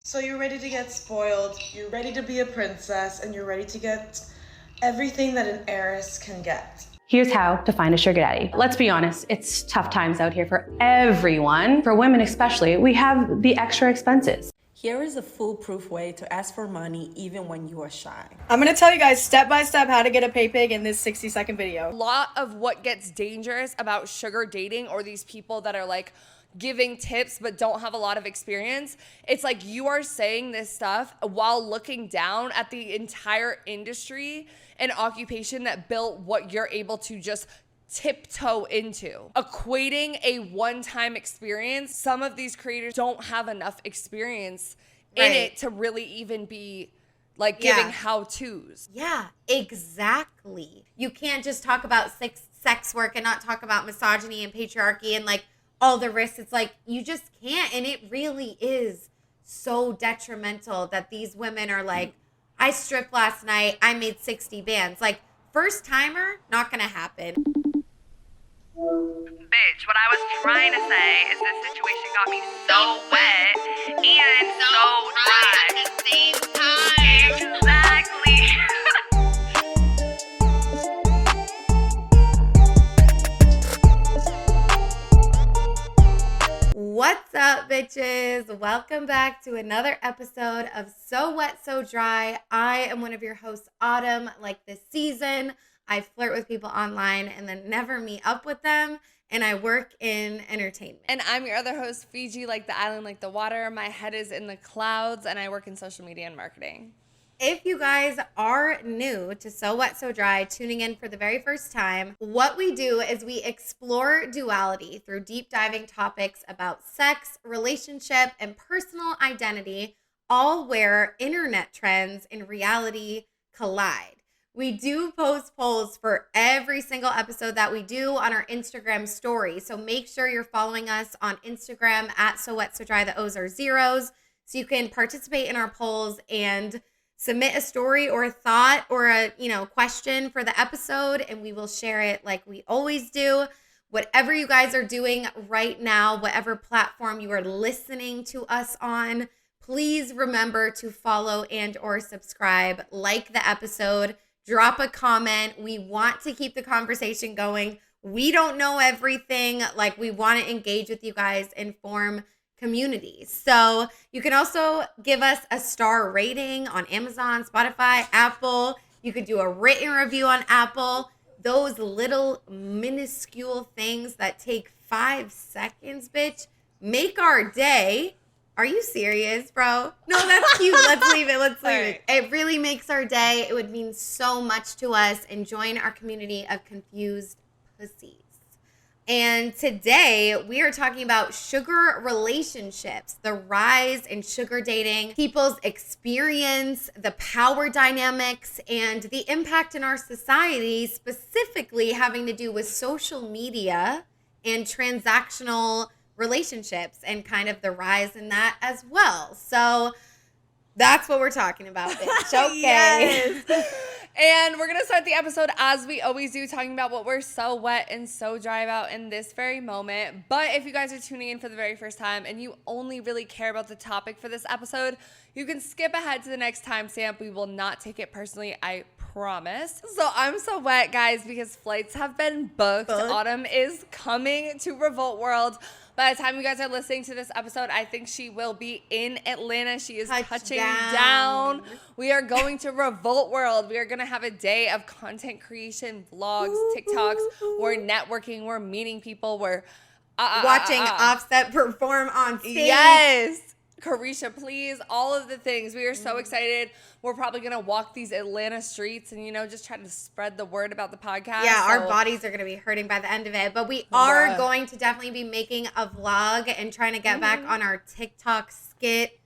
So you're ready to get spoiled, you're ready to be a princess, and you're ready to get everything that an heiress can get. Here's how to find a sugar daddy. Let's be honest, it's tough times out here for everyone. For women especially, we have the extra expenses. Here is a foolproof way to ask for money even when you are shy. I'm gonna tell you guys step by step how to get a pay pig in this 60-second video. A lot of what gets dangerous about sugar dating, or these people that are like giving tips but don't have a lot of experience, it's like you are saying this stuff while looking down at the entire industry and occupation that built what you're able to just tiptoe into, equating a one-time experience. Some of these creators don't have enough experience in it to really even be like giving how-tos. Yeah, exactly. You can't just talk about sex work and not talk about misogyny and patriarchy and like all the risks. It's like you just can't, and it really is so detrimental that these women are like, I stripped last night, I made 60 bands. Like, first timer, not gonna happen. Bitch, what I was trying to say is this situation got me so wet and so dry at the same time. Exactly. What's up, bitches? Welcome back to another episode of So Wet, So Dry. I am one of your hosts, Autumn. Like this season, I flirt with people online and then never meet up with them, and I work in entertainment. And I'm your other host, Fiji, like the island, like the water. My head is in the clouds, and I work in social media and marketing. If you guys are new to So Wet, So Dry, tuning in for the very first time, what we do is we explore duality through deep diving topics about sex, relationship, and personal identity, all where internet trends and reality collide. We do post polls for every single episode that we do on our Instagram story. So make sure you're following us on Instagram at So Wet, So Dry. The O's are zeros. So you can participate in our polls and submit a story or a thought or a question for the episode, and we will share it like we always do. Whatever you guys are doing right now, whatever platform you are listening to us on, please remember to follow and or subscribe, like the episode, drop a comment. We want to keep the conversation going. We don't know everything. Like, we want to engage with you guys and form communities. So you can also give us a star rating on Amazon, Spotify, Apple. You could do a written review on Apple. Those little minuscule things that take 5 seconds, bitch, make our day. Are you serious, bro? No, that's cute. Let's leave it. Let's leave it. It really makes our day. It would mean so much to us, and join our community of confused pussies. And today we are talking about sugar relationships, the rise in sugar dating, people's experience, the power dynamics, and the impact in our society, specifically having to do with social media and transactional relationships and kind of the rise in that as well. So that's what we're talking about, bitch. Okay. Yes. And we're going to start the episode as we always do, talking about what we're so wet and so dry about in this very moment. But if you guys are tuning in for the very first time and you only really care about the topic for this episode, you can skip ahead to the next timestamp. We will not take it personally, I promise. So I'm so wet, guys, because flights have been booked. Autumn is coming to Revolt World. By the time you guys are listening to this episode, I think she will be in Atlanta. She is touching down. We are going to Revolt World. We are going to have a day of content creation, vlogs, TikToks. We're networking. We're meeting people. We're watching Offset perform on stage. Yes. Carisha, please, all of the things. We are so excited. We're probably going to walk these Atlanta streets and, just try to spread the word about the podcast. Yeah, our bodies are going to be hurting by the end of it. But we are going to definitely be making a vlog and trying to get back on our TikTok skit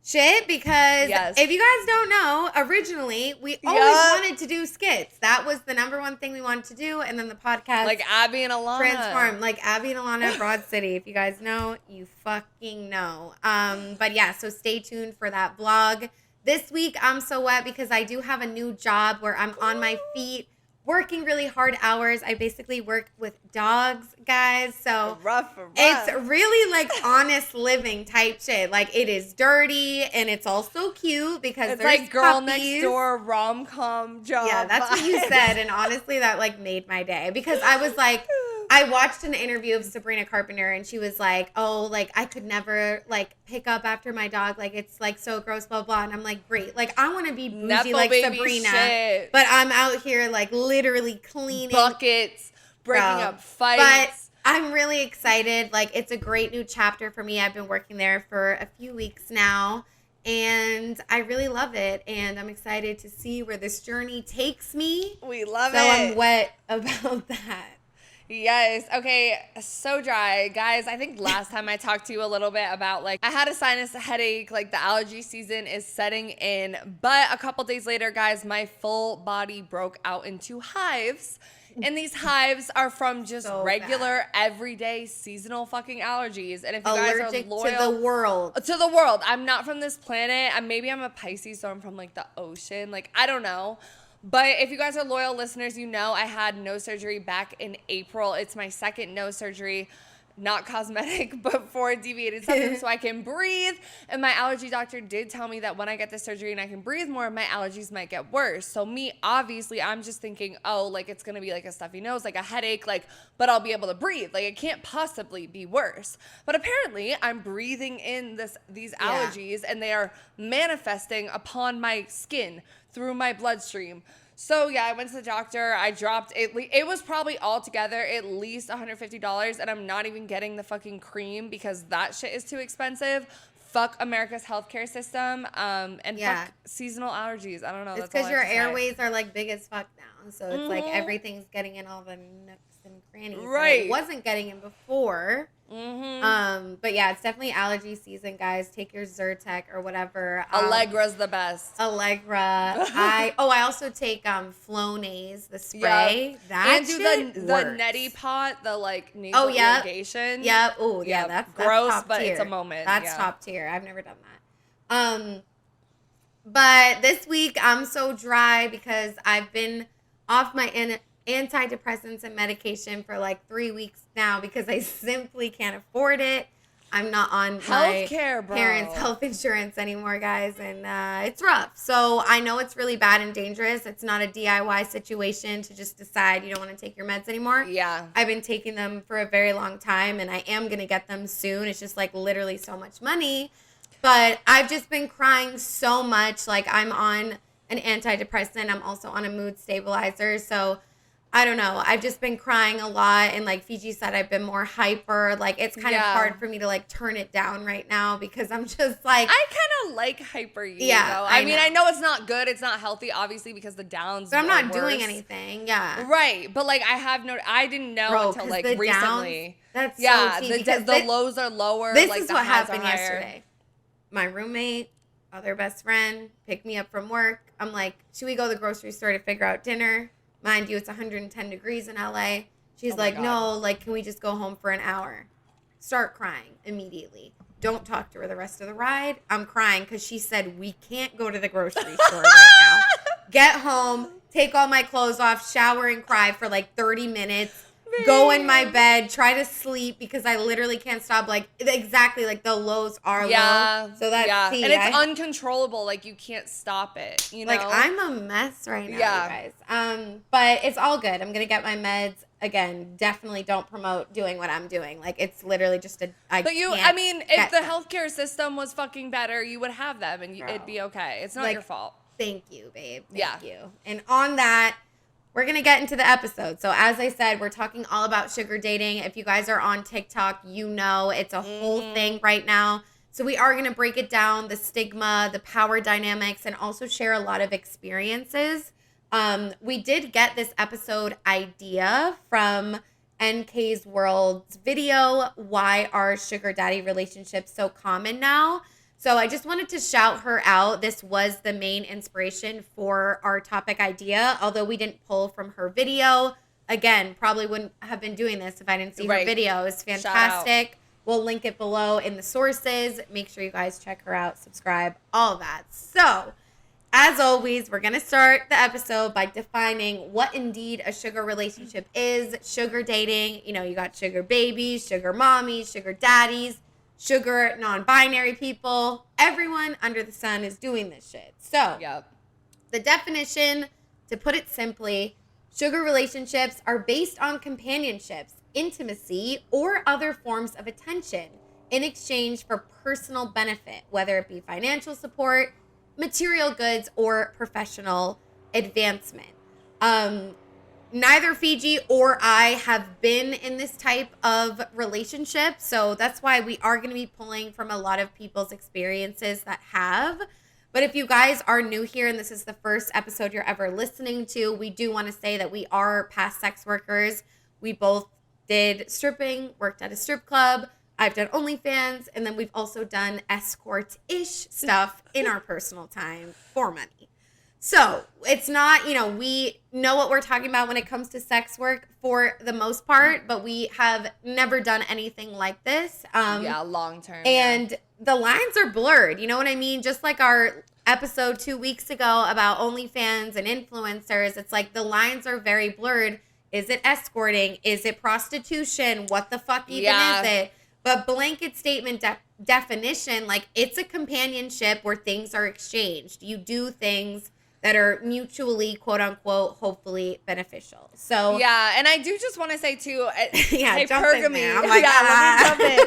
shit. Because if you guys don't know, originally, we always wanted to do skits. That was the number one thing we wanted to do. And then the podcast. Like Abby and Alana. Transformed. Like Abby and Alana, Broad City. If you guys know, you fucking know. But yeah, so stay tuned for that vlog. This week, I'm so wet because I do have a new job where I'm on my feet working really hard hours. I basically work with dogs, guys. So Rough. it's really like honest living type shit. Like it is dirty and it's also cute because It's there's like girl puppies. next door rom-com job. Yeah, that's what you vibes. said. And honestly, that like made my day because I was like, I watched an interview of Sabrina Carpenter and she was like, oh, like I could never like pick up after my dog. Like it's like so gross, blah, blah. And I'm like, great. Like I want to be bougie Nepo like baby Sabrina. shit. But I'm out here like literally cleaning. Buckets, breaking Bro. up fights. But I'm really excited. Like it's a great new chapter for me. I've been working there for a few weeks now. And I really love it. And I'm excited to see where this journey takes me. We love So it. I'm wet about that. Yes. Okay. So dry. Guys, I think last time I talked to you a little bit about like I had a sinus headache, like the allergy season is setting in. But a couple days later, guys, my full body broke out into hives. And these hives are from just So regular, everyday, seasonal fucking allergies. And if you Allergic guys are loyal to the world. to the world, I'm not from this planet. Maybe I'm a Pisces, so I'm from like the ocean. Like I don't know. But if you guys are loyal listeners, you know I had nose surgery back in April. It's my second nose surgery, not cosmetic, but for deviated septum so I can breathe. And my allergy doctor did tell me that when I get this surgery and I can breathe more, my allergies might get worse. So me, obviously, I'm just thinking, oh, like it's going to be like a stuffy nose, like a headache, like, but I'll be able to breathe. Like it can't possibly be worse. But apparently I'm breathing in these allergies and they are manifesting upon my skin through my bloodstream. So yeah, I went to the doctor. I dropped it. It was probably altogether at least $150, and I'm not even getting the fucking cream because that shit is too expensive. Fuck America's healthcare system, and fuck seasonal allergies. I don't know. It's because your airways are like big as fuck now, so it's like everything's getting in all the nooks and crannies. Right. It wasn't getting in before. But yeah, it's definitely allergy season, guys. Take your Zyrtec or whatever. Allegra's the best. Allegra. I also take Flonase, the spray. Yep. That and do shit the works. neti pot, the like nasal irrigation. Yep. Oh yeah, Yep. that's gross, top but tier. it's a moment. That's yeah. top tier. I've never done that. But this week I'm so dry because I've been off my antidepressants and medication for like 3 weeks now because I simply can't afford it. I'm not on Healthcare, my parents' health insurance anymore, guys, and it's rough. So I know it's really bad and dangerous. It's not a DIY situation to just decide you don't want to take your meds anymore. Yeah. I've been taking them for a very long time, and I am going to get them soon. It's just like literally so much money. But I've just been crying so much. Like I'm on an antidepressant. I'm also on a mood stabilizer. So I don't know. I've just been crying a lot. And like Fiji said, I've been more hyper. Like it's kind of hard for me to like turn it down right now because I'm just like. I kind of like hyper you, Yeah, though. I mean, know. I know it's not good. It's not healthy, obviously, because the downs But I'm are not doing worse. anything. Yeah. Right. But like I didn't know Bro, until 'cause like the recently. downs, that's yeah, so key the because lows are lower. This like is the what highs happened are higher. yesterday. My roommate, other best friend, picked me up from work. I'm like, should we go to the grocery store to figure out dinner? Mind you, it's 110 degrees in LA. She's Oh my like, God. no, like, can we just go home for an hour? Start crying immediately. Don't talk to her the rest of the ride. I'm crying because she said, we can't go to the grocery store right now. Get home, take all my clothes off, shower and cry for like 30 minutes. Go in my bed, try to sleep because I literally can't stop. Like, exactly, like the lows are low. So that's tea. And it's uncontrollable. Like you can't stop it. You know, like I'm a mess right now, Yeah. you guys. But it's all good. I'm gonna get my meds. Again, definitely don't promote doing what I'm doing. Like it's literally just a. I mean, if get the them. healthcare system was fucking better, you would have them, and it'd be okay. It's not Like, your fault. Thank you, babe. Yeah. Thank you. And on that, we're going to get into the episode. So as I said, we're talking all about sugar dating. If you guys are on TikTok, you know it's a whole thing right now. So we are going to break it down, the stigma, the power dynamics, and also share a lot of experiences. We did get this episode idea from NK's World's video, Why Are Sugar Daddy Relationships So Common Now? So I just wanted to shout her out. This was the main inspiration for our topic idea, although we didn't pull from her video. Again, probably wouldn't have been doing this if I didn't see her video. It's fantastic. We'll link it below in the sources. Make sure you guys check her out, subscribe, all of that. So as always, we're going to start the episode by defining what indeed a sugar relationship is. Sugar dating, you know, you got sugar babies, sugar mommies, sugar daddies, sugar non-binary people. Everyone under the sun is doing this shit. So, the definition, to put it simply, sugar relationships are based on companionships, intimacy, or other forms of attention in exchange for personal benefit, whether it be financial support, material goods, or professional advancement. Neither Fiji or I have been in this type of relationship, so that's why we are going to be pulling from a lot of people's experiences that have. But if you guys are new here and this is the first episode you're ever listening to, we do want to say that we are past sex workers. We both did stripping, worked at a strip club. I've done OnlyFans, and then we've also done escort-ish stuff in our personal time for money. So it's not, you know, we know what we're talking about when it comes to sex work for the most part, but we have never done anything like this. Long term. And the lines are blurred. You know what I mean? Just like our episode 2 weeks ago about OnlyFans and influencers, it's like the lines are very blurred. Is it escorting? Is it prostitution? What the fuck even is it? But blanket statement definition, like it's a companionship where things are exchanged. You do things that are mutually, quote unquote, hopefully beneficial. So and I do just want to say too, hypergamy. Let me jump in.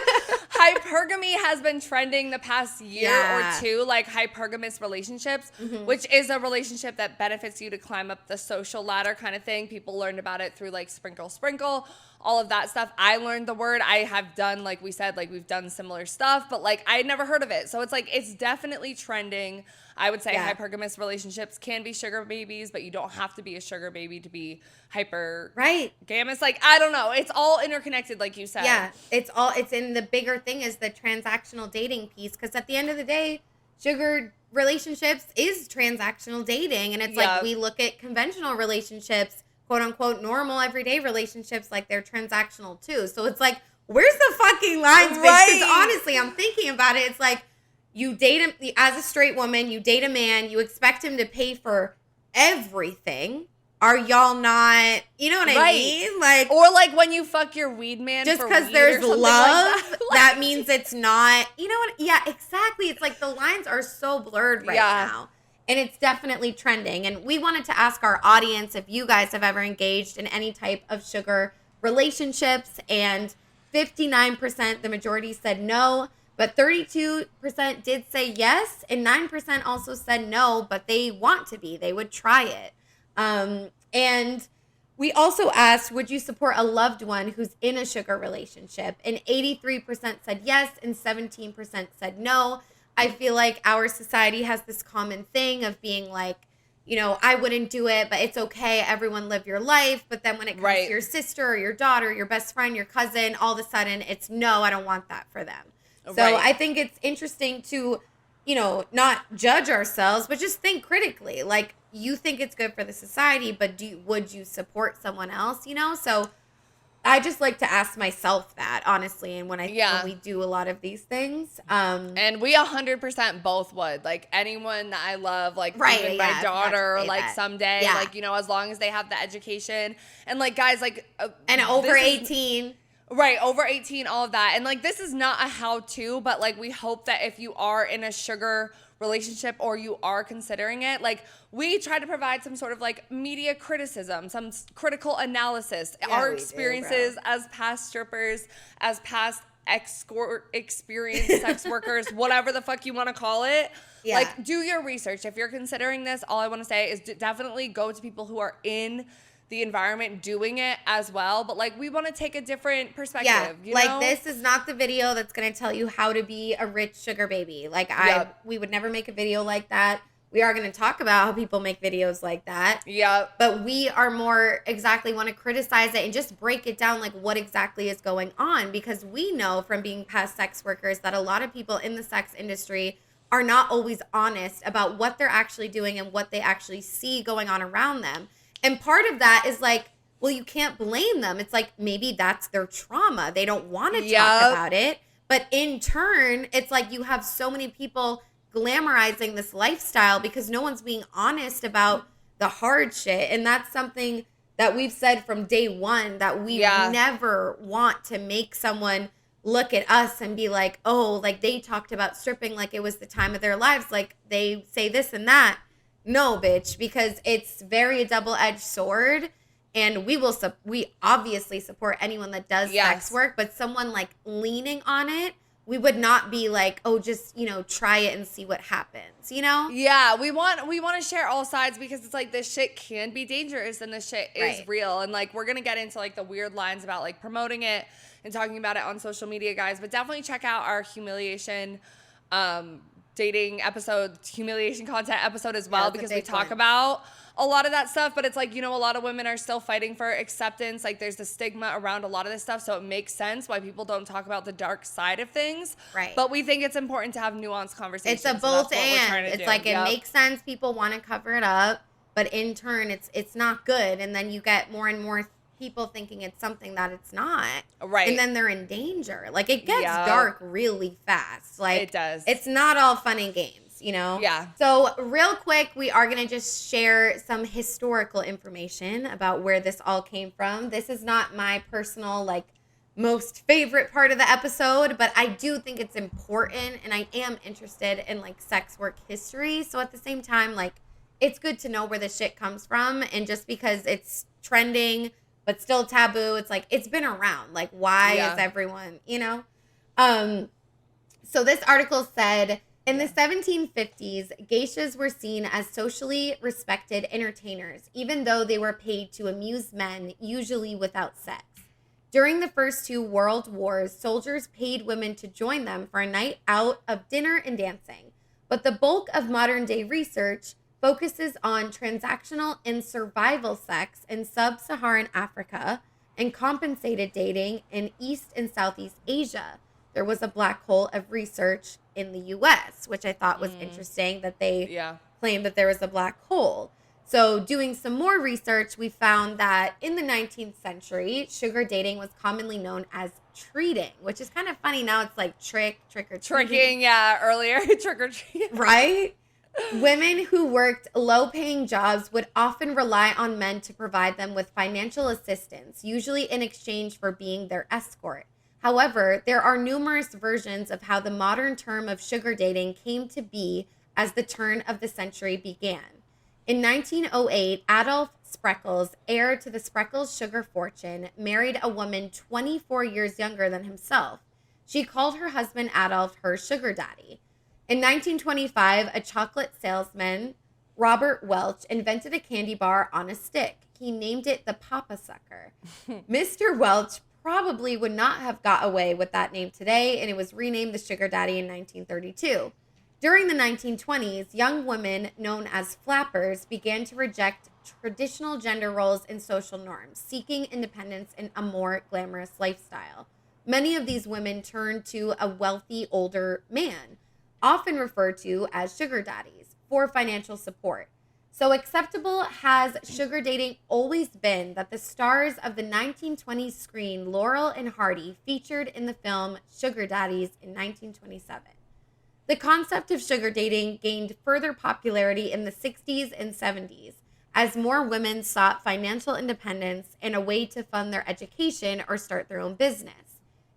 Hypergamy has been trending the past year or two, like hypergamous relationships, which is a relationship that benefits you to climb up the social ladder kind of thing. People learned about it through like sprinkle, all of that stuff. I learned the word. I have done, like we said, like we've done similar stuff, but like I had never heard of it. So it's like, it's definitely trending. I would say hypergamous relationships can be sugar babies, but you don't have to be a sugar baby to be hypergamous. Like, I don't know. It's all interconnected, like you said. Yeah, it's in the bigger thing is the transactional dating piece. Because at the end of the day, sugar relationships is transactional dating. And it's like we look at conventional relationships, quote unquote, normal everyday relationships, like they're transactional too. So it's like, where's the fucking lines, bitch? Because honestly, I'm thinking about it. It's like, you date him as a straight woman, you date a man, you expect him to pay for everything. Are y'all not, you know what I mean? Like, or like when you fuck your weed man, just because there's love, like that means it's not, you know what? Yeah, exactly. It's like the lines are so blurred right now. And it's definitely trending. And we wanted to ask our audience if you guys have ever engaged in any type of sugar relationships. And 59%, the majority said no. But 32% did say yes, and 9% also said no, but they want to be. They would try it. And we also asked, would you support a loved one who's in a sugar relationship? And 83% said yes, and 17% said no. I feel like our society has this common thing of being like, you know, I wouldn't do it, but it's okay. Everyone live your life. But then when it comes to your sister or your daughter, your best friend, your cousin, all of a sudden it's no, I don't want that for them. So I think it's interesting to, you know, not judge ourselves, but just think critically. Like, you think it's good for the society, but would you support someone else, you know? So I just like to ask myself that, honestly, and when we do a lot of these things. And we 100% both would. Like, anyone that I love, like even my daughter, like someday, like, you know, as long as they have the education. And like, guys, like. And over 18. Right, over 18, all of that. And like, this is not a how-to, but like, we hope that if you are in a sugar relationship or you are considering it, like, we try to provide some sort of like media criticism, some critical analysis, our experiences as past strippers, as past escort experienced sex workers, whatever the fuck you want to call it. Like, do your research. If you're considering this, all I want to say is definitely go to people who are in the environment doing it as well. But like, we want to take a different perspective. You know? This is not the video that's going to tell you how to be a rich sugar baby. Like, we would never make a video like that. We are going to talk about how people make videos like that. But we are more exactly want to criticize it and just break it down, like what exactly is going on. Because we know from being past sex workers that a lot of people in the sex industry are not always honest about what they're actually doing and what they actually see going on around them. And part of that is like, well, you can't blame them. It's like, maybe that's their trauma. They don't want to talk about it. But in turn, it's like you have so many people glamorizing this lifestyle because no one's being honest about the hard shit. And that's something that we've said from day one, that we never want to make someone look at us and be like, oh, like they talked about stripping like it was the time of their lives. Like they say this and that. No, bitch, because it's very a double-edged sword. And we obviously support anyone that does sex work, but someone like leaning on it, we would not be like, oh, just, you know, try it and see what happens, you know? Yeah, we want to share all sides because it's like this shit can be dangerous and this shit is real. And like we're going to get into like the weird lines about like promoting it and talking about it on social media, guys. But definitely check out our humiliation dating episode, humiliation content episode as well, because we talk about a lot of that stuff. But it's like, you know, a lot of women are still fighting for acceptance. Like there's the stigma around a lot of this stuff. So it makes sense why people don't talk about the dark side of things. Right. But we think it's important to have nuanced conversations. It's a both and. It's like it makes sense. People want to cover it up, but in turn, it's not good. And then you get more and more people thinking it's something that it's not. Right. And then they're in danger. Like it gets dark really fast. Like it does. It's not all fun and games, you know? Yeah. So real quick, we are going to just share some historical information about where this all came from. This is not my personal, like, most favorite part of the episode, but I do think it's important and I am interested in like sex work history. So at the same time, like it's good to know where this shit comes from. And just because it's trending but still taboo, it's like it's been around. Like why is everyone, you know? So this article said, in the 1750s, geishas were seen as socially respected entertainers, even though they were paid to amuse men, usually without sex. During the first two world wars, soldiers paid women to join them for a night out of dinner and dancing. But the bulk of modern-day research focuses on transactional and survival sex in sub-Saharan Africa and compensated dating in East and Southeast Asia. There was a black hole of research in the U.S., which I thought was interesting that they claimed that there was a black hole. So doing some more research, we found that in the 19th century, sugar dating was commonly known as treating, which is kind of funny. Now it's like trick or treating. Tricking, earlier, trick or treat. Right? Women who worked low-paying jobs would often rely on men to provide them with financial assistance, usually in exchange for being their escort. However, there are numerous versions of how the modern term of sugar dating came to be as the turn of the century began. In 1908, Adolf Spreckels, heir to the Spreckels sugar fortune, married a woman 24 years younger than himself. She called her husband Adolf her sugar daddy. In 1925, a chocolate salesman, Robert Welch, invented a candy bar on a stick. He named it the Papa Sucker. Mr. Welch probably would not have got away with that name today, and it was renamed the Sugar Daddy in 1932. During the 1920s, young women known as flappers began to reject traditional gender roles and social norms, seeking independence and a more glamorous lifestyle. Many of these women turned to a wealthy older man, often referred to as sugar daddies, for financial support. So acceptable has sugar dating always been that the stars of the 1920s screen, Laurel and Hardy, featured in the film Sugar Daddies in 1927. The concept of sugar dating gained further popularity in the 60s and 70s as more women sought financial independence and a way to fund their education or start their own business.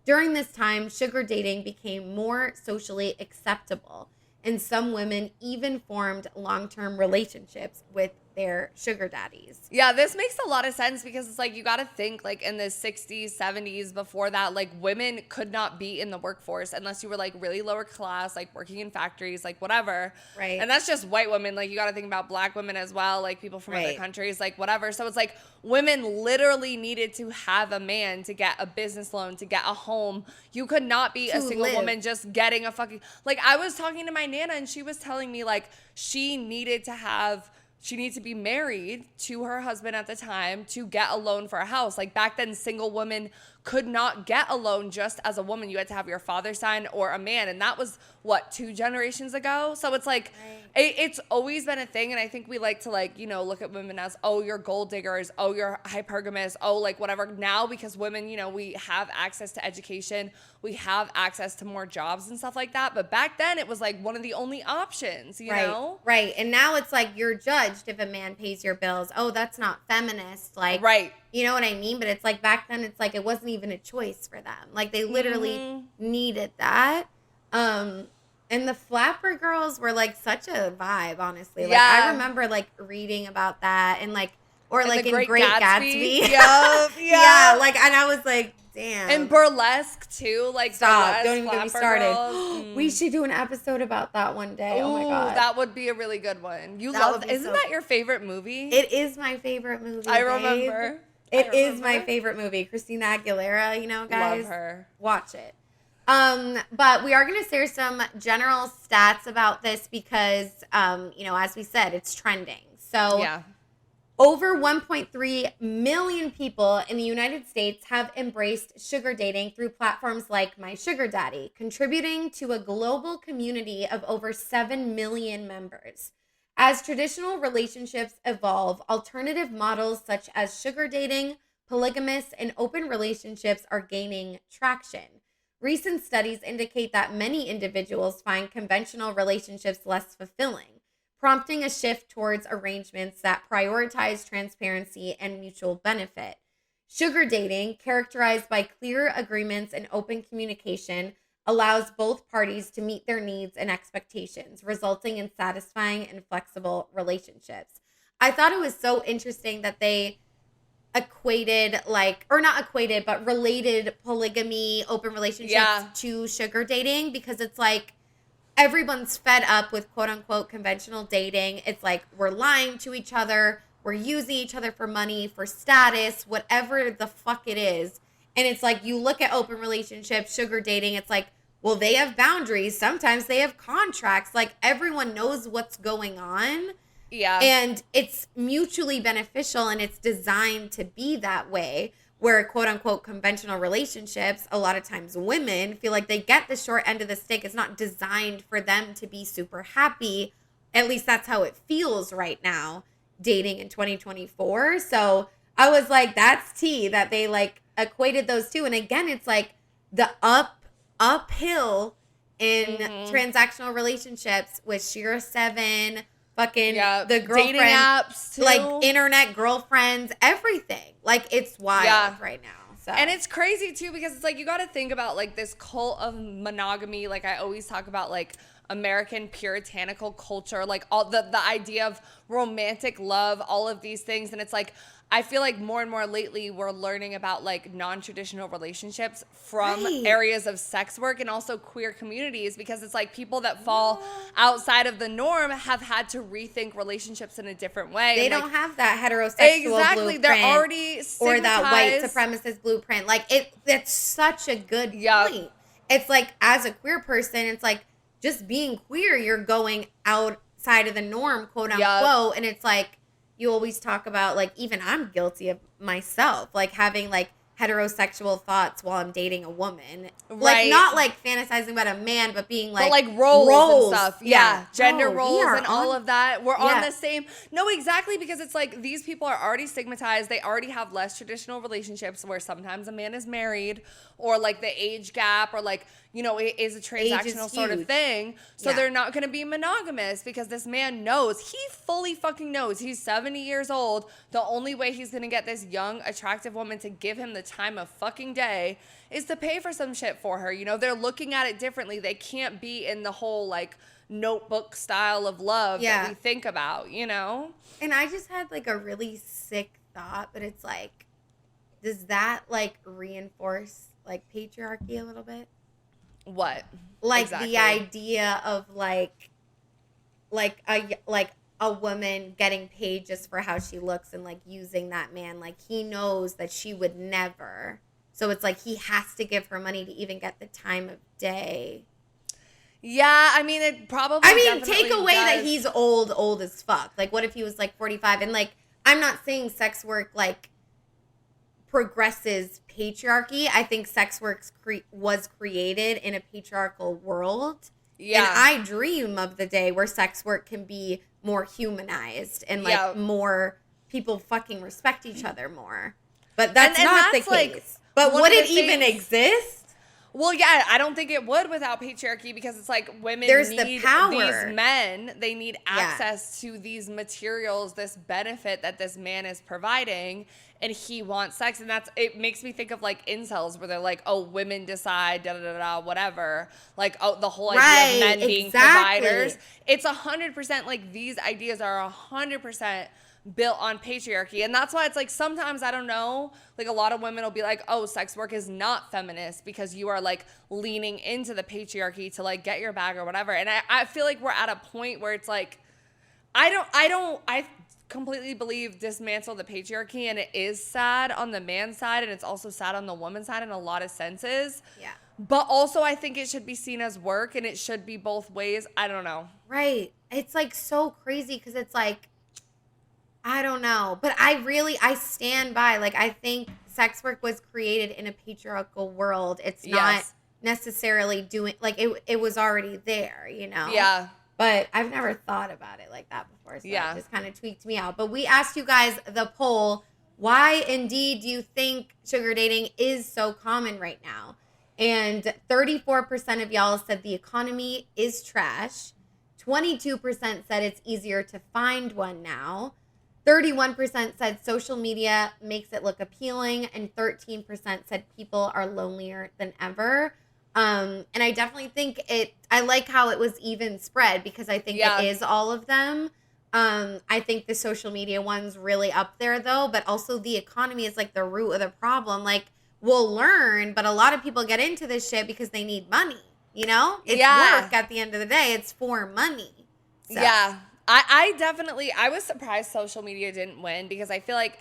During this time, sugar dating became more socially acceptable, and some women even formed long-term relationships with their sugar daddies. Yeah, this makes a lot of sense because it's like you got to think like in the 60s, 70s, before that, like women could not be in the workforce unless you were like really lower class, like working in factories, like whatever. Right. And that's just white women. Like you got to think about black women as well, like people from other countries, like whatever. So it's like women literally needed to have a man to get a business loan, to get a home. You could not be a single woman just getting a fucking, like I was talking to my Nana and she was telling me like she needed to be married to her husband at the time to get a loan for a house. Like back then, single women could not get a loan just as a woman. You had to have your father sign or a man. And that was, what, 2 generations ago? So it's like, it's always been a thing. And I think we like to, like, you know, look at women as, oh, you're gold diggers. Oh, you're hypergamous. Oh, like whatever. Now, because women, you know, we have access to education. We have access to more jobs and stuff like that. But back then it was like one of the only options, you know? Right. And now it's like you're judged if a man pays your bills. Oh, that's not feminist. Like, right. You know what I mean? But it's like back then it's like it wasn't even a choice for them. Like they literally needed that. And the flapper girls were like such a vibe, honestly. Like I remember like reading about that and like, or like in Great Gatsby. Yeah. Like, and I was like, damn. And burlesque too, like stop. Don't even get me started. We should do an episode about that one day. Ooh, oh my god, that would be a really good one. You love? Isn't that your favorite movie? It is my favorite movie. I remember. It is my favorite movie. Christina Aguilera, you know, guys. Love her. Watch it. But we are going to share some general stats about this because, you know, as we said, it's trending. So yeah. Over 1.3 million people in the United States have embraced sugar dating through platforms like My Sugar Daddy, contributing to a global community of over 7 million members. As traditional relationships evolve, alternative models such as sugar dating, polygamous, and open relationships are gaining traction. Recent studies indicate that many individuals find conventional relationships less fulfilling, prompting a shift towards arrangements that prioritize transparency and mutual benefit. Sugar dating, characterized by clear agreements and open communication, allows both parties to meet their needs and expectations, resulting in satisfying and flexible relationships. I thought it was so interesting that they equated, like, or not equated, but related polygamy, open relationships to sugar dating, because it's like everyone's fed up with quote unquote conventional dating. It's like we're lying to each other, we're using each other for money, for status, whatever the fuck it is. And it's like you look at open relationships, sugar dating, it's like, well, they have boundaries. Sometimes they have contracts. Like everyone knows what's going on. Yeah. And it's mutually beneficial and it's designed to be that way, where quote unquote conventional relationships, a lot of times women feel like they get the short end of the stick. It's not designed for them to be super happy. At least that's how it feels right now, dating in 2024. So I was like, that's tea, that they like equated those two. And again, it's like the uphill in transactional relationships with Shira 7, fucking the girlfriend, dating apps too. Like internet girlfriends, everything. Like it's wild right now. So. And it's crazy too, because it's like you got to think about like this cult of monogamy. Like I always talk about like American puritanical culture, like all the idea of romantic love, all of these things. And it's like, I feel like more and more lately we're learning about like non-traditional relationships from areas of sex work and also queer communities, because it's like people that fall outside of the norm have had to rethink relationships in a different way. They don't have that heterosexual blueprint. They're already stigmatized. Or that white supremacist blueprint. Like that's such a good point. It's like as a queer person, it's like just being queer, you're going outside of the norm, quote unquote. And it's like, you always talk about, like, even I'm guilty of myself, like having like heterosexual thoughts while I'm dating a woman. Like not like fantasizing about a man, but being like, but like roles and stuff. Yeah. Gender roles and all of that. We're on the same. No, exactly. Because it's like these people are already stigmatized. They already have less traditional relationships where sometimes a man is married, or like the age gap, or like, you know, it is a transactional sort of thing. So they're not going to be monogamous because this man knows, he fully fucking knows, he's 70 years old. The only way he's going to get this young, attractive woman to give him the time of fucking day is to pay for some shit for her. You know, they're looking at it differently. They can't be in the whole like Notebook style of love that we think about, you know? And I just had like a really sick thought, but it's like, does that like reinforce like patriarchy a little bit? What? Like the idea of like a woman getting paid just for how she looks and like using that man. Like he knows that she would never. So it's like he has to give her money to even get the time of day. Yeah, I mean, it probably take away that he's old as fuck. Like what if he was like 45? And like, I'm not saying sex work like progresses patriarchy. I think sex work was created in a patriarchal world. Yeah. And I dream of the day where sex work can be more humanized and like more people fucking respect each other more. But that's not the case. Like, but would it even exist? Well, yeah, I don't think it would without patriarchy, because it's like women need these men. They need access to these materials, this benefit that this man is providing, and he wants sex. And it makes me think of like incels, where they're like, oh, women decide, da da da da, whatever. Like, oh, the whole idea of men being providers. It's 100% like these ideas are 100% built on patriarchy. And that's why it's like sometimes, I don't know, like a lot of women will be like, oh, sex work is not feminist because you are like leaning into the patriarchy to like get your bag or whatever. And I feel like we're at a point where it's like, I completely believe dismantle the patriarchy, and it is sad on the man's side and it's also sad on the woman's side in a lot of senses. Yeah. But also I think it should be seen as work, and it should be both ways. I don't know. Right. It's like so crazy because it's like, I don't know, but I stand by, like, I think sex work was created in a patriarchal world. It's not necessarily doing, like, it was already there, you know? Yeah. But I've never thought about it like that before, so it just kind of tweaked me out. But we asked you guys the poll, why indeed do you think sugar dating is so common right now? And 34% of y'all said the economy is trash. 22% said it's easier to find one now. 31% said social media makes it look appealing, and 13% said people are lonelier than ever. And I definitely think I like how it was even spread, because I think it is all of them. I think the social media one's really up there though, but also the economy is like the root of the problem. Like, we'll learn, but a lot of people get into this shit because they need money, you know? It's work at the end of the day. It's for money. So. Yeah. I was surprised social media didn't win, because I feel like,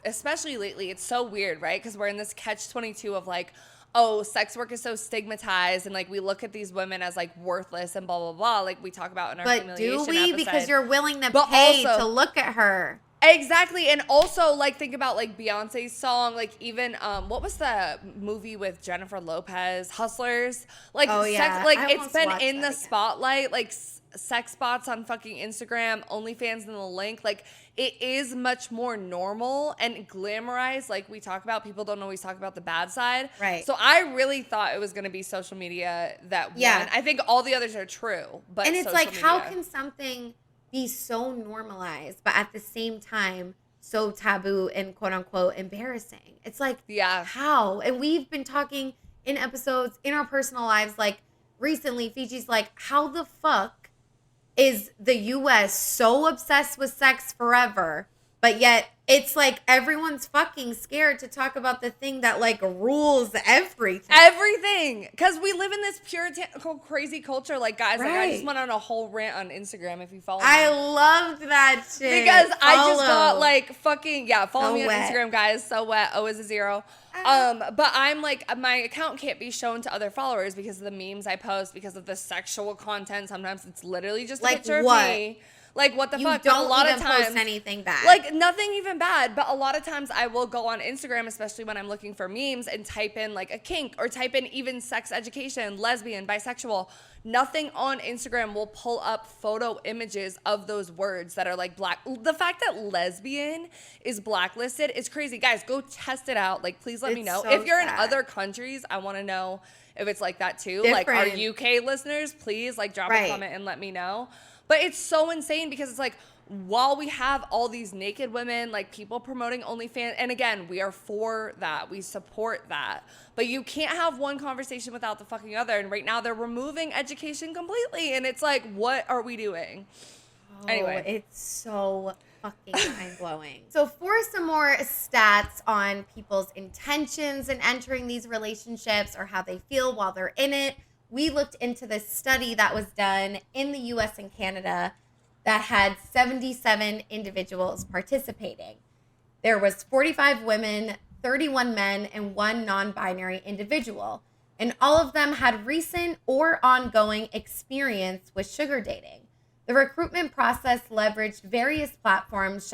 especially lately, it's so weird, right? Because we're in this catch-22 of like, oh, sex work is so stigmatized, and like we look at these women as like worthless and blah, blah, blah, like we talk about in our humiliation episode. But do we? Because you're willing to pay to look at her. Exactly. And also, like, think about like Beyonce's song, like even what was the movie with Jennifer Lopez, Hustlers? Like, sex, like it's been in the spotlight, like sex spots on fucking Instagram, OnlyFans in the link. Like, it is much more normal and glamorized. Like we talk about, people don't always talk about the bad side. Right. So I really thought it was going to be social media that won. I think all the others are true, but and it's like, how can something be so normalized, but at the same time so taboo and quote unquote embarrassing? It's like, how? And we've been talking in episodes in our personal lives, like recently, Fiji's like, how the fuck is the US so obsessed with sex forever, but yet it's like everyone's fucking scared to talk about the thing that like rules everything. Everything. Because we live in this puritanical, crazy culture. Like, guys, like I just went on a whole rant on Instagram, if you follow me. I loved that shit. Because I just got like fucking, follow me on Instagram, guys. So wet. O is a 0. But I'm like, my account can't be shown to other followers because of the memes I post, because of the sexual content. Sometimes it's literally just a picture of me. Like, what the fuck? You don't a lot even of times, post anything bad. Like, nothing even bad. But a lot of times I will go on Instagram, especially when I'm looking for memes, and type in, like, a kink, or type in even sex education, lesbian, bisexual. Nothing on Instagram will pull up photo images of those words that are, like, black. The fact that lesbian is blacklisted is crazy. Guys, go test it out. Like, please let me know. So if you're sad. in other countries, I want to know if it's like that, too. Different. Like, our UK listeners, please, like, drop a comment and let me know. But it's so insane, because it's like, while we have all these naked women, like people promoting OnlyFans, and again, we are for that. We support that. But you can't have one conversation without the fucking other. And right now they're removing education completely. And it's like, what are we doing? Anyway. It's so fucking mind-blowing. So for some more stats on people's intentions in entering these relationships, or how they feel while they're in it, we looked into this study that was done in the US and Canada that had 77 individuals participating. There was 45 women, 31 men, and 1 non-binary individual. And all of them had recent or ongoing experience with sugar dating. The recruitment process leveraged various platforms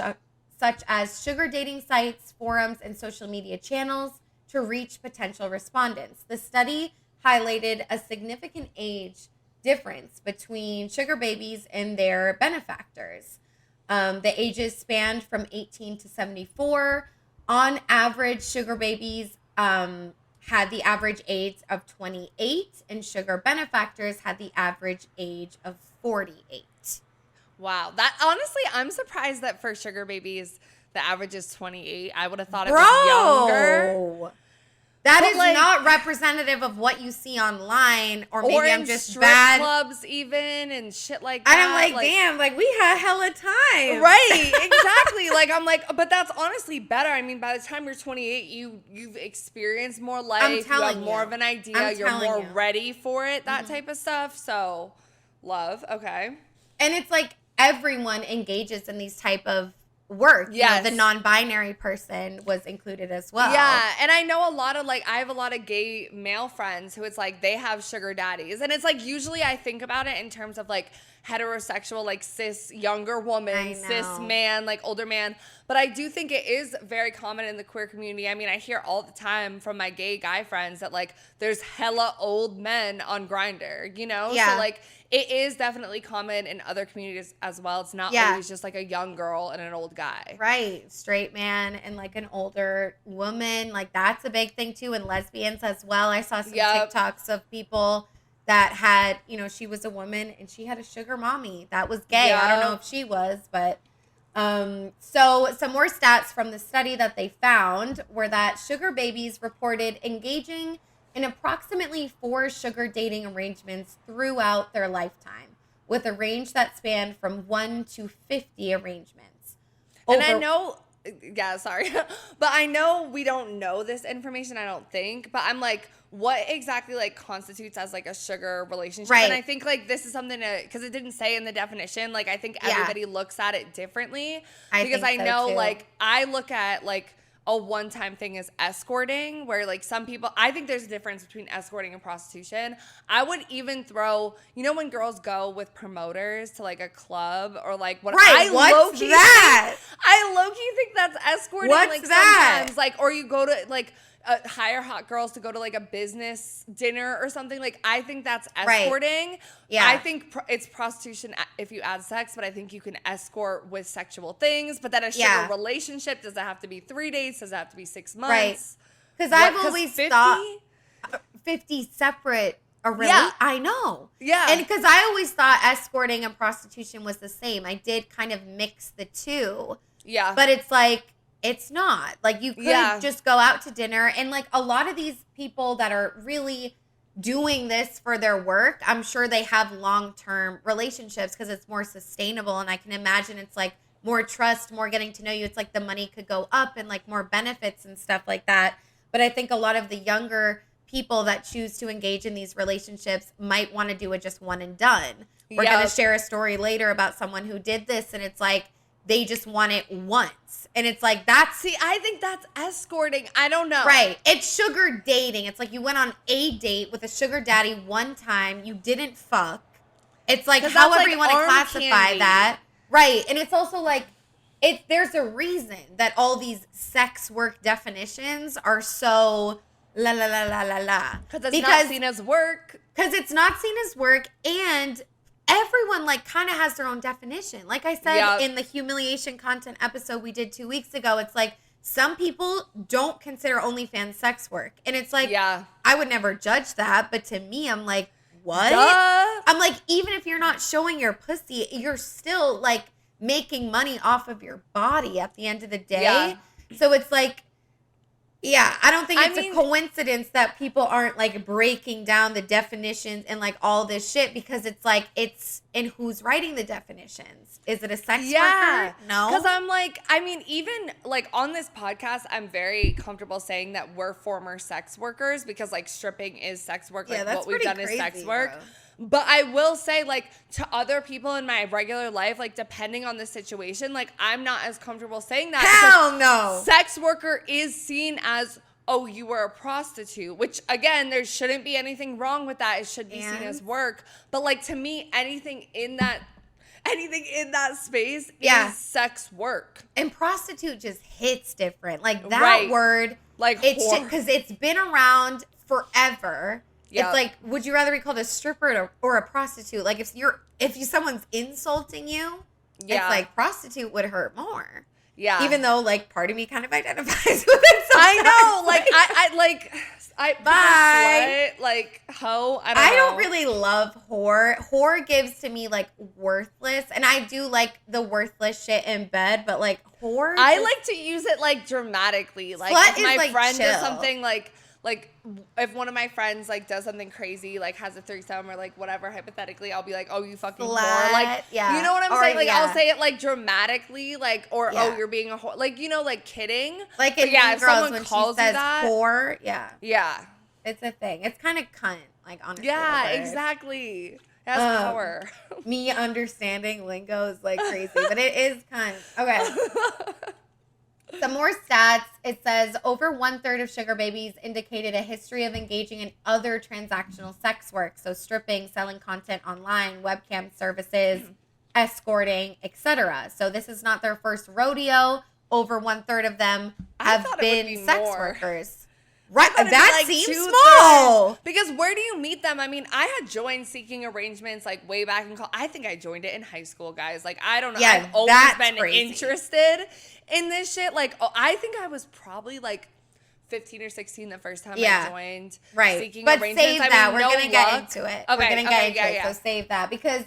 such as sugar dating sites, forums, and social media channels to reach potential respondents. The study highlighted a significant age difference between sugar babies and their benefactors. The ages spanned from 18 to 74. On average, sugar babies had the average age of 28, and sugar benefactors had the average age of 48. Wow. That honestly, I'm surprised that for sugar babies, the average is 28. I would have thought it was younger. That But, is like, not representative of what you see online, or maybe Or I'm in just strip bad. clubs even and shit like that. And I'm like, damn, like we had hella time. Right, exactly. Like I'm like, but that's honestly better. I mean, by the time you're 28, you've experienced more life. I'm You telling have more you. of an idea. I'm You're telling more you. ready for it. That type of stuff. So, love. Okay. And it's like everyone engages in these type of work. Yes. You know, the non-binary person was included as well. Yeah, and I know a lot of I have a lot of gay male friends who it's like they have sugar daddies, and it's like usually I think about it in terms of like heterosexual, like cis younger woman, cis man, like older man. But I do think it is very common in the queer community. I mean, I hear all the time from my gay guy friends that like there's hella old men on Grindr, you know? Yeah. So like it is definitely common in other communities as well. It's not always just like a young girl and an old guy. Right. Straight man and like an older woman. Like that's a big thing too. And lesbians as well. I saw some TikToks of people that had, you know, she was a woman and she had a sugar mommy that was gay. I don't know if she was, but so some more stats from the study that they found were that sugar babies reported engaging in approximately 4 sugar dating arrangements throughout their lifetime, with a range that spanned from 1 to 50 arrangements. And I know, sorry, but I know we don't know this information, I don't think, but I'm like, what exactly like constitutes as like a sugar relationship? Right. And I think like this is something to, because it didn't say in the definition, like I think everybody looks at it differently. Because I know too. like I look at like a one-time thing is escorting, where like some people, I think there's a difference between escorting and prostitution. I would even throw, you know, when girls go with promoters to like a club or like what I low-key that? I low-key think that's escorting. What's like that? Sometimes, like, or you go to like hire hot girls to go to like a business dinner or something. Like I think that's escorting. Yeah. I think it's prostitution if you add sex, but I think you can escort with sexual things. But then a sugar relationship, does it have to be 3 days? Does it have to be 6 months? Right. Because I've always 50? thought 50 separate. I know. Yeah. And because I always thought escorting and prostitution was the same. I did kind of mix the two. Yeah. But it's like, it's not. Like you could just go out to dinner, and like a lot of these people that are really doing this for their work, I'm sure they have long-term relationships because it's more sustainable, and I can imagine it's like more trust, more getting to know you. It's like the money could go up and like more benefits and stuff like that. But I think a lot of the younger people that choose to engage in these relationships might want to do it just one and done. We're going to share a story later about someone who did this, and it's like they just want it once. And it's like, I think that's escorting. I don't know. Right. It's sugar dating. It's like you went on a date with a sugar daddy one time. You didn't fuck. It's like however you want to classify that. Right. And it's also like, there's a reason that all these sex work definitions are so la la la la la la. Because it's not seen as work. Because it's not seen as work, and everyone like kind of has their own definition. Like I said in the humiliation content episode we did 2 weeks ago, it's like some people don't consider OnlyFans sex work. And it's like, I would never judge that. But to me, I'm like, what? Duh. I'm like, even if you're not showing your pussy, you're still like making money off of your body at the end of the day. Yeah. So it's like, I don't think it's a coincidence that people aren't like breaking down the definitions and like all this shit, because it's like, it's in who's writing the definitions. Is it a sex worker? No. Because I'm like, I mean, even like on this podcast, I'm very comfortable saying that we're former sex workers, because like stripping is sex work. Like what we've done is sex work. Bro. But I will say, like, to other people in my regular life, like, depending on the situation, like, I'm not as comfortable saying that. Hell no. Sex worker is seen as, oh, you were a prostitute, which, again, there shouldn't be anything wrong with that. It should be seen as work. But, like, to me, anything in that, anything in that space Yeah. is sex work. And prostitute just hits different. Like that Right. word, Like it's whore. because it's been around forever. Yeah. It's like, would you rather be called a stripper or a prostitute? Like if someone's insulting you, Yeah. it's like prostitute would hurt more. Yeah. Even though like part of me kind of identifies with it. I know, sometimes. like I Bye. slut, like hoe. I I don't don't know. really love whore. Whore gives to me like worthless, and I do like the worthless shit in bed, but like whore. I just- like to use it like dramatically. Like Slut if is, my like, friend does chill. something like if one of my friends like does something crazy, like has a threesome or like whatever, hypothetically, I'll be like, oh, you fucking Slut, whore. Like, yeah. you know what I'm Or, saying? Like, yeah. I'll say it like dramatically, like, or Yeah. oh, you're being a whore. Like, you know, like kidding. like But in yeah, Mean if Girls someone when she calls you says that- whore. Yeah, Yeah. it's a thing. It's kind of cunt. Like honestly. Yeah, the word. exactly. It has power. Me understanding lingo is like crazy, but it is cunt. Okay. Some more stats. It says over 1/3 of sugar babies indicated a history of engaging in other transactional sex work. So stripping, selling content online, webcam services, escorting, etc. So this is not their first rodeo. Over 1/3 of them I have thought it would been be sex more. workers. Right. thought it'd be That like seems 2/3. small. Because where do you meet them? I mean, I had joined Seeking Arrangements like way back in college. I think I joined it in high school, guys. Like, I don't know. Yeah, I've always that's been crazy. interested in this shit. Like, I think I was probably like 15 or 16 the first time Yeah. I joined Right. Seeking But Arrangements. save I that. mean, We're no going to get luck. into it. Okay, We're going to okay, get into it. yeah. So save that because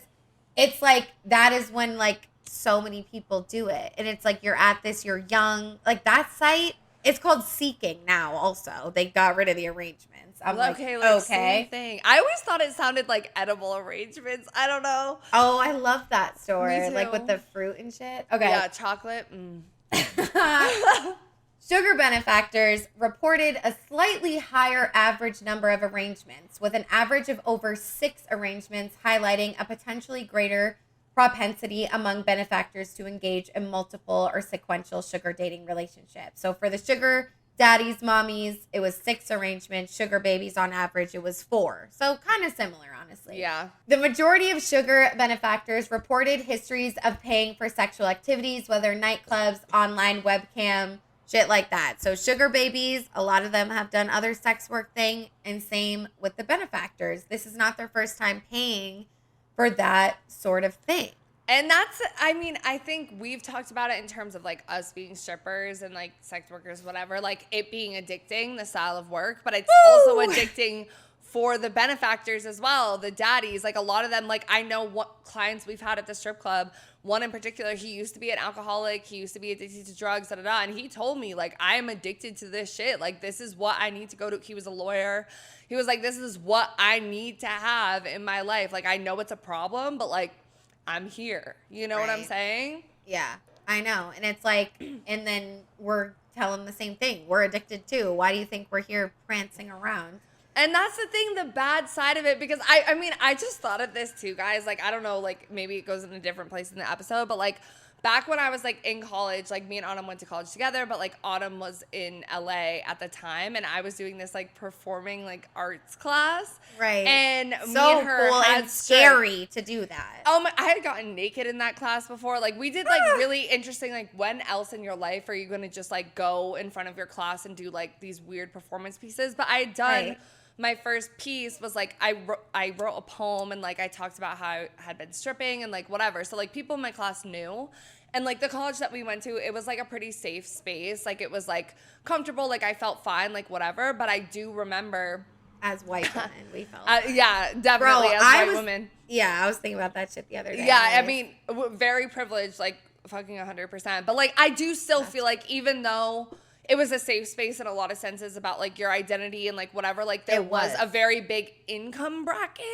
it's like that is when like so many people do it. And it's like you're at this, you're young. Like that site, it's called Seeking now also. They got rid of the arrangements. I'm Okay, like, same okay. thing. I always thought it sounded like edible arrangements. I don't know. Oh, I love that store. Me Like too. with the fruit and shit. Okay. Yeah, chocolate. Sugar benefactors reported a slightly higher average number of arrangements, with an average of over 6 arrangements, highlighting a potentially greater propensity among benefactors to engage in multiple or sequential sugar dating relationships. So for the sugar daddies, mommies, it was 6 arrangements. Sugar babies, on average, it was 4. So kind of similar, honestly. Yeah. The majority of sugar benefactors reported histories of paying for sexual activities, whether nightclubs, online webcam, shit like that. So sugar babies, a lot of them have done other sex work thing, and same with the benefactors. This is not their first time paying for that sort of thing. And that's, I mean, I think we've talked about it in terms of like us being strippers and like sex workers, whatever, like it being addicting, the style of work, but it's also addicting for the benefactors as well, the daddies. Like a lot of them, like I know what clients we've had at the strip club, one in particular, he used to be an alcoholic, he used to be addicted to drugs, and he told me like, I am addicted to this shit. Like this is what I need to go to. He was a lawyer. He was like, this is what I need to have in my life. Like I know it's a problem, but like, I'm here. You know what I'm Right. saying? Yeah, I know. And it's like, and then we're telling the same thing. We're addicted too. Why do you think we're here prancing around? And that's the thing, the bad side of it, because I mean, I just thought of this too, guys. Like, I don't know, like maybe it goes in a different place in the episode, but like back when I was like in college, like me and Autumn went to college together, but like Autumn was in LA at the time, and I was doing this like performing like arts class. Right. And me So and her cool had and scary to do that. Oh my, I had gotten naked in that class before. Like we did like really interesting, like when else in your life are you going to just like go in front of your class and do like these weird performance pieces? But I had done, Right. my first piece was like, I wrote a poem and like I talked about how I had been stripping and like whatever. So like people in my class knew. And like the college that we went to, it was like a pretty safe space. Like it was like comfortable, like I felt fine, like whatever. But I do remember, As white women, we felt. yeah, definitely as white women. Yeah, I was thinking about that shit the other day. Yeah, I Anyways. mean, very privileged, like fucking 100%. But like, I do still feel like even though it was a safe space in a lot of senses about like your identity and like whatever, like there It was was. a very big income bracket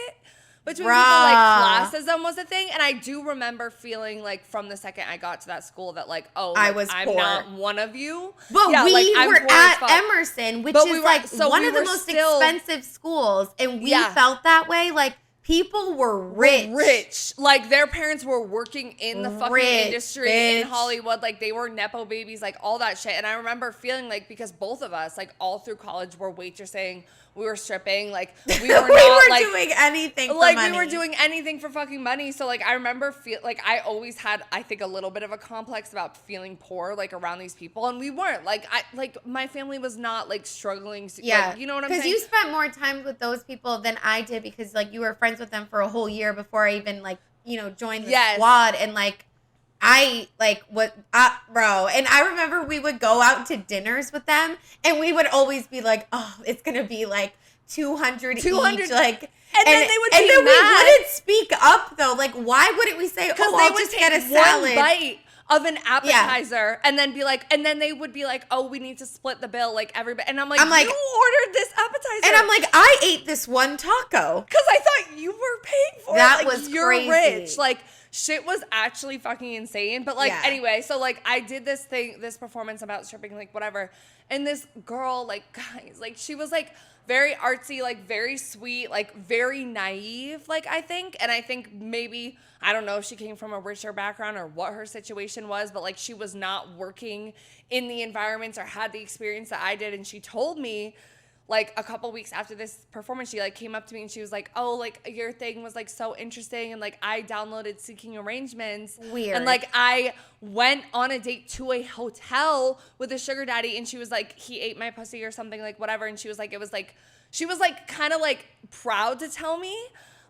between Bruh. people, like classism was a thing. And I do remember feeling like from the second I got to that school that like, oh, I like, was I'm poor. not one of you. But Yeah, we like, I'm were poor as at fuck. Emerson, which But is we were- like so one we of the were most still- expensive schools, and we Yeah. felt that way. Like people were rich. Like their parents were working in the fucking industry in bitch. Hollywood. Like they were Nepo babies, like all that shit. And I remember feeling like, because both of us, like all through college, were waitressing, we were stripping, like we were not like doing anything for like money. we were doing anything for fucking money. So like I remember like I always had, I think, a little bit of a complex about feeling poor like around these people, and we weren't. Like my family was not like struggling. Yeah, like, you know what I'm saying? Because you spent more time with those people than I did, because like you were friends with them for a whole year before I even like, you know, joined the squad. And like I like what bro, and I remember we would go out to dinners with them, and we would always be like, oh, it's gonna be like 200 each, like, and then they would be and then mad. we wouldn't speak up though. Like, why wouldn't we say, oh, they I'll would just take get a salad, one bite of an appetizer, and then be like, and then they would be like, oh, we need to split the bill, like everybody. And I'm like, you ordered this appetizer, and I'm like, I ate this one taco because I thought you were paying for that it. Like, was you're crazy. rich, like. Shit was actually fucking insane. But like, anyway, so like I did this performance about stripping, like whatever. And this girl, like, guys, like she was like very artsy, like very sweet, like very naive, like I think. And I think maybe, I don't know if she came from a richer background or what her situation was, but like she was not working in the environments or had the experience that I did. And she told me, like a couple weeks after this performance, she like came up to me and she was like, oh, like your thing was like so interesting, and like I downloaded Seeking Arrangements. Weird. And like I went on a date to a hotel with a sugar daddy, and she was like, he ate my pussy or something, like whatever. And she was like, she was like kind of like proud to tell me.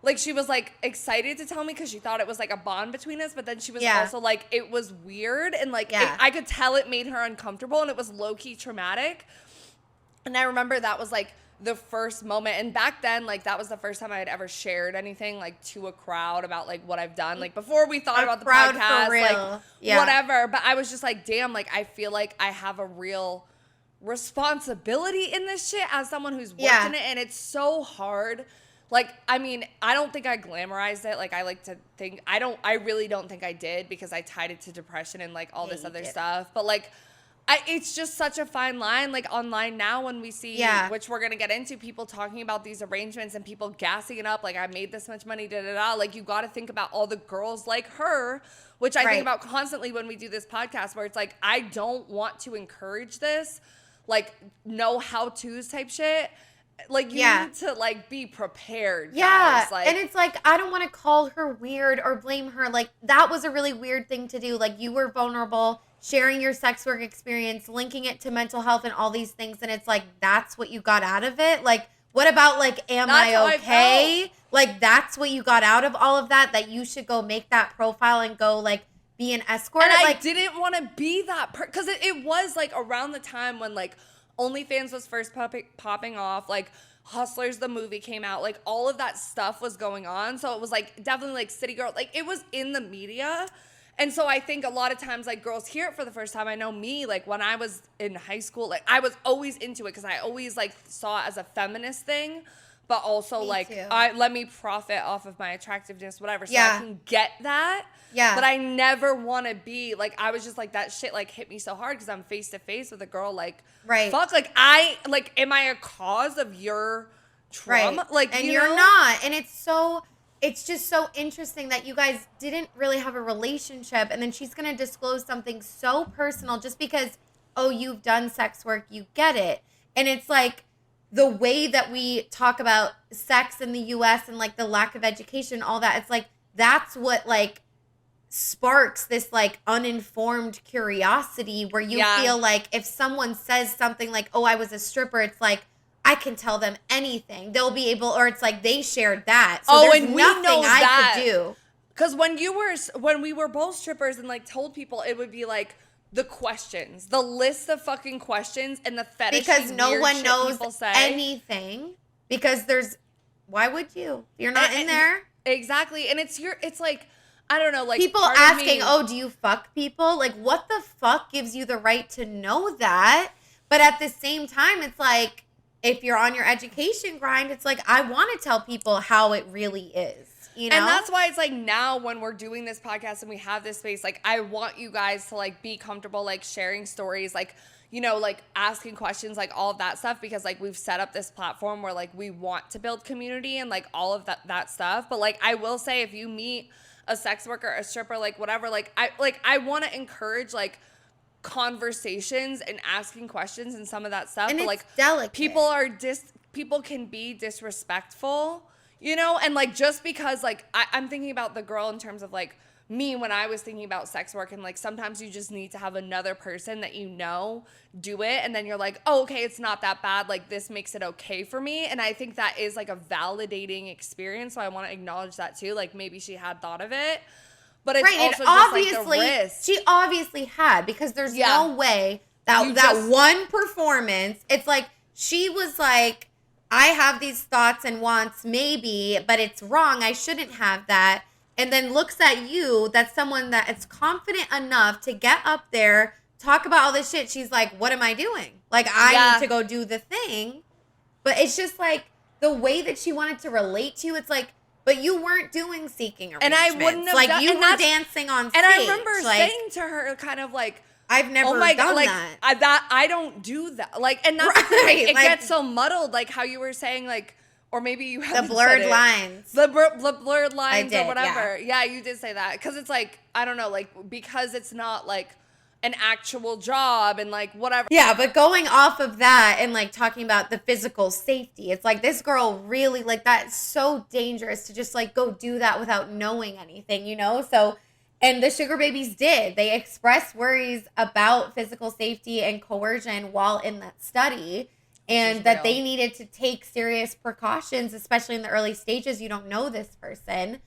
Like she was like excited to tell me because she thought it was like a bond between us, but then she was also like, it was weird, and like I could tell it made her uncomfortable, and it was low-key traumatic. And I remember that was like the first moment. And back then, like that was the first time I had ever shared anything like to a crowd about like what I've done. Like before we thought about the podcast, for real. like whatever. But I was just like, damn, like I feel like I have a real responsibility in this shit as someone who's worked in it. And it's so hard. Like, I mean, I don't think I glamorized it. Like I like to think, I really don't think I did, because I tied it to depression and like all this other stuff. But like, it's just such a fine line, like online now, when we see, which we're going to get into, people talking about these arrangements and people gassing it up, like I made this much money, like you got to think about all the girls like her, which I think about constantly when we do this podcast, where it's like, I don't want to encourage this, like no how-tos type shit. Like you need to like be prepared. Guys. Like, and it's like, I don't want to call her weird or blame her. Like that was a really weird thing to do. Like you were vulnerable, sharing your sex work experience, linking it to mental health and all these things. And it's like, that's what you got out of it. Like, what about like, am I okay? Like, that's what you got out of all of that, that you should go make that profile and go like be an escort. And like, I didn't want to be that because it was like around the time when like OnlyFans was first popping off, like Hustlers the movie came out, like all of that stuff was going on. So it was like definitely like City Girl, like it was in the media. And so I think a lot of times like girls hear it for the first time. I know me, like when I was in high school, like I was always into it because I always like saw it as a feminist thing, but also let me profit off of my attractiveness, whatever, so I can get that. Yeah. But I never want to be like, I was just like, that shit like hit me so hard because I'm face to face with a girl, like, fuck, like am I a cause of your trauma? Like, and you're not. And it's just so interesting that you guys didn't really have a relationship, and then she's going to disclose something so personal just because, oh, you've done sex work, you get it. And it's like the way that we talk about sex in the US and like the lack of education, all that, it's like that's what like sparks this like uninformed curiosity where you feel like if someone says something like, oh, I was a stripper, it's like, I can tell them anything. They'll be able, or it's like they shared that. So there's and we nothing know that. I could do. Because when we were both strippers and like told people, it would be like the questions, the list of fucking questions and the fetishy because no weird one shit knows people say. anything. Because why would you? You're not in there. Exactly. And it's like, I don't know, like people asking, oh, do you fuck people? Like, what the fuck gives you the right to know that? But at the same time, it's like, if you're on your education grind, it's like, I want to tell people how it really is, you know? And that's why it's like now when we're doing this podcast and we have this space, like I want you guys to like be comfortable, like sharing stories, like, you know, like asking questions, like all of that stuff, because like we've set up this platform where like we want to build community and like all of that stuff. But like I will say, if you meet a sex worker, a stripper, like whatever, like I want to encourage like conversations and asking questions and some of that stuff. And but it's like delicate. people can be disrespectful, you know, and like just because like I'm thinking about the girl in terms of like me when I was thinking about sex work, and like sometimes you just need to have another person that you know do it, and then you're like, oh, okay, it's not that bad, like this makes it okay for me. And I think that is like a validating experience, so I want to acknowledge that too. Like maybe she had thought of it, but it's also just like the risk. She obviously had, because there's no way that one performance, it's like she was like, I have these thoughts and wants maybe, but it's wrong, I shouldn't have that. And then looks at you, that's someone that is confident enough to get up there, talk about all this shit. She's like, what am I doing? Like, I need to go do the thing. But it's just like the way that she wanted to relate to you. It's like, but you weren't doing seeking arrangements. And I wouldn't have like done, you were dancing on stage. And I remember like, saying to her kind of like, I've never oh my done God, like, that. I don't do that. Like, and that's it like, gets so muddled, like how you were saying, like, or maybe you the blurred lines. The blurred lines did, or whatever. Yeah, you did say that. Because it's like, I don't know, like, because it's not like an actual job and like whatever. Yeah, but going off of that and like talking about the physical safety, it's like this girl really, like, that's so dangerous to just like go do that without knowing anything, you know? So, and the sugar babies did. They expressed worries about physical safety and coercion while in that study. And that they needed to take serious precautions, especially in the early stages. You don't know this person.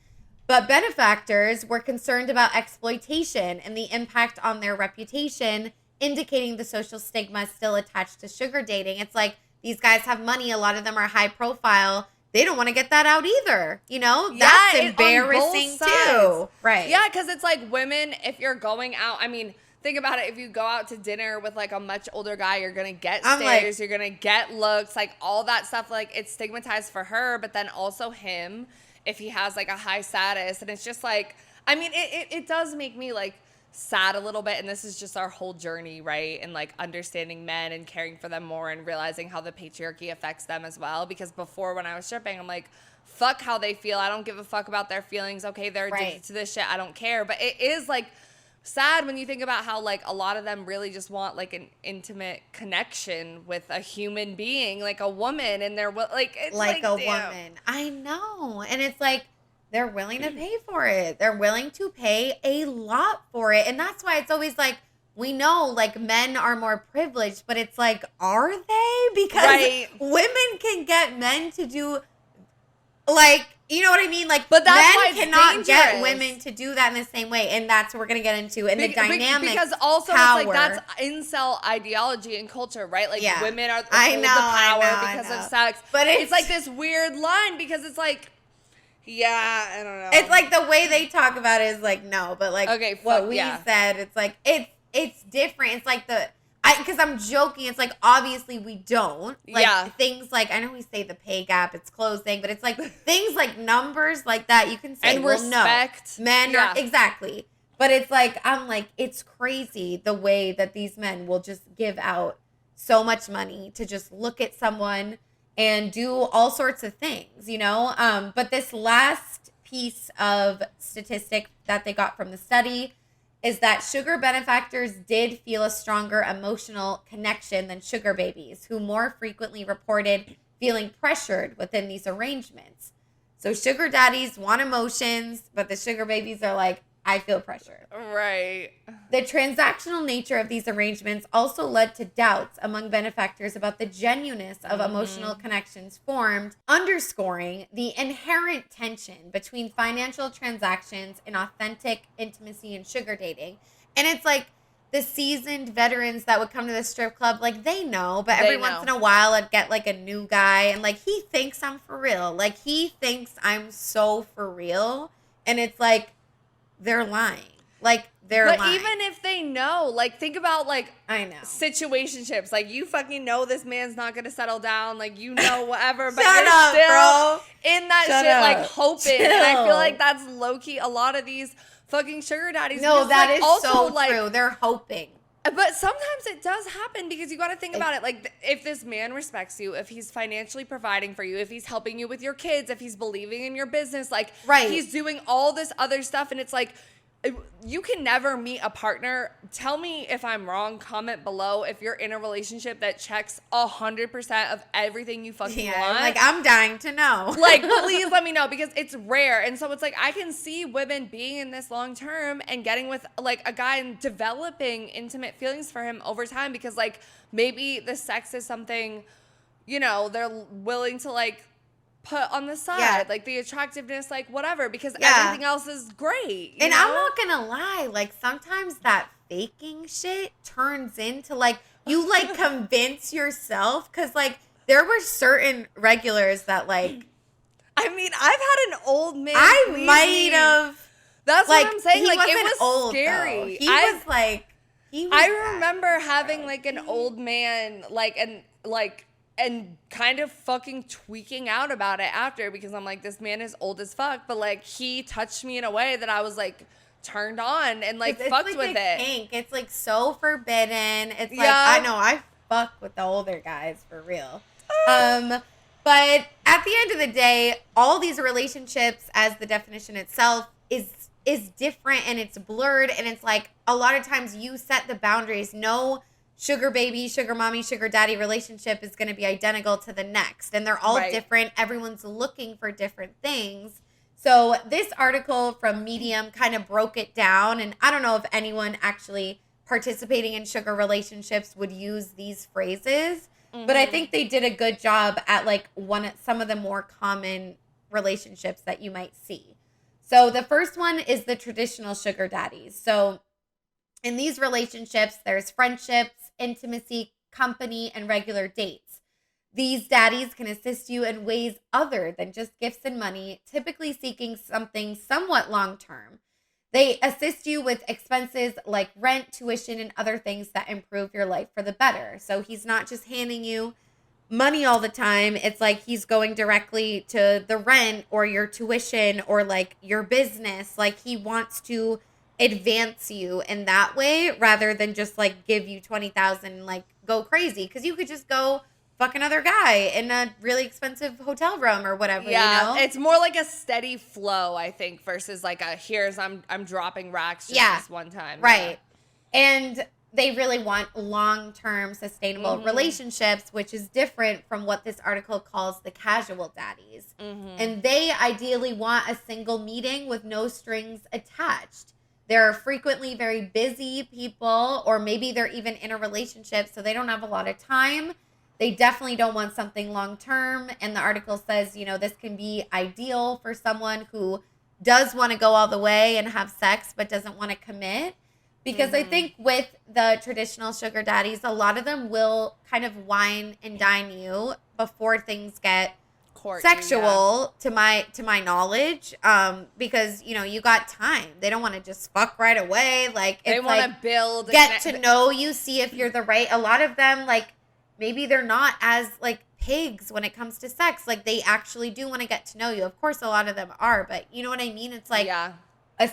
But benefactors were concerned about exploitation and the impact on their reputation, indicating the social stigma still attached to sugar dating. It's like, these guys have money. A lot of them are high profile. They don't want to get that out either. You know, that's embarrassing too. Right. Yeah, because it's like women, if you're going out, I mean, think about it. If you go out to dinner with like a much older guy, you're going to get stares, you're going to get looks, like all that stuff. Like it's stigmatized for her, but then also him if he has like a high status. And it's just like, I mean, it does make me like sad a little bit. And this is just our whole journey, right? And like understanding men and caring for them more and realizing how the patriarchy affects them as well. Because before, when I was stripping, I'm like, fuck how they feel. I don't give a fuck about their feelings. Okay, they're addicted to this shit. I don't care. But it is like sad when you think about how like a lot of them really just want like an intimate connection with a human being, like a woman, and they're like, it's like a damn. woman. I know. And it's like, they're willing to pay for it. They're willing to pay a lot for it. And that's why it's always like, we know like men are more privileged, but it's like, are they? Because women can get men to do like, you know what I mean? Like, but that's men cannot get women to do that in the same way. And that's what we're going to get into in the dynamic. Because also it's like, that's incel ideology and culture, right? Like women are the power because of sex. But it's like this weird line because it's like, I don't know. It's like the way they talk about it is like, no, but like what we said, it's like, it's different. It's like because I'm joking. It's like, obviously we don't. Like things like, I know we say the pay gap, it's closing, but it's like things like numbers like that. You can say, and respect. No, men are, exactly. But it's like, I'm like, it's crazy the way that these men will just give out so much money to just look at someone and do all sorts of things, you know? But this last piece of statistic that they got from the study is that sugar benefactors did feel a stronger emotional connection than sugar babies, who more frequently reported feeling pressured within these arrangements. So sugar daddies want emotions, but the sugar babies are like, I feel pressured. Right. The transactional nature of these arrangements also led to doubts among benefactors about the genuineness of emotional connections formed, underscoring the inherent tension between financial transactions and authentic intimacy and sugar dating. And it's like the seasoned veterans that would come to the strip club, like they know, but every once in a while I'd get like a new guy and like he thinks I'm for real. Like he thinks I'm so for real. And it's like, they're lying. Like, they're But lying. even if they know, like, think about, like, I know. situationships. Like, you fucking know this man's not going to settle down. Like, you know, whatever. But Shut you're up, still bro. in that Shut shit, up. like, hoping. And I Chill. feel like that's low-key a lot of these fucking sugar daddies. No, because, that like, is also, so like, true. They're hoping. But sometimes it does happen because you got to think about it. Like, if this man respects you, if he's financially providing for you, if he's helping you with your kids, if he's believing in your business, like, Right. he's doing all this other stuff. And it's like, you can never meet a partner. Tell me if I'm wrong. Comment below if you're in a relationship that checks 100% of everything you fucking want. Like, I'm dying to know. Like, please let me know, because it's rare. And so it's like, I can see women being in this long term and getting with like a guy and developing intimate feelings for him over time, because like maybe the sex is something, you know, they're willing to like put on the side, Yeah. like the attractiveness, like whatever, because Yeah. everything else is great. And you know? I'm not gonna lie, like sometimes that faking shit turns into like you like convince yourself, because like there were certain regulars that like I mean, I've had an old man. I please might me. have That's like what I'm saying. he Like, it wasn't was old, scary. though. He was like he was I bad. remember having like an old man and kind of fucking tweaking out about it after, because I'm like, this man is old as fuck, but like he touched me in a way that I was like turned on and like It's fucked like with a it. kink. It's like so forbidden. It's like Yeah. I know I fuck with the older guys for real. But at the end of the day, all these relationships, as the definition itself, is different and it's blurred, and it's like a lot of times you set the boundaries. No sugar baby, sugar mommy, sugar daddy relationship is going to be identical to the next, and they're all Right. different. Everyone's looking for different things. So this article from Medium kind of broke it down, and I don't know if anyone actually participating in sugar relationships would use these phrases, but I think they did a good job at like some of the more common relationships that you might see. So the first one is the traditional sugar daddies. So in these relationships, there's friendships, intimacy, company, and regular dates. These daddies can assist you in ways other than just gifts and money, typically seeking something somewhat long-term. They assist you with expenses like rent, tuition, and other things that improve your life for the better. So he's not just handing you money all the time. It's like he's going directly to the rent or your tuition or like your business. Like he wants to advance you in that way rather than just like give you 20,000 and like go crazy, because you could just go fuck another guy in a really expensive hotel room or whatever. Yeah, you know? it's more like a steady flow, I think, versus like a I'm dropping racks just this one time. Right. And they really want long-term sustainable relationships, which is different from what this article calls the casual daddies. And they ideally want a single meeting with no strings attached. They're frequently very busy people, or maybe they're even in a relationship, so they don't have a lot of time. They definitely don't want something long-term. And the article says, you know, this can be ideal for someone who does want to go all the way and have sex, but doesn't want to commit. Because I think with the traditional sugar daddies, a lot of them will kind of wine and dine you before things get sexual, to my knowledge, because you know you got time. They don't want to just fuck right away. Like They it's want like to build, get to know you, see if you're the right. A lot of them, like maybe they're not as like pigs when it comes to sex. Like they actually do want to get to know you. Of course, a lot of them are, but you know what I mean. It's like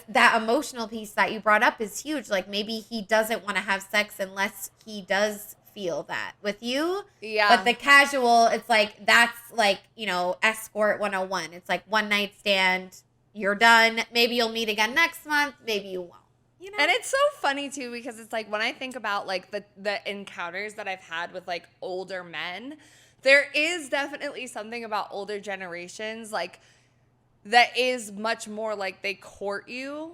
that emotional piece that you brought up is huge. Like maybe he doesn't want to have sex unless he does feel that with you. Yeah. But the casual, it's like, that's like, you know, escort 101. It's like one night stand, you're done. Maybe you'll meet again next month. Maybe you won't. You know? And it's so funny too, because it's like when I think about like the encounters that I've had with like older men, there is definitely something about older generations like that is much more like they court you.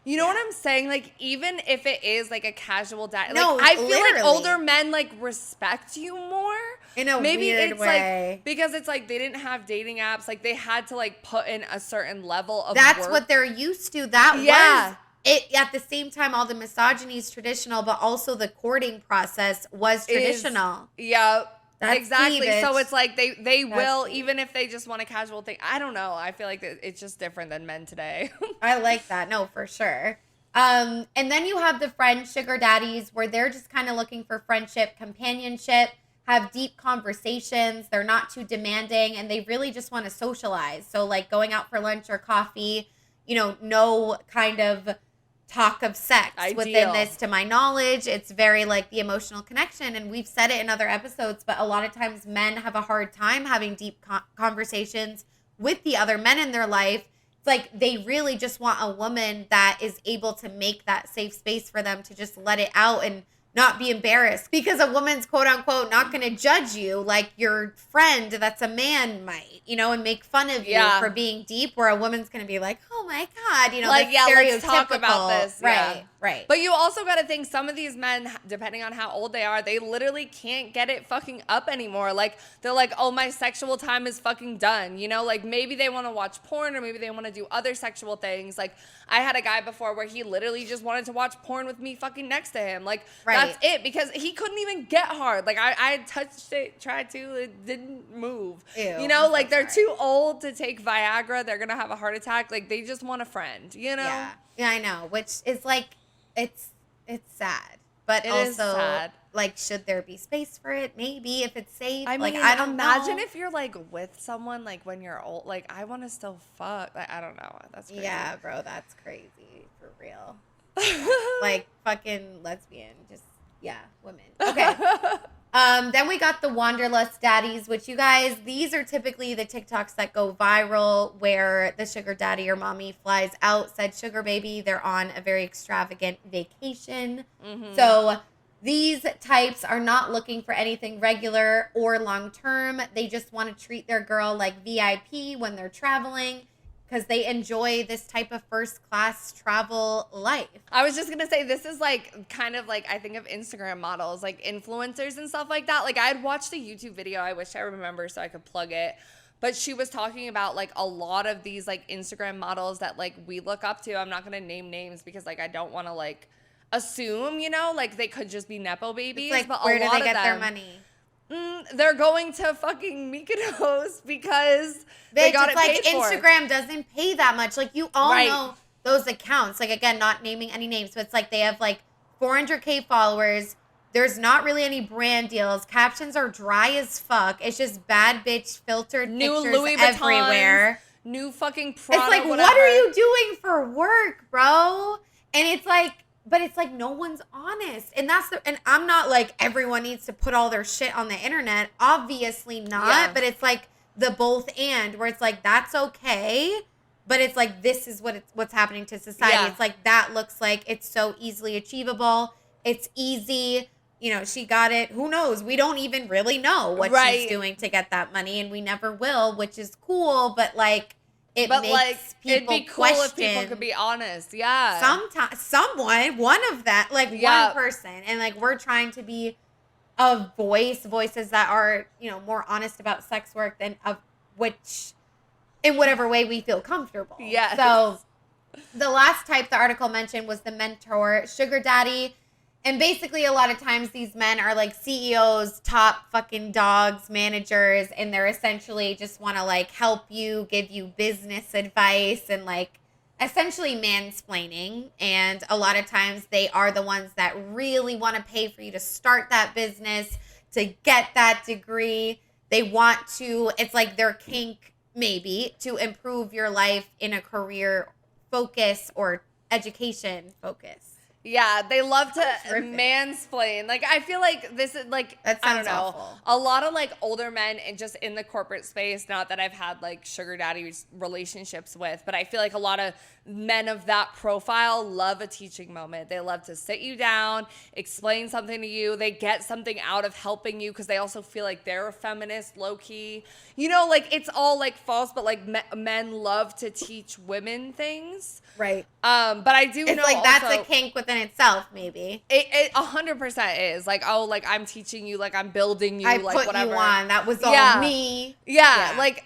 You know what I'm saying? Like, even if it is like a casual date, No, like I feel literally. like older men like respect you more. In a Maybe weird it's way. like because it's like they didn't have dating apps, like they had to like put in a certain level of That's work. what they're used to. That was it. At the same time, all the misogyny is traditional, but also the courting process was traditional. Yeah. That's exactly. key, bitch. So it's like they will, key. even if they just want a casual thing. I don't know. I feel like it's just different than men today. I like that. No, for sure. And then you have the friend sugar daddies where they're just kind of looking for friendship, companionship, have deep conversations. They're not too demanding and they really just want to socialize. So like going out for lunch or coffee, you know, no kind of talk of sex within this, to my knowledge. It's very like the emotional connection. And we've said it in other episodes, but a lot of times men have a hard time having deep conversations with the other men in their life. It's like they really just want a woman that is able to make that safe space for them to just let it out and not be embarrassed, because a woman's quote unquote not going to judge you like your friend that's a man might, you know, and make fun of you for being deep, where a woman's going to be like, oh my God, you know, like, that's stereotypical. let's talk about this. Right, right. But you also got to think some of these men, depending on how old they are, they literally can't get it fucking up anymore. Like, they're like, oh, my sexual time is fucking done. You know, like maybe they want to watch porn or maybe they want to do other sexual things. Like, I had a guy before where he literally just wanted to watch porn with me fucking next to him. Like, that's it, because he couldn't even get hard. Like, I touched it, tried to, it didn't move. Ew, you know, like they're too old to take Viagra. They're going to have a heart attack. Like, they just want a friend, you know? Yeah, I know, which is like, it's sad. But it also, is sad. Like, should there be space for it? Maybe, if it's safe. I mean, like, I don't imagine know. if you're like with someone like when you're old. Like, I want to still fuck. Like, I don't know. That's crazy. Yeah, bro, that's crazy for real. Like fucking lesbian, just women. Okay. Then we got the Wanderlust daddies, which you guys, these are typically the TikToks that go viral where the sugar daddy or mommy flies out, said sugar baby. They're on a very extravagant vacation. Mm-hmm. So these types are not looking for anything regular or long term. They just want to treat their girl like VIP when they're traveling, because they enjoy this type of first class travel life. I was just going to say, this is like kind of like, I think of Instagram models, like influencers and stuff like that. Like, I had watched a YouTube video. I wish I remember so I could plug it. But she was talking about like a lot of these like Instagram models that like we look up to. I'm not going to name names because like I don't want to like assume, you know, like they could just be Nepo babies. It's like, but where a do lot they of get their them, money? They're going to fucking Mykonos because they got it like paid for. Instagram doesn't pay that much. Like, you all know those accounts. Like, again, not naming any names, but it's like they have like 400K followers. There's not really any brand deals. Captions are dry as fuck. It's just bad bitch filtered New pictures Louis Vuittons, everywhere. New fucking Prada, it's like, whatever. what are you doing for work, bro? And it's like, but it's like no one's honest. And and I'm not like everyone needs to put all their shit on the internet. Obviously not. Yeah. But it's like the both and, where it's like, that's okay. But it's like, this is what's happening to society. Yeah. It's like, that looks like it's so easily achievable. It's easy. You know, she got it. Who knows? We don't even really know what she's doing to get that money. And we never will, which is cool. But like, it makes people it'd be cool if people could be honest. Yeah. Sometimes, one of that, like one person. And like, we're trying to be a voices that are, you know, more honest about sex work than of which, in whatever way we feel comfortable. Yeah. So the last type the article mentioned was the mentor sugar daddy. And basically, a lot of times these men are like CEOs, top fucking dogs, managers, and they're essentially just want to like help you, give you business advice, and like essentially mansplaining. And a lot of times they are the ones that really want to pay for you to start that business, to get that degree. They want to, it's like their kink maybe, to improve your life in a career focus or education focus. Yeah, they love to mansplain. Like, I feel like this is like, I don't know, awful. A lot of like older men and just in the corporate space, not that I've had like sugar daddy relationships with, but I feel like a lot of men of that profile love a teaching moment. They love to sit you down, explain something to you. They get something out of helping you because they also feel like they're a feminist, low key. You know, like it's all like false, but like men love to teach women things. Right. But I do know like that's also, a kink within itself, maybe. It 100% is like, oh, like I'm teaching you, like I'm building you, I like put whatever. you on. That was all me. Yeah. Like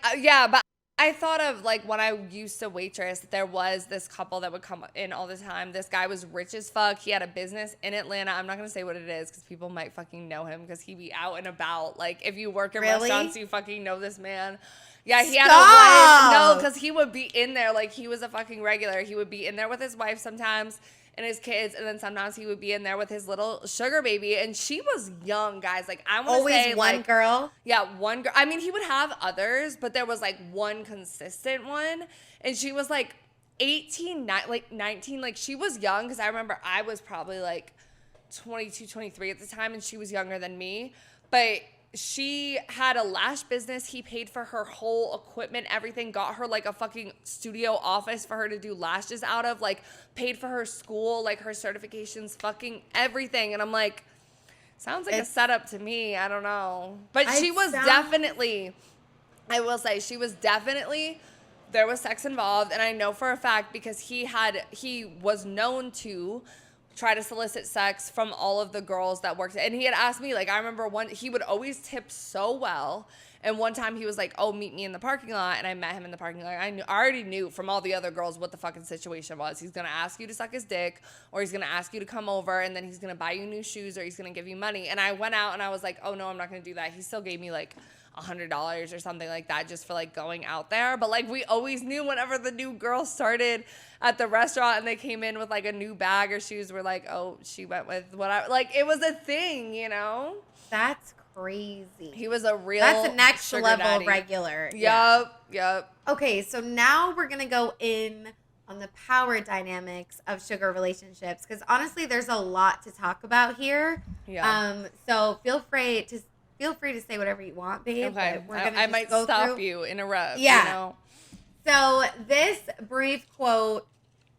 but I thought of like when I used to waitress, there was this couple that would come in all the time. This guy was rich as fuck. He had a business in Atlanta. I'm not gonna say what it is because people might fucking know him because he'd be out and about. Like if you work in restaurants, you fucking know this man. Yeah, he had a wife. No, because he would be in there like he was a fucking regular. He would be in there with his wife sometimes. and his kids, and then sometimes he would be in there with his little sugar baby, and she was young, guys. Like, I want to Always say, one like, girl. yeah, one girl. I mean, he would have others, but there was like one consistent one, and she was like 18, like 19. Like, she was young, because I remember I was probably like 22, 23 at the time, and she was younger than me. But she had a lash business. He paid for her whole equipment, everything, got her like a fucking studio office for her to do lashes out of, like paid for her school, like her certifications, fucking everything. And I'm like, sounds like a setup to me. I don't know. But she was definitely, I will say, she was definitely, there was sex involved. And I know for a fact, because he was known to try to solicit sex from all of the girls that worked. And he had asked me, like, I remember he would always tip so well. And one time he was like, oh, meet me in the parking lot. And I met him in the parking lot. I already knew from all the other girls what the fucking situation was. He's going to ask you to suck his dick, or he's going to ask you to come over, and then he's going to buy you new shoes, or he's going to give you money. And I went out and I was like, oh no, I'm not going to do that. He still gave me like $100 or something like that, just for like going out there. But like, we always knew whenever the new girls started at the restaurant and they came in with like a new bag or shoes, we're like, oh, she went with what like, it was a thing, you know? That's crazy. He was a real That's a next sugar level daddy. regular. Yep. Okay, so now we're going to go in on the power dynamics of sugar relationships, because honestly, there's a lot to talk about here. Yeah. So feel free to say whatever you want, babe. Okay. We're gonna I just might go stop through. you, interrupt. Yeah. You know? So this brief quote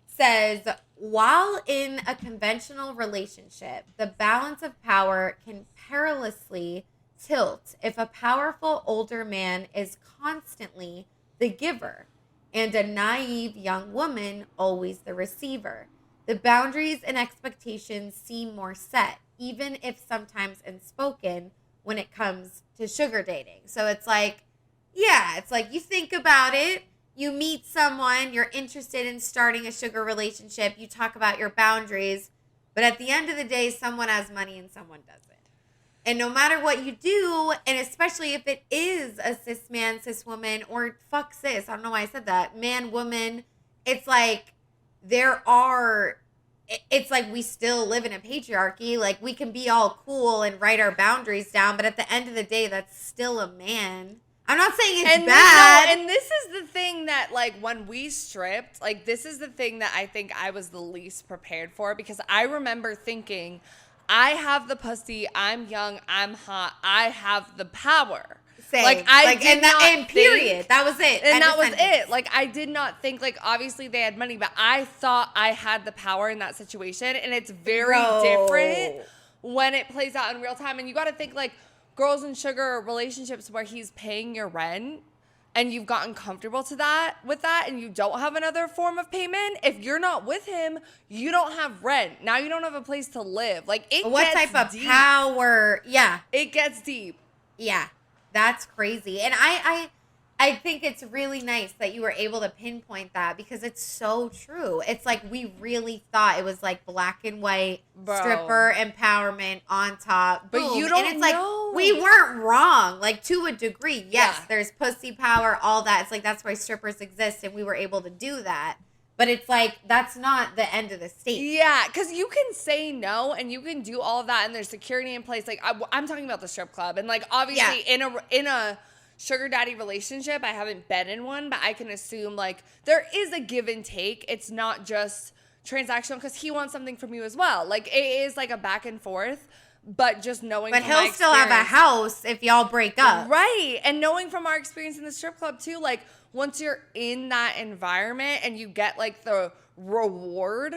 says, while in a conventional relationship, the balance of power can perilously tilt if a powerful older man is constantly the giver and a naive young woman always the receiver. The boundaries and expectations seem more set, even if sometimes unspoken, when it comes to sugar dating. So it's like, you think about it, you meet someone, you're interested in starting a sugar relationship, you talk about your boundaries, but at the end of the day, someone has money and someone doesn't. And no matter what you do, and especially if it is a cis man, cis woman, or fuck cis, I don't know why I said that, man, woman, it's like it's like we still live in a patriarchy. Like, we can be all cool and write our boundaries down, but at the end of the day, that's still a man. I'm not saying it's bad. And this is the thing that, like, when we stripped, like, this is the thing that I think I was the least prepared for, because I remember thinking, I have the pussy, I'm young, I'm hot, I have the power. Same. Like, period. That was it. And that was it. Like, I did not think, like, obviously they had money, but I thought I had the power in that situation. And it's very different when it plays out in real time. And you got to think, like, girls in sugar relationships where he's paying your rent and you've gotten comfortable with that, and you don't have another form of payment. If you're not with him, you don't have rent. Now you don't have a place to live. Like, what type of deep. Power? Yeah. It gets deep. Yeah. That's crazy. And I think it's really nice that you were able to pinpoint that, because it's so true. It's like, we really thought it was like black and white, stripper empowerment on top. But boom. you don't And it's know. like, we weren't wrong. Like, to a degree, yes, there's pussy power, all that. It's like, that's why strippers exist, and we were able to do that. But it's like, that's not the end of the state. Yeah, because you can say no and you can do all of that, and there's security in place. Like, I'm talking about the strip club. And, like, obviously in a sugar daddy relationship, I haven't been in one, but I can assume, like, there is a give and take. It's not just transactional, because he wants something from you as well. Like, it is like a back and forth, but just knowing But from my he'll still have a house if y'all break up. Right. And knowing from our experience in the strip club too, like, once you're in that environment and you get, like, the reward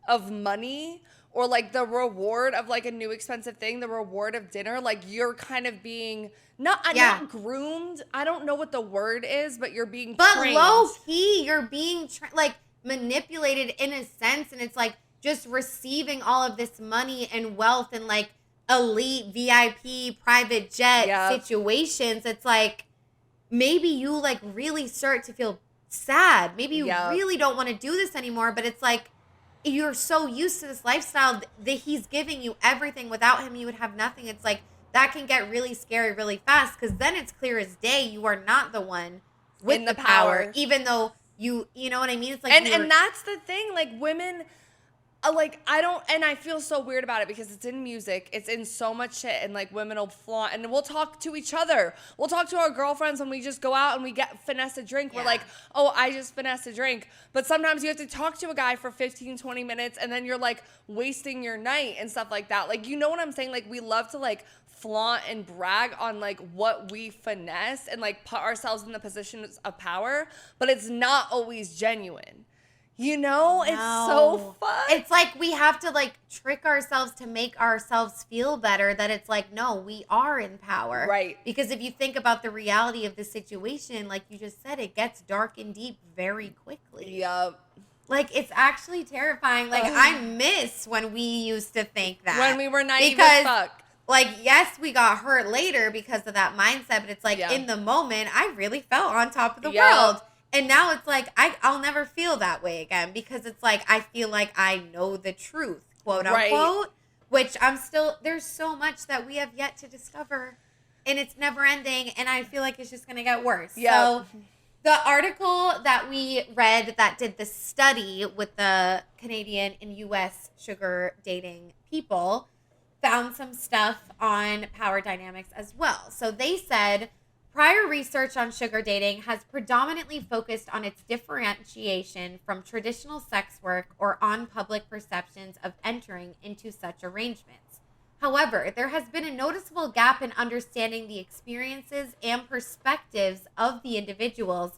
of money, or, like, the reward of, like, a new expensive thing, the reward of dinner, like, you're kind of being not groomed. I don't know what the word is, but you're being trained. Low key, you're being like manipulated in a sense, and it's like just receiving all of this money and wealth and like elite VIP private jet situations. It's like, maybe you like really start to feel sad. Maybe you really don't want to do this anymore, but it's like, you're so used to this lifestyle that he's giving you everything. Without him, you would have nothing. It's like, that can get really scary really fast, because then it's clear as day you are not the one with the power, even though you know what I mean? It's like, and that's the thing, like, women, like, I don't, and I feel so weird about it because it's in music, it's in so much shit, and like women will flaunt, and we'll talk to each other. We'll talk to our girlfriends when we just go out and we get finesse a drink. We're like, oh, I just finesse a drink. But sometimes you have to talk to a guy for 15, 20 minutes, and then you're like wasting your night and stuff like that. Like, you know what I'm saying? Like, we love to like flaunt and brag on like what we finesse and like put ourselves in the positions of power, but it's not always genuine. You know, it's so fun. It's like we have to like trick ourselves to make ourselves feel better that it's like, no, we are in power. Right. Because if you think about the reality of the situation, like you just said, it gets dark and deep very quickly. Yep. Like, it's actually terrifying. Like, I miss when we used to think that. When we were naive as fuck. Like, yes, we got hurt later because of that mindset, but it's like in the moment, I really felt on top of the world. And now it's like, I'll never feel that way again because it's like, I feel like I know the truth, quote unquote, which there's so much that we have yet to discover and it's never ending. And I feel like it's just going to get worse. Yep. So the article that we read that did the study with the Canadian and US sugar dating people found some stuff on power dynamics as well. So they said, prior research on sugar dating has predominantly focused on its differentiation from traditional sex work or on public perceptions of entering into such arrangements. However, there has been a noticeable gap in understanding the experiences and perspectives of the individuals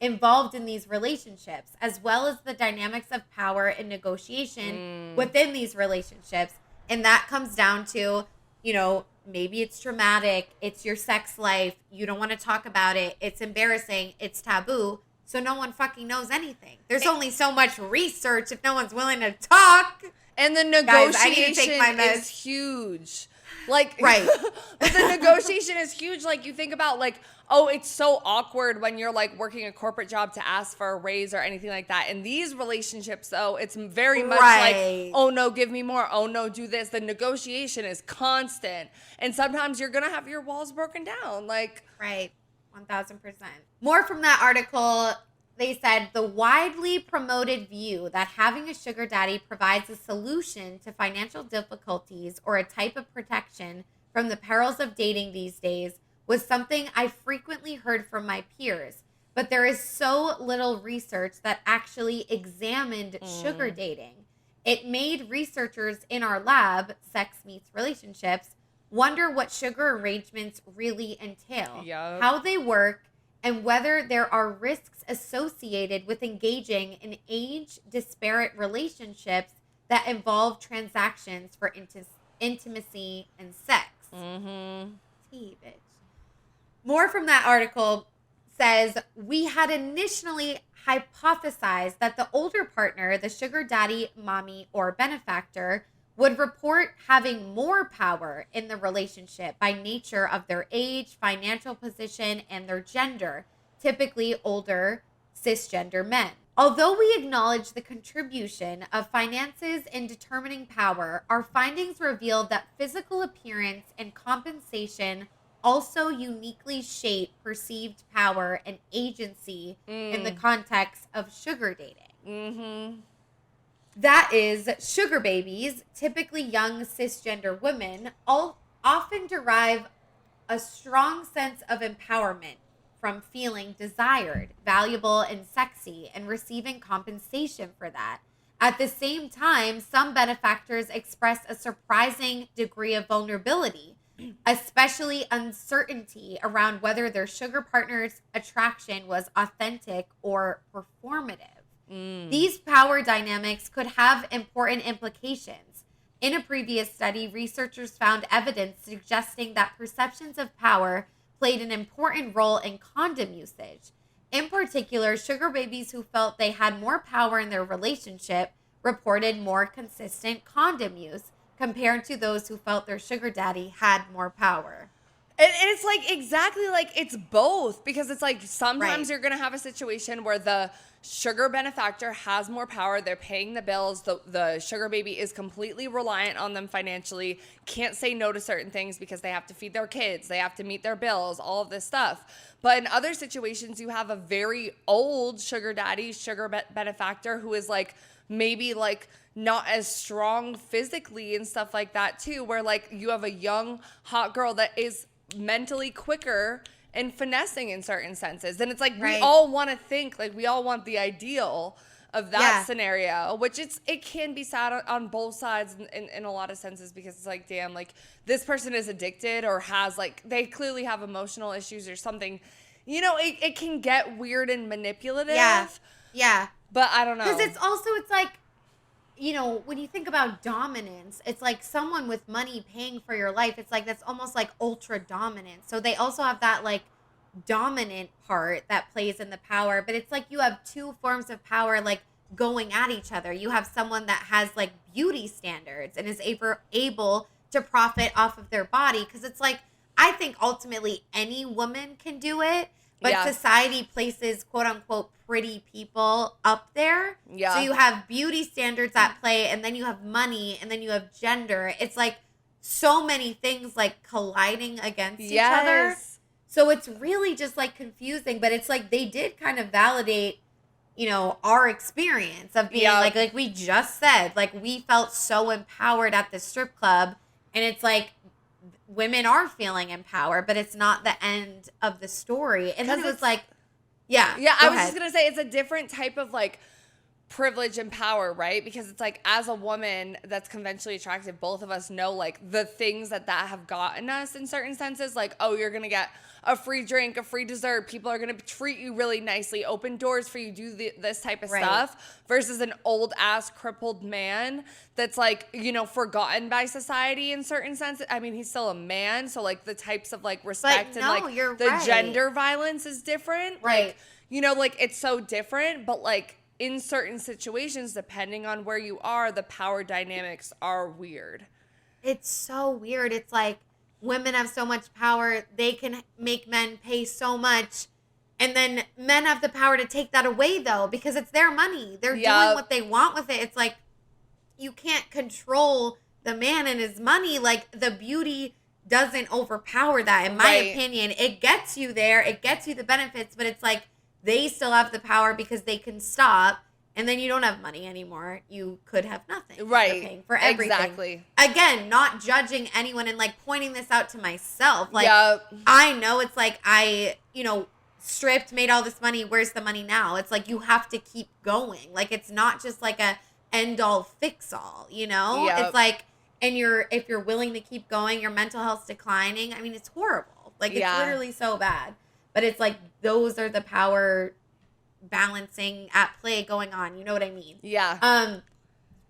involved in these relationships, as well as the dynamics of power and negotiation within these relationships. And that comes down to, you know, maybe it's traumatic, it's your sex life, you don't want to talk about it, it's embarrassing, it's taboo, so no one fucking knows anything. There's only so much research if no one's willing to talk. And the negotiation is huge. Like, right. But the negotiation is huge. Like, you think about, like, oh, it's so awkward when you're, like, working a corporate job to ask for a raise or anything like that. In these relationships, though, it's very much like, oh, no, give me more. Oh, no, do this. The negotiation is constant. And sometimes you're going to have your walls broken down. Like, right. 1,000%. More from that article. They said the widely promoted view that having a sugar daddy provides a solution to financial difficulties or a type of protection from the perils of dating these days was something I frequently heard from my peers. But there is so little research that actually examined sugar dating. It made researchers in our lab, Sex Meets Relationships, wonder what sugar arrangements really entail, how they work, and whether there are risks associated with engaging in age-disparate relationships that involve transactions for intimacy and sex. Tea, bitch. More from that article says, we had initially hypothesized that the older partner, the sugar daddy, mommy, or benefactor, would report having more power in the relationship by nature of their age, financial position, and their gender, typically older cisgender men. Although we acknowledge the contribution of finances in determining power, our findings revealed that physical appearance and compensation also uniquely shape perceived power and agency in the context of sugar dating. That is, sugar babies, typically young cisgender women, often derive a strong sense of empowerment from feeling desired, valuable, and sexy, and receiving compensation for that. At the same time, some benefactors express a surprising degree of vulnerability, especially uncertainty around whether their sugar partner's attraction was authentic or performative. These power dynamics could have important implications. In a previous study, researchers found evidence suggesting that perceptions of power played an important role in condom usage. In particular, sugar babies who felt they had more power in their relationship reported more consistent condom use compared to those who felt their sugar daddy had more power. And it's like exactly like it's both, because it's like sometimes you're going to have a situation where the sugar benefactor has more power. They're paying the bills. The sugar baby is completely reliant on them financially, can't say no to certain things because they have to feed their kids. They have to meet their bills, all of this stuff. But in other situations, you have a very old sugar daddy, sugar benefactor who is like maybe like not as strong physically and stuff like that too, where like you have a young hot girl that is mentally quicker and finessing in certain senses. And it's like we all want to think, like we all want the ideal of that scenario, which it can be sad on both sides in a lot of senses, because it's like, damn, like this person is addicted or has like, they clearly have emotional issues or something, you know, it can get weird and manipulative. Yeah. But I don't know. Because it's like, you know, when you think about dominance, it's like someone with money paying for your life. It's like, that's almost like ultra dominant. So they also have that like dominant part that plays in the power, but it's like you have two forms of power like going at each other. You have someone that has like beauty standards and is able to profit off of their body, because it's like, I think ultimately any woman can do it, but society places quote unquote pretty people up there. So you have beauty standards at play, and then you have money, and then you have gender. It's like so many things like colliding against each other. So it's really just like confusing, but it's like they did kind of validate, you know, our experience of being like we just said, like we felt so empowered at the strip club, and it's like women are feeling empowered, but it's not the end of the story. And then it was like, I was just gonna say it's a different type of like privilege and power, right? Because it's like, as a woman that's conventionally attractive, both of us know like the things that have gotten us in certain senses, like, oh, you're gonna get a free drink, a free dessert, people are gonna treat you really nicely, open doors for you, do this type of stuff, versus an old ass crippled man that's like, you know, forgotten by society in certain senses. I mean, he's still a man, so like the types of like respect and like the gender violence is different, like, you know, like it's so different, but like in certain situations, depending on where you are, the power dynamics are weird. It's so weird. It's like women have so much power, they can make men pay so much, and then men have the power to take that away though, because it's their money. They're doing what they want with it. It's like you can't control the man and his money. Like the beauty doesn't overpower that, in my opinion. It gets you there, it gets you the benefits, but it's like they still have the power because they can stop, and then you don't have money anymore. You could have nothing. Right. You're paying for everything. Exactly. Again, not judging anyone and like pointing this out to myself. Like I know it's like I, you know, stripped, made all this money. Where's the money now? It's like you have to keep going. Like it's not just like a end all fix all, you know? It's like, and if you're willing to keep going, your mental health's declining. I mean, it's horrible. Like it's literally so bad. But it's like those are the power balancing at play going on. You know what I mean? Yeah.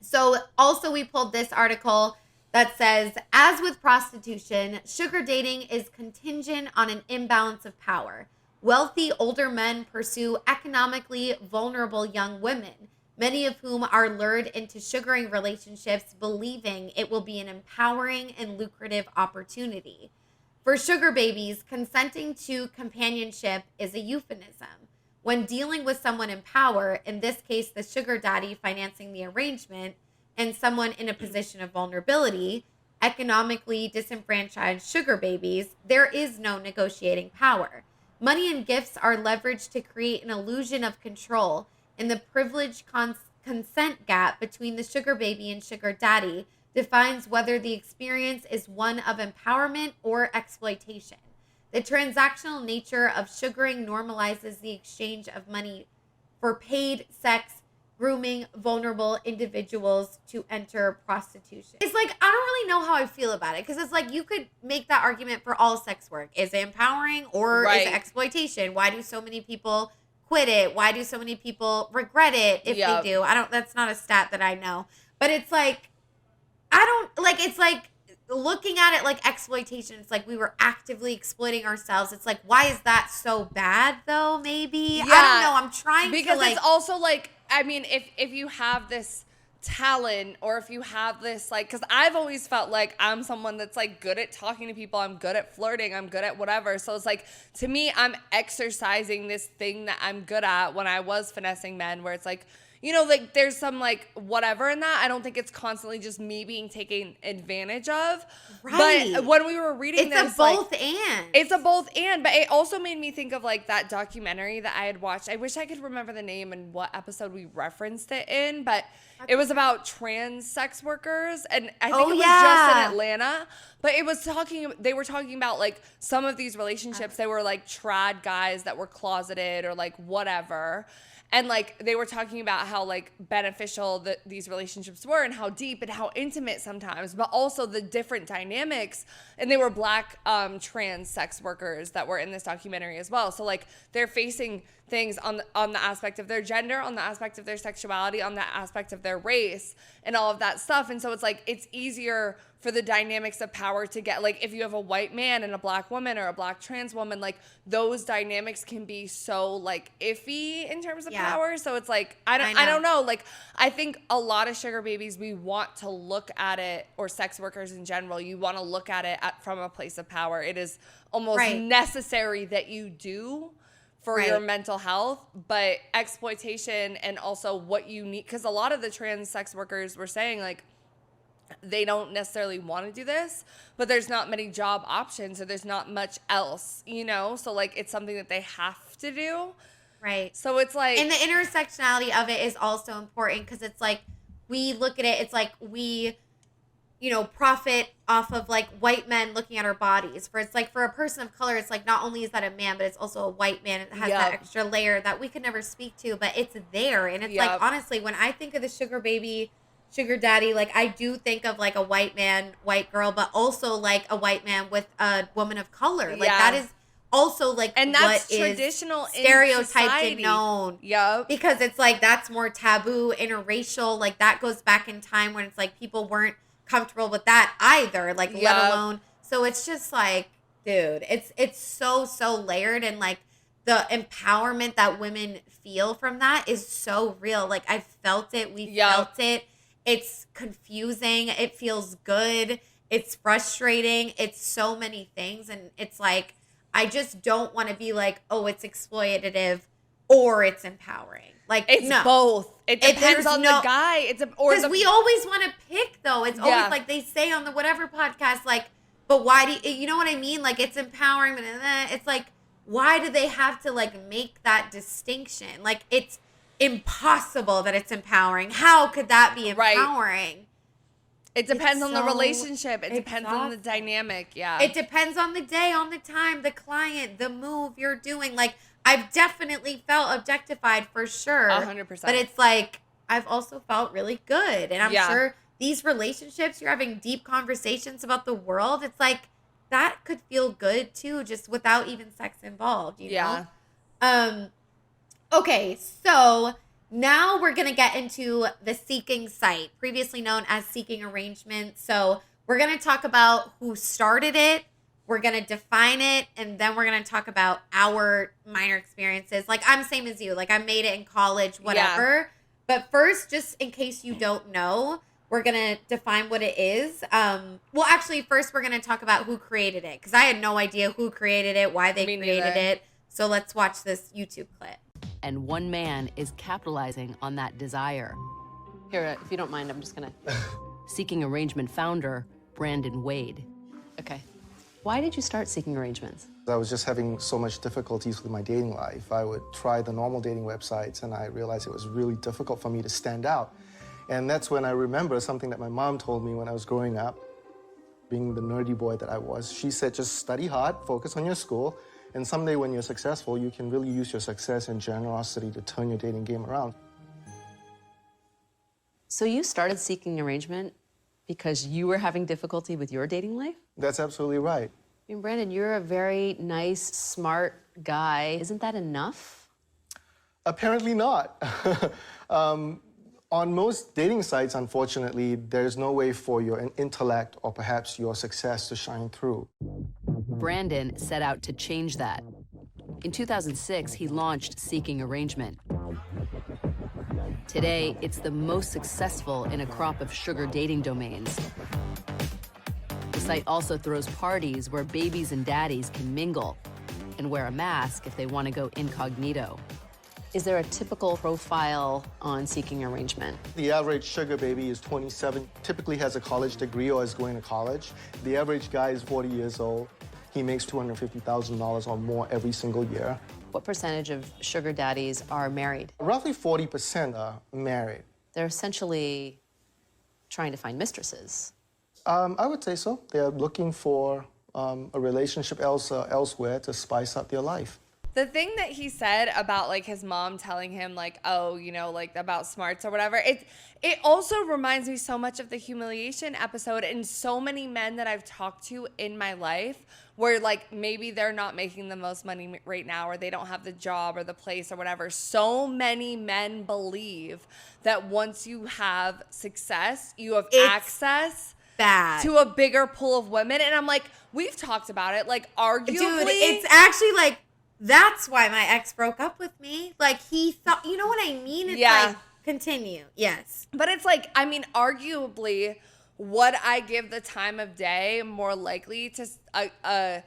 So also we pulled this article that says, as with prostitution, sugar dating is contingent on an imbalance of power. Wealthy older men pursue economically vulnerable young women, many of whom are lured into sugaring relationships, believing it will be an empowering and lucrative opportunity. For sugar babies, consenting to companionship is a euphemism. When dealing with someone in power, in this case, the sugar daddy financing the arrangement, and someone in a position of vulnerability, economically disenfranchised sugar babies, there is no negotiating power. Money and gifts are leveraged to create an illusion of control, and the privileged consent gap between the sugar baby and sugar daddy defines whether the experience is one of empowerment or exploitation. The transactional nature of sugaring normalizes the exchange of money for paid sex, grooming vulnerable individuals to enter prostitution. It's like, I don't really know how I feel about it, because it's like you could make that argument for all sex work. Is it empowering or is it exploitation? Why do so many people quit it? Why do so many people regret it if they do? That's not a stat that I know. But it's like, it's like looking at it like exploitation. It's like we were actively exploiting ourselves. It's like, why is that so bad though? Maybe. I don't know. I'm trying because to it's also like, I mean, if you have this talent, or if you have this like, because I've always felt like I'm someone that's like good at talking to people, I'm good at flirting, I'm good at whatever. So it's like, to me, I'm exercising this thing that I'm good at when I was finessing men, where it's like, you know, like there's some like whatever in that. I don't think it's constantly just me being taken advantage of. Right. But when we were reading It's this, a both and. It's a both and, but it also made me think of like that documentary that I had watched. I wish I could remember the name and what episode we referenced it in, but it was about trans sex workers, and I think it was just in Atlanta. But they were talking about like some of these relationships. They were like trad guys that were closeted or like whatever. And like they were talking about how like beneficial these relationships were and how deep and how intimate sometimes, but also the different dynamics. And they were Black trans sex workers that were in this documentary as well. So like they're facing things on the aspect of their gender, on the aspect of their sexuality, on the aspect of their race and all of that stuff. And so it's like it's easier for the dynamics of power to get, like if you have a white man and a Black woman or a Black trans woman, like those dynamics can be so like iffy in terms of power. So it's like I don't know. Like I think a lot of sugar babies, we want to look at it, or sex workers in general, you want to look at it from a place of power. It is almost necessary that you do for your mental health, but exploitation and also what you need, because a lot of the trans sex workers were saying like they don't necessarily want to do this, but there's not many job options, or there's not much else, you know? So like it's something that they have to do. Right. So it's like, and the intersectionality of it is also important, because it's like we look at it, it's like we, you know, profit off of like white men looking at our bodies. For it's like for a person of color, it's like not only is that a man, but it's also a white man. It has that extra layer that we could never speak to, but it's there. And it's like, honestly, when I think of the sugar baby, sugar daddy, like I do think of like a white man, white girl, but also like a white man with a woman of color. Like that is also like, and that's what traditional, is stereotyped and known. Because it's like that's more taboo, interracial. Like that goes back in time when it's like people weren't comfortable with that either, like let alone. So it's just like, dude, it's so layered, and like the empowerment that women feel from that is so real. Like I've felt it, we felt it. It's confusing, it feels good, it's frustrating, it's so many things, and it's like I just don't want to be like, oh, it's exploitative or it's empowering. Like it's both. It depends on the guy. Because we always want to pick, though. It's always like they say on the whatever podcast, like, but why do you know what I mean? Like it's empowering, but it's like, why do they have to like make that distinction? Like it's impossible that it's empowering. How could that be empowering? It depends on the relationship. It depends on the dynamic. Yeah. It depends on the day, on the time, the client, the move you're doing. Like I've definitely felt objectified for sure. 100%. But it's like I've also felt really good. And I'm sure these relationships, you're having deep conversations about the world. It's like that could feel good too, just without even sex involved, you know? Okay, so now we're going to get into the seeking site, previously known as seeking arrangement. So we're going to talk about who started it. We're going to define it. And then we're going to talk about our minor experiences. Like I'm same as you. Like I made it in college, whatever. Yeah. But first, just in case you don't know, we're going to define what it is. Well, actually, first we're going to talk about who created it. Because I had no idea who created it, why they created it. So let's watch this YouTube clip. And one man is capitalizing on that desire. Here, if you don't mind, I'm just gonna... Seeking Arrangement founder, Brandon Wade. Okay. Why did you start Seeking Arrangements? I was just having so much difficulties with my dating life. I would try the normal dating websites, and I realized it was really difficult for me to stand out. And that's when I remember something that my mom told me when I was growing up, being the nerdy boy that I was. She said, just study hard, focus on your school, and someday when you're successful, you can really use your success and generosity to turn your dating game around. So you started Seeking Arrangement because you were having difficulty with your dating life? That's absolutely right. I mean, Brandon, you're a very nice, smart guy. Isn't that enough? Apparently not. On most dating sites, unfortunately, there's no way for your intellect or perhaps your success to shine through. Brandon set out to change that. In 2006, he launched Seeking Arrangement. Today, it's the most successful in a crop of sugar dating domains. The site also throws parties where babies and daddies can mingle and wear a mask if they want to go incognito. Is there a typical profile on seeking arrangement? The average sugar baby is 27, typically has a college degree or is going to college. The average guy is 40 years old. He makes $250,000 or more every single year. What percentage of sugar daddies are married? Roughly 40% are married. They're essentially trying to find mistresses. I would say so. They're looking for a relationship elsewhere to spice up their life. The thing that he said about like his mom telling him like, oh, you know, like about smarts or whatever, it also reminds me so much of the humiliation episode, and so many men that I've talked to in my life where like maybe they're not making the most money right now, or they don't have the job or the place or whatever. So many men believe that once you have success, you have access to a bigger pool of women. And I'm like, we've talked about it, like arguably. Dude, it's actually like, that's why my ex broke up with me. Like, he thought, you know what I mean? It's like, continue. Yes. But it's like, I mean, arguably, would I give the time of day more likely to a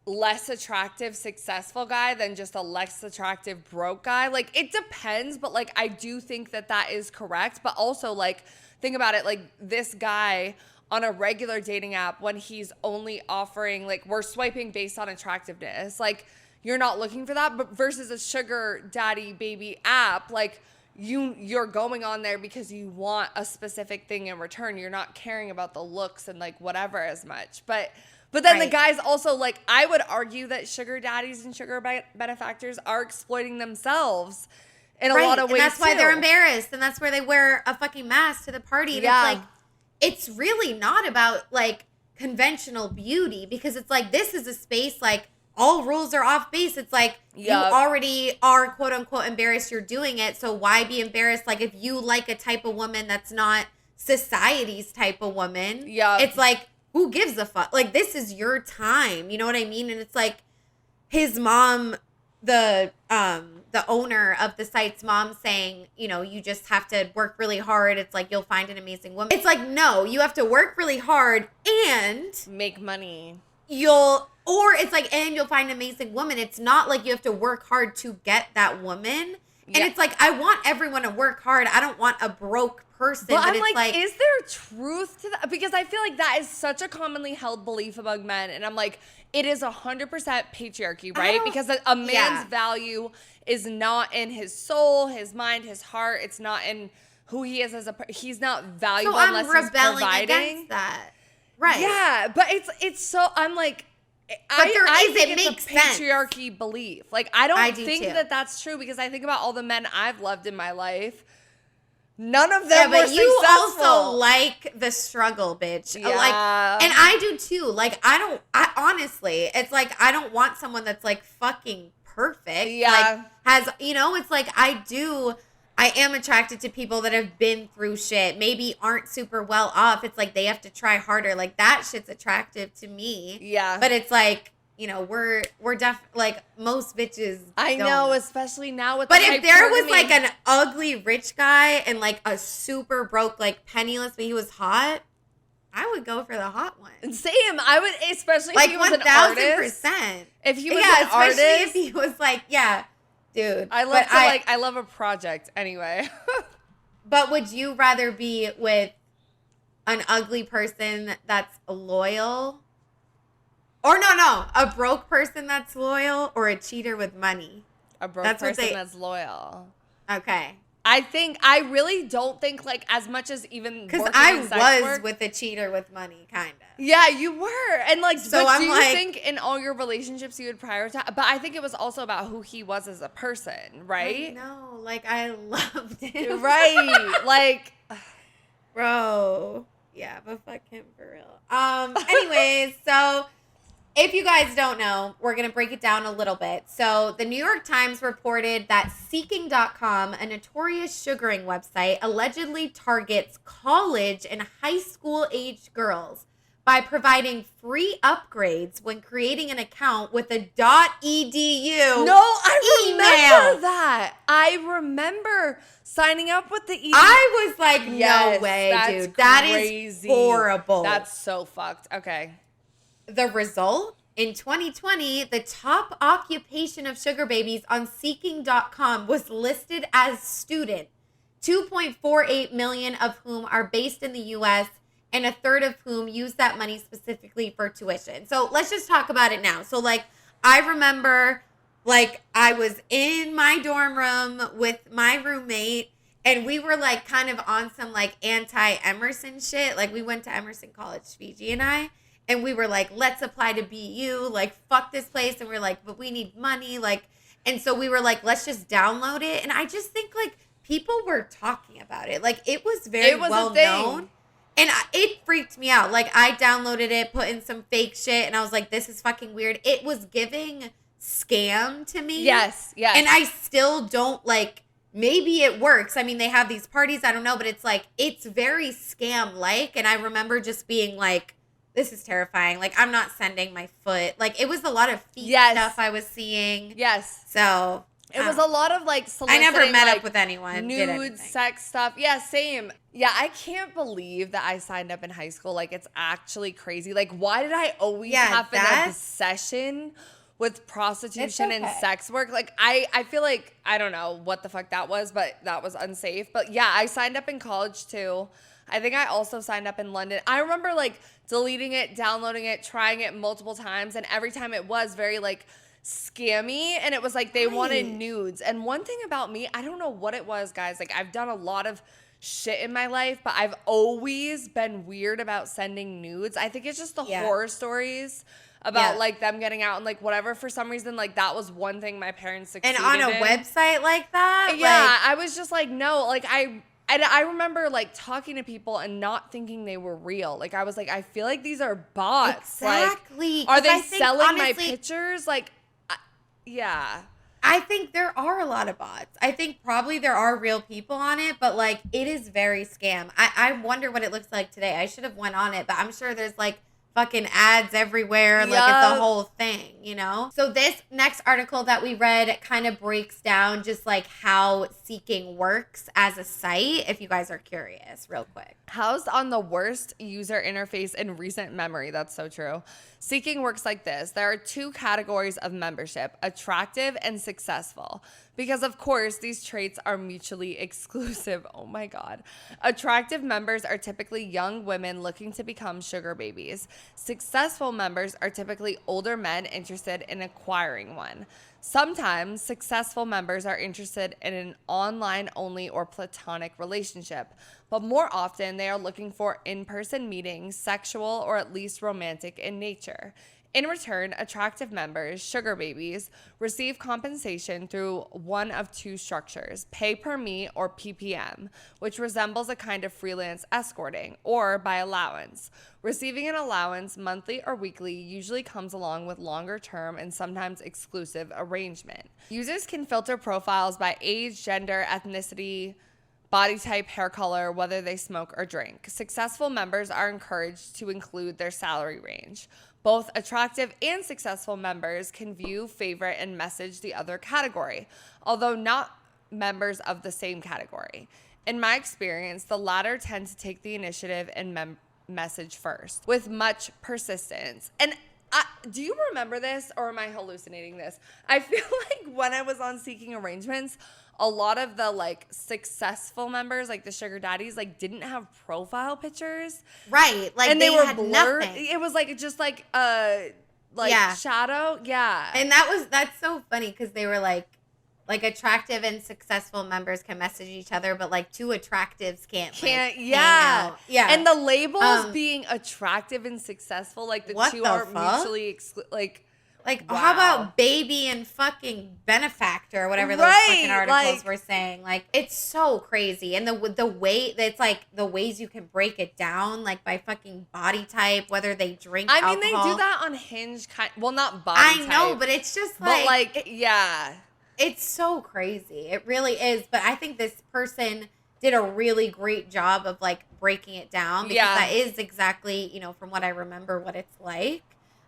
less attractive, successful guy than just a less attractive, broke guy? Like, it depends, but like, I do think that that is correct. But also, like, think about it, like, this guy on a regular dating app, when he's only offering, like, we're swiping based on attractiveness, like, you're not looking for that. But versus a sugar daddy baby app, like, you're going on there because you want a specific thing in return. You're not caring about the looks and like whatever as much. But then the guys also, like, I would argue that sugar daddies and sugar benefactors are exploiting themselves in a lot of ways. And that's why they're embarrassed, and that's where they wear a fucking mask to the party. And it's like, it's really not about like conventional beauty, because it's like, this is a space like all rules are off base. It's like, you already are quote unquote embarrassed you're doing it. So why be embarrassed? Like, if you like a type of woman that's not society's type of woman, it's like, who gives a fuck? Like, this is your time. You know what I mean? And it's like his mom, the owner of the site's mom, saying, you know, you just have to work really hard. It's like, you'll find an amazing woman. It's like, no, you have to work really hard and make money. Or it's like, and you'll find an amazing woman. It's not like you have to work hard to get that woman. And it's like, I want everyone to work hard. I don't want a broke person. But I'm like, is there truth to that? Because I feel like that is such a commonly held belief among men. And I'm like, it is 100% patriarchy, right? Because a man's value is not in his soul, his mind, his heart. It's not in who he is as a person. He's not valuable unless he's providing. Against that. Right. Yeah, but it's so, I'm like, I think it's a patriarchy belief. Like, I don't think that that's true, because I think about all the men I've loved in my life. None of them were successful. You also like the struggle, bitch. Yeah. Like, and I do too. Like, I honestly, it's like, I don't want someone that's like fucking perfect. Yeah. Like, has, you know, it's like, I am attracted to people that have been through shit, maybe aren't super well off. It's like, they have to try harder. Like, that shit's attractive to me. Yeah. But it's like, you know, we're like, most bitches I don't. know, especially now with But if there was like an ugly rich guy and like a super broke, like penniless, but he was hot, I would go for the hot one. Same. I would, especially like if he was an artist. 1000%. If he was an artist. If he was like, dude. I love a project anyway. But would you rather be with an ugly person that's loyal? Or no, a broke person that's loyal, or a cheater with money? A broke person that's loyal. Okay. I really don't think, like, as much as even because I was with a cheater with money, kind of. Yeah, you were. And like, so but do you think in all your relationships you would prioritize? But I think it was also about who he was as a person, right? No, like, I loved him. Right. Like, bro. Yeah, but fuck him for real. Anyways, so if you guys don't know, we're going to break it down a little bit. So the New York Times reported that Seeking.com, a notorious sugaring website, allegedly targets college and high school aged girls by providing free upgrades when creating an account with a .edu. No, I remember that. I remember signing up with the email. I was like, no way, dude. That is horrible. That's so fucked. Okay. The result? In 2020, the top occupation of sugar babies on Seeking.com was listed as student, 2.48 million of whom are based in the US, and a third of whom use that money specifically for tuition. So let's just talk about it now. So like, I remember like I was in my dorm room with my roommate, and we were like kind of on some like anti-Emerson shit. Like we went to Emerson College, Fiji and I. And we were like, let's apply to BU, like, fuck this place. And we're like, but we need money. Like, and so we were like, let's just download it. And I just think like people were talking about it. Like it was very well known. And it freaked me out. Like I downloaded it, put in some fake shit. And I was like, this is fucking weird. It was giving scam to me. Yes. And I still don't like, maybe it works. I mean, they have these parties. I don't know. But it's like, it's very scam-like. And I remember just being like, this is terrifying. Like, I'm not sending my foot. Like, it was a lot of feet stuff I was seeing. Yes. So, it was a lot of, like, I never met like, up with anyone. Nude, sex stuff. Yeah, same. Yeah, I can't believe that I signed up in high school. Like, it's actually crazy. Like, why did I always have an obsession with prostitution and sex work? Like, I feel like, I don't know what the fuck that was, but that was unsafe. But, yeah, I signed up in college, too. I think I also signed up in London. I remember like deleting it, downloading it, trying it multiple times. And every time it was very like scammy. And it was like they wanted nudes. And one thing about me, I don't know what it was, guys. Like I've done a lot of shit in my life, but I've always been weird about sending nudes. I think it's just the horror stories about like them getting out and like whatever. For some reason, like that was one thing my parents succeeded in. And on a website like that? Yeah, like, I was just like, no, like I remember like talking to people and not thinking they were real. Like I was like, I feel like these are bots. Exactly. Like, are they selling honestly, my pictures? Like, yeah. I think there are a lot of bots. I think probably there are real people on it, but like it is very scam. I wonder what it looks like today. I should have went on it, but I'm sure there's like fucking ads everywhere. Like it's a whole thing, you know? So this next article that we read kind of breaks down just like how Seeking works as a site, if you guys are curious, real quick. Housed on the worst user interface in recent memory. That's so true. Seeking works like this. There are two categories of membership, attractive and successful. Because of course, these traits are mutually exclusive. Oh my God. Attractive members are typically young women looking to become sugar babies. Successful members are typically older men interested in acquiring one. Sometimes successful members are interested in an online-only or platonic relationship, but more often they are looking for in-person meetings, sexual or at least romantic in nature. In return, attractive members, sugar babies, receive compensation through one of two structures, pay per meet or PPM, which resembles a kind of freelance escorting, or by allowance. Receiving an allowance, monthly or weekly, usually comes along with longer term and sometimes exclusive arrangement. Users can filter profiles by age, gender, ethnicity, body type, hair color, whether they smoke or drink. Successful members are encouraged to include their salary range. Both attractive and successful members can view, favorite, and message the other category, although not members of the same category. In my experience, the latter tend to take the initiative and message first, with much persistence. And do you remember this, or am I hallucinating this? I feel like when I was on Seeking Arrangements, a lot of the like successful members, like the sugar daddies, like didn't have profile pictures. Right. Like and they were had blurred. Nothing. It was like just like shadow. Yeah. And that's so funny because they were like attractive and successful members can message each other, but like two attractives can't hang out. Yeah. And the labels being attractive and successful, like the two are mutually Like, wow. How about baby and fucking benefactor or whatever those fucking articles were saying? Like, it's so crazy. And the way, it's like the ways you can break it down, like by fucking body type, whether they drink alcohol. They do that on Hinge. Well, not body type. I know, but it's just like. But like, yeah. It's so crazy. It really is. But I think this person did a really great job of like breaking it down. Because that is exactly, from what I remember, what it's like.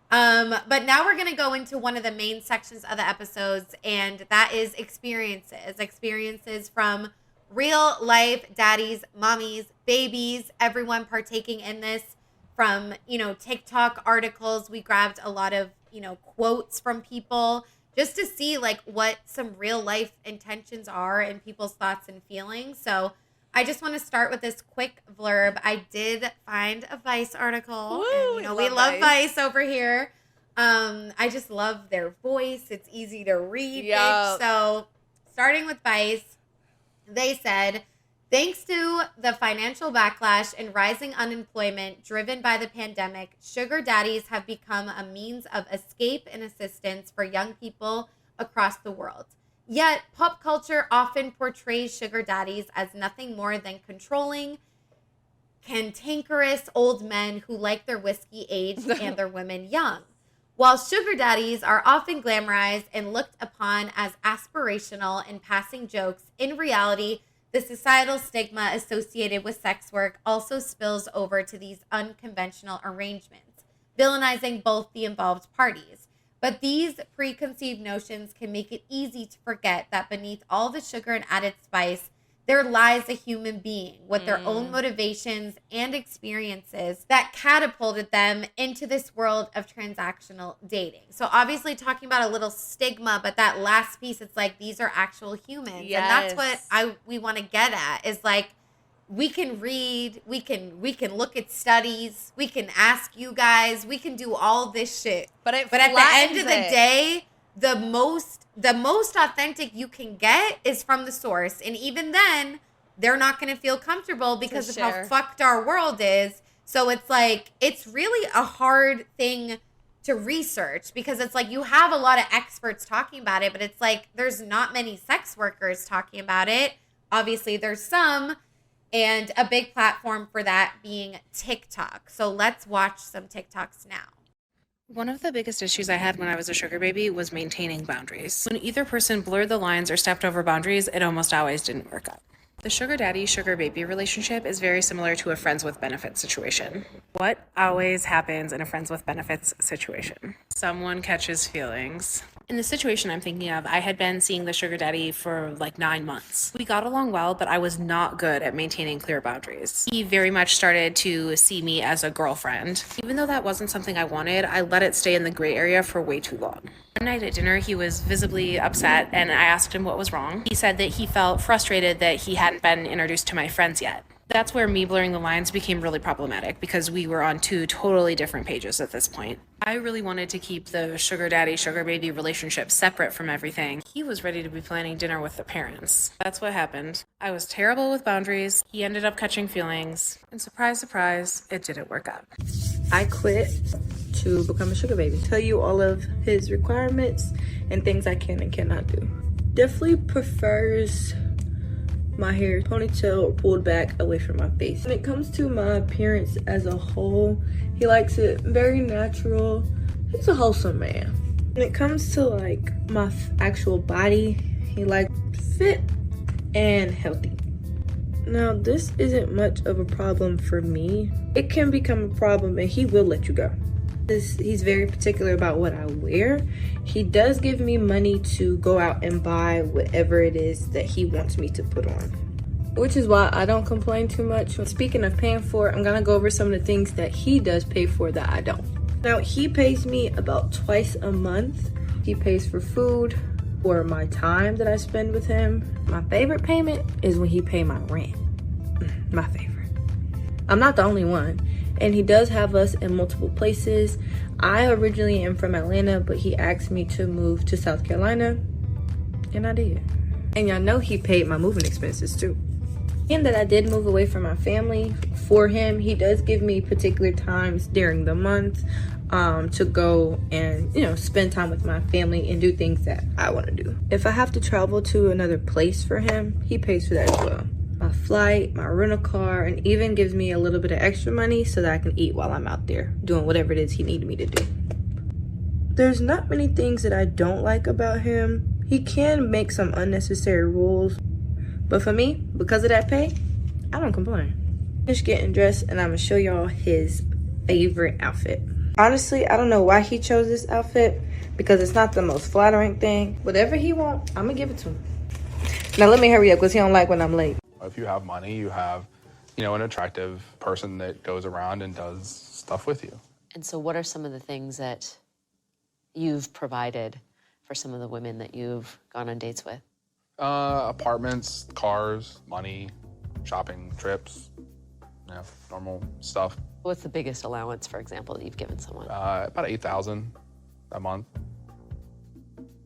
But now we're going to go into one of the main sections of the episodes, and that is experiences from real life daddies, mommies, babies, everyone partaking in this from, you know, TikTok articles. We grabbed a lot of, you know, quotes from people just to see like what some real life intentions are and people's thoughts and feelings. So I just want to start with this quick blurb. I did find a Vice article. Woo, and, you know, we love Vice over here. I just love their voice. It's easy to read. Yep. So starting with Vice, they said, thanks to the financial backlash and rising unemployment driven by the pandemic, sugar daddies have become a means of escape and assistance for young people across the world. Yet, pop culture often portrays sugar daddies as nothing more than controlling, cantankerous old men who like their whiskey aged and their women young. While sugar daddies are often glamorized and looked upon as aspirational and passing jokes, in reality, the societal stigma associated with sex work also spills over to these unconventional arrangements, villainizing both the involved parties. But these preconceived notions can make it easy to forget that beneath all the sugar and added spice, there lies a human being with their own motivations and experiences that catapulted them into this world of transactional dating. So obviously talking about a little stigma, but that last piece, it's like these are actual humans. Yes. And that's what we want to get at is like, we can read, we can look at studies, we can ask you guys, we can do all this shit. But at the end of the day, the most authentic you can get is from the source. And even then, they're not going to feel comfortable because of how fucked our world is. So it's like, it's really a hard thing to research because it's like you have a lot of experts talking about it, but it's like there's not many sex workers talking about it. Obviously, there's some. And a big platform for that being TikTok. So let's watch some TikToks now. One of the biggest issues I had when I was a sugar baby was maintaining boundaries. When either person blurred the lines or stepped over boundaries, it almost always didn't work out. The sugar daddy, sugar baby relationship is very similar to a friends with benefits situation. What always happens in a friends with benefits situation? Someone catches feelings. In the situation I'm thinking of, I had been seeing the sugar daddy for like 9 months. We got along well, but I was not good at maintaining clear boundaries. He very much started to see me as a girlfriend. Even though that wasn't something I wanted, I let it stay in the gray area for way too long. One night at dinner, he was visibly upset, and I asked him what was wrong. He said that he felt frustrated that he hadn't been introduced to my friends yet. That's where me blurring the lines became really problematic because we were on two totally different pages at this point. I really wanted to keep the sugar daddy, sugar baby relationship separate from everything. He was ready to be planning dinner with the parents. That's what happened. I was terrible with boundaries. He ended up catching feelings. And surprise, surprise, it didn't work out. I quit to become a sugar baby. Tell you all of his requirements and things I can and cannot do. Definitely prefers my hair ponytail or pulled back away from my face. When it comes to my appearance as a whole, he likes it very natural. He's a wholesome man. When it comes to like my actual body, he likes fit and healthy. Now, this isn't much of a problem for me. It can become a problem and he will let you go. He's very particular about what I wear. He does give me money to go out and buy whatever it is that he wants me to put on, which is why I don't complain too much. Speaking of paying for it, I'm gonna go over some of the things that he does pay for that I don't. Now, he pays me about twice a month. He pays for food or my time that I spend with him. My favorite payment is when he pays my rent. My favorite. I'm not the only one. And he does have us in multiple places. I originally am from Atlanta, but he asked me to move to South Carolina, and I did. And y'all know he paid my moving expenses too. And that I did move away from my family for him, he does give me particular times during the month to go and, you know, spend time with my family and do things that I want to do. If I have to travel to another place for him, he pays for that as well. My flight, my rental car, and even gives me a little bit of extra money so that I can eat while I'm out there doing whatever it is he needed me to do. There's not many things that I don't like about him. He can make some unnecessary rules, but for me, because of that pay, I don't complain. Just getting dressed, and I'm gonna show y'all his favorite outfit. Honestly, I don't know why he chose this outfit because it's not the most flattering thing. Whatever he wants, I'm gonna give it to him. Now let me hurry up because he don't like when I'm late. If you have money, you have, you know, an attractive person that goes around and does stuff with you. And so what are some of the things that you've provided for some of the women that you've gone on dates with? Apartments, cars, money, shopping trips, normal stuff. What's the biggest allowance, for example, that you've given someone? About $8,000 a month.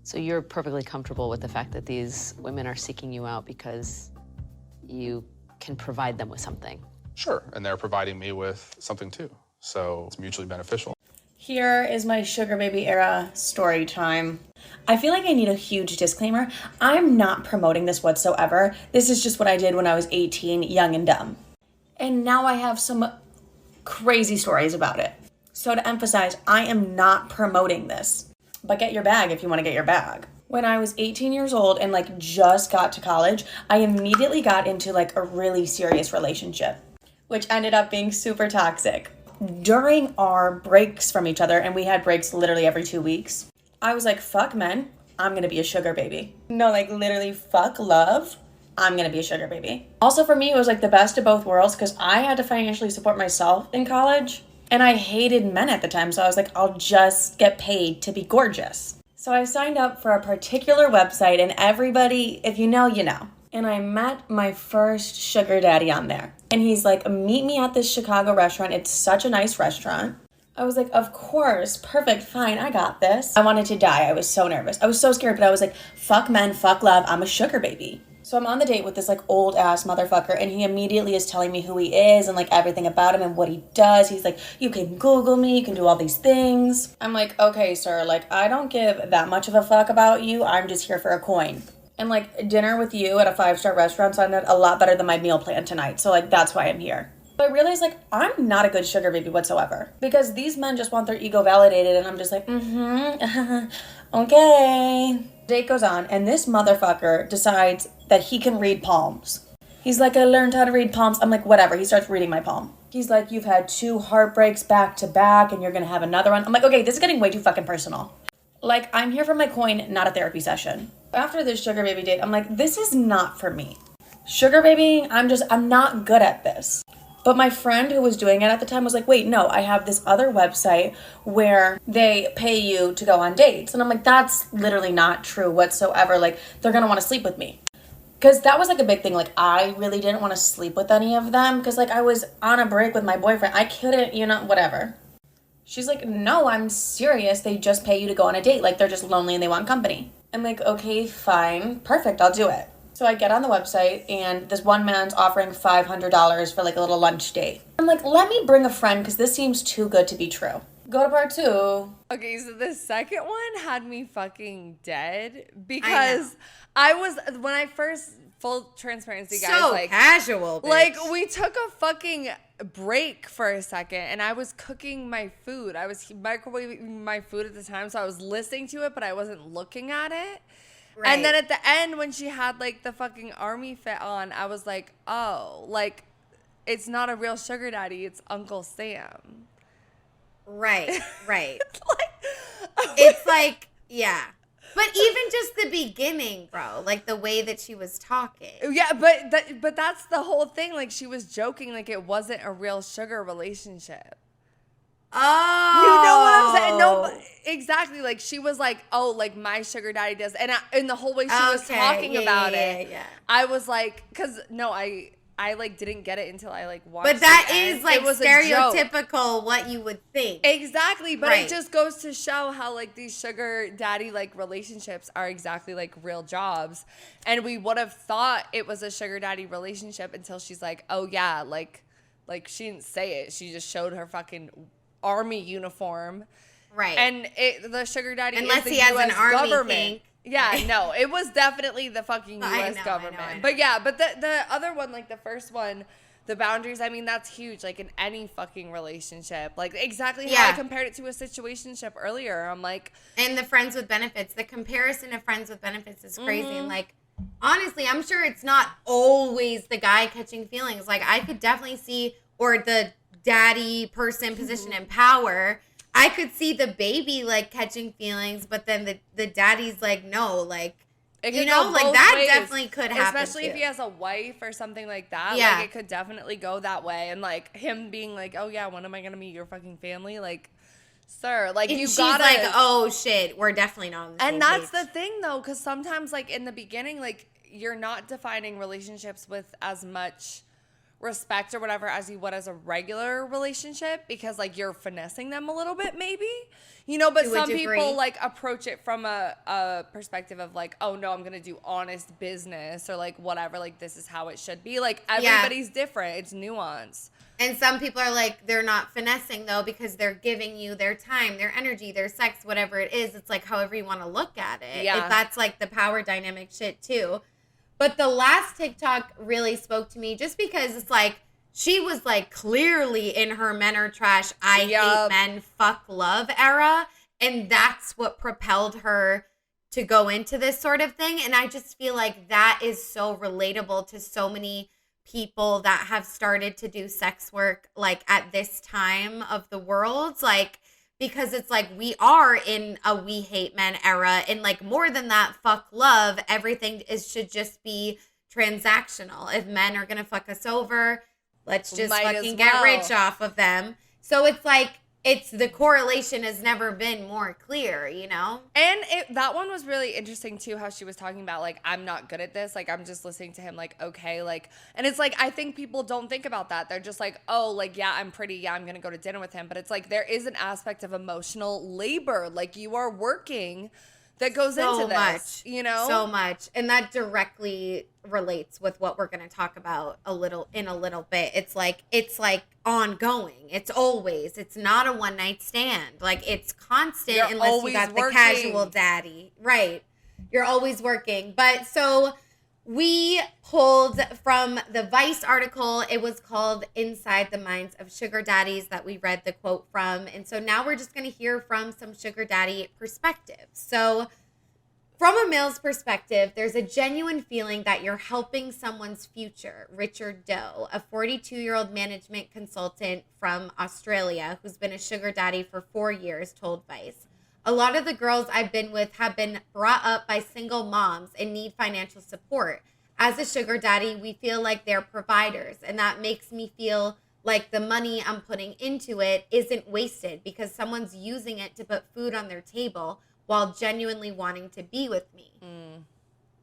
So you're perfectly comfortable with the fact that these women are seeking you out because you can provide them with something? Sure, and they're providing me with something too. So it's mutually beneficial. Here is my sugar baby era story time. I feel like I need a huge disclaimer. I'm not promoting this whatsoever. This is just what I did when I was 18, young and dumb. And now I have some crazy stories about it. So to emphasize, I am not promoting this. But get your bag if you want to get your bag. When I was 18 years old and like just got to college, I immediately got into like a really serious relationship, which ended up being super toxic. During our breaks from each other, and we had breaks literally every 2 weeks, I was like, fuck men, I'm gonna be a sugar baby. No, like literally fuck love, I'm gonna be a sugar baby. Also for me, it was like the best of both worlds because I had to financially support myself in college and I hated men at the time. So I was like, I'll just get paid to be gorgeous. So I signed up for a particular website and everybody, if you know, you know. And I met my first sugar daddy on there. And he's like, meet me at this Chicago restaurant. It's such a nice restaurant. I was like, of course, perfect, fine, I got this. I wanted to die. I was so nervous. I was so scared, but I was like, fuck men, fuck love, I'm a sugar baby. So I'm on the date with this like old ass motherfucker and he immediately is telling me who he is and like everything about him and what he does. He's like, you can Google me, you can do all these things. I'm like, okay, sir, like I don't give that much of a fuck about you. I'm just here for a coin. And like dinner with you at a 5-star restaurant sounded a lot better than my meal plan tonight. So like that's why I'm here. But I realized like I'm not a good sugar baby whatsoever because these men just want their ego validated and I'm just like, okay. Date goes on and this motherfucker decides that he can read palms. He's like, I learned how to read palms. I'm like, whatever. He starts reading my palm. He's like, you've had 2 heartbreaks back to back and you're gonna have another one. I'm like, okay, this is getting way too fucking personal. Like I'm here for my coin, not a therapy session. After this sugar baby date, I'm like, this is not for me. Sugar babying, I'm not good at this. But my friend who was doing it at the time was like, wait, no, I have this other website where they pay you to go on dates. And I'm like, that's literally not true whatsoever. Like, they're going to want to sleep with me. Because that was like a big thing. Like, I really didn't want to sleep with any of them because like I was on a break with my boyfriend. I couldn't, whatever. She's like, no, I'm serious. They just pay you to go on a date. Like, they're just lonely and they want company. I'm like, okay, fine. Perfect. I'll do it. So I get on the website and this one man's offering $500 for like a little lunch date. I'm like, let me bring a friend because this seems too good to be true. Go to part 2. Okay, so the second one had me fucking dead because I was, when I first, full transparency, guys, so like casual, bitch. Like we took a fucking break for a second and I was cooking my food. I was microwaving my food at the time, so I was listening to it, but I wasn't looking at it. Right. And then at the end, when she had like the fucking army fit on, I was like, oh, like it's not a real sugar daddy, it's Uncle Sam. Right. It's like, yeah. But even just the beginning, bro, like the way that she was talking. Yeah, but that's the whole thing. Like she was joking, like it wasn't a real sugar relationship. Oh, you know what I'm saying? No, but exactly. Like she was like, "Oh, like my sugar daddy does," and in the whole way she was talking about it, I was like, "Cause no, I like didn't get it until I like watched." But that is like stereotypical what you would think. Exactly, but it just goes to show how like these sugar daddy like relationships are exactly like real jobs, and we would have thought it was a sugar daddy relationship until she's like, "Oh yeah, like she didn't say it. She just showed her fucking army uniform." Right. And the sugar daddy unless is the he has US an army government. thing. Yeah, no, it was definitely the fucking US government. I know. But yeah, but the other one, like the first one, the boundaries, I mean, that's huge. Like in any fucking relationship. Like exactly how I compared it to a situationship earlier. I'm like. And the friends with benefits. The comparison of friends with benefits is crazy. And like, honestly, I'm sure it's not always the guy catching feelings. Like I could definitely see, or the daddy person position in power, I could see the baby like catching feelings, but then the daddy's like, no, like It You could know, go like both that ways. definitely could happen. Especially if too. he has a wife or something like that. Yeah. Like, it could definitely go that way. And, like, him being like, oh, yeah, when am I going to meet your fucking family? Like, sir, like, And you she's gotta. like, oh shit, we're definitely not on the same And that's page. the thing, though, because sometimes, like, in the beginning, like, you're not defining relationships with as much respect or whatever as you would as a regular relationship, because, like, you're finessing them a little bit, maybe, you know. But To a some degree. people, like, approach it from a perspective of, like, oh no, I'm gonna do honest business, or like whatever, like, this is how it should be. Like, everybody's different, it's nuance. And some people are like, they're not finessing though, because they're giving you their time, their energy, their sex, whatever it is. It's like however you want to look at it. Yeah. That's like the power dynamic shit too. But the last TikTok really spoke to me just because it's like, she was like clearly in her men are trash, I hate men, fuck love era. And that's what propelled her to go into this sort of thing. And I just feel like that is so relatable to so many people that have started to do sex work like at this time of the world, like, because it's like we are in a we hate men era, and like more than that, fuck love, everything should just be transactional. If men are gonna fuck us over, let's just fucking get rich off of them. So it's like, it's the correlation has never been more clear, you know? And that one was really interesting too, how she was talking about, like, I'm not good at this. Like, I'm just listening to him, like, okay, like, and it's like, I think people don't think about that. They're just like, oh, like, yeah, I'm pretty. Yeah, I'm going to go to dinner with him. But it's like, there is an aspect of emotional labor. Like, you are working that goes into this, much, you know? So much. And that directly relates with what we're going to talk about in a little bit. It's like ongoing. It's always, it's not a one night stand. Like, it's constant. You're unless you got working. the casual daddy. Right. You're always working. But so we pulled from the Vice article. It was called Inside the Minds of Sugar Daddies that we read the quote from. And so now we're just going to hear from some sugar daddy perspectives. So from a male's perspective, there's a genuine feeling that you're helping someone's future. Richard Doe, a 42-year-old management consultant from Australia who's been a sugar daddy for 4 years, told Vice. A lot of the girls I've been with have been brought up by single moms and need financial support. As a sugar daddy, we feel like they're providers, and that makes me feel like the money I'm putting into it isn't wasted because someone's using it to put food on their table while genuinely wanting to be with me.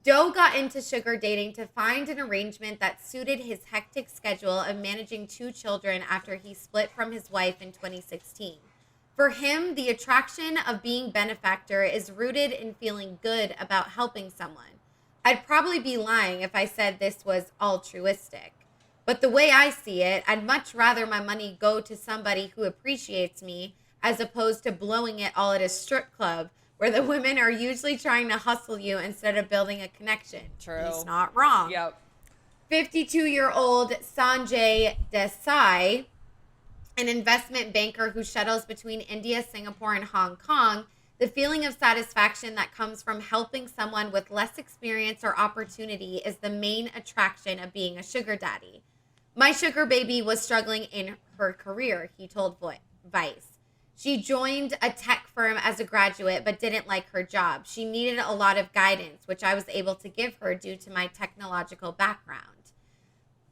Doe got into sugar dating to find an arrangement that suited his hectic schedule of managing 2 children after he split from his wife in 2016. For him, the attraction of being benefactor is rooted in feeling good about helping someone. I'd probably be lying if I said this was altruistic. But the way I see it, I'd much rather my money go to somebody who appreciates me as opposed to blowing it all at a strip club where the women are usually trying to hustle you instead of building a connection. True. He's not wrong. Yep. 52-year-old Sanjay Desai, an investment banker who shuttles between India, Singapore, and Hong Kong, the feeling of satisfaction that comes from helping someone with less experience or opportunity is the main attraction of being a sugar daddy. My sugar baby was struggling in her career, he told Vice. She joined a tech firm as a graduate but didn't like her job. She needed a lot of guidance, which I was able to give her due to my technological background.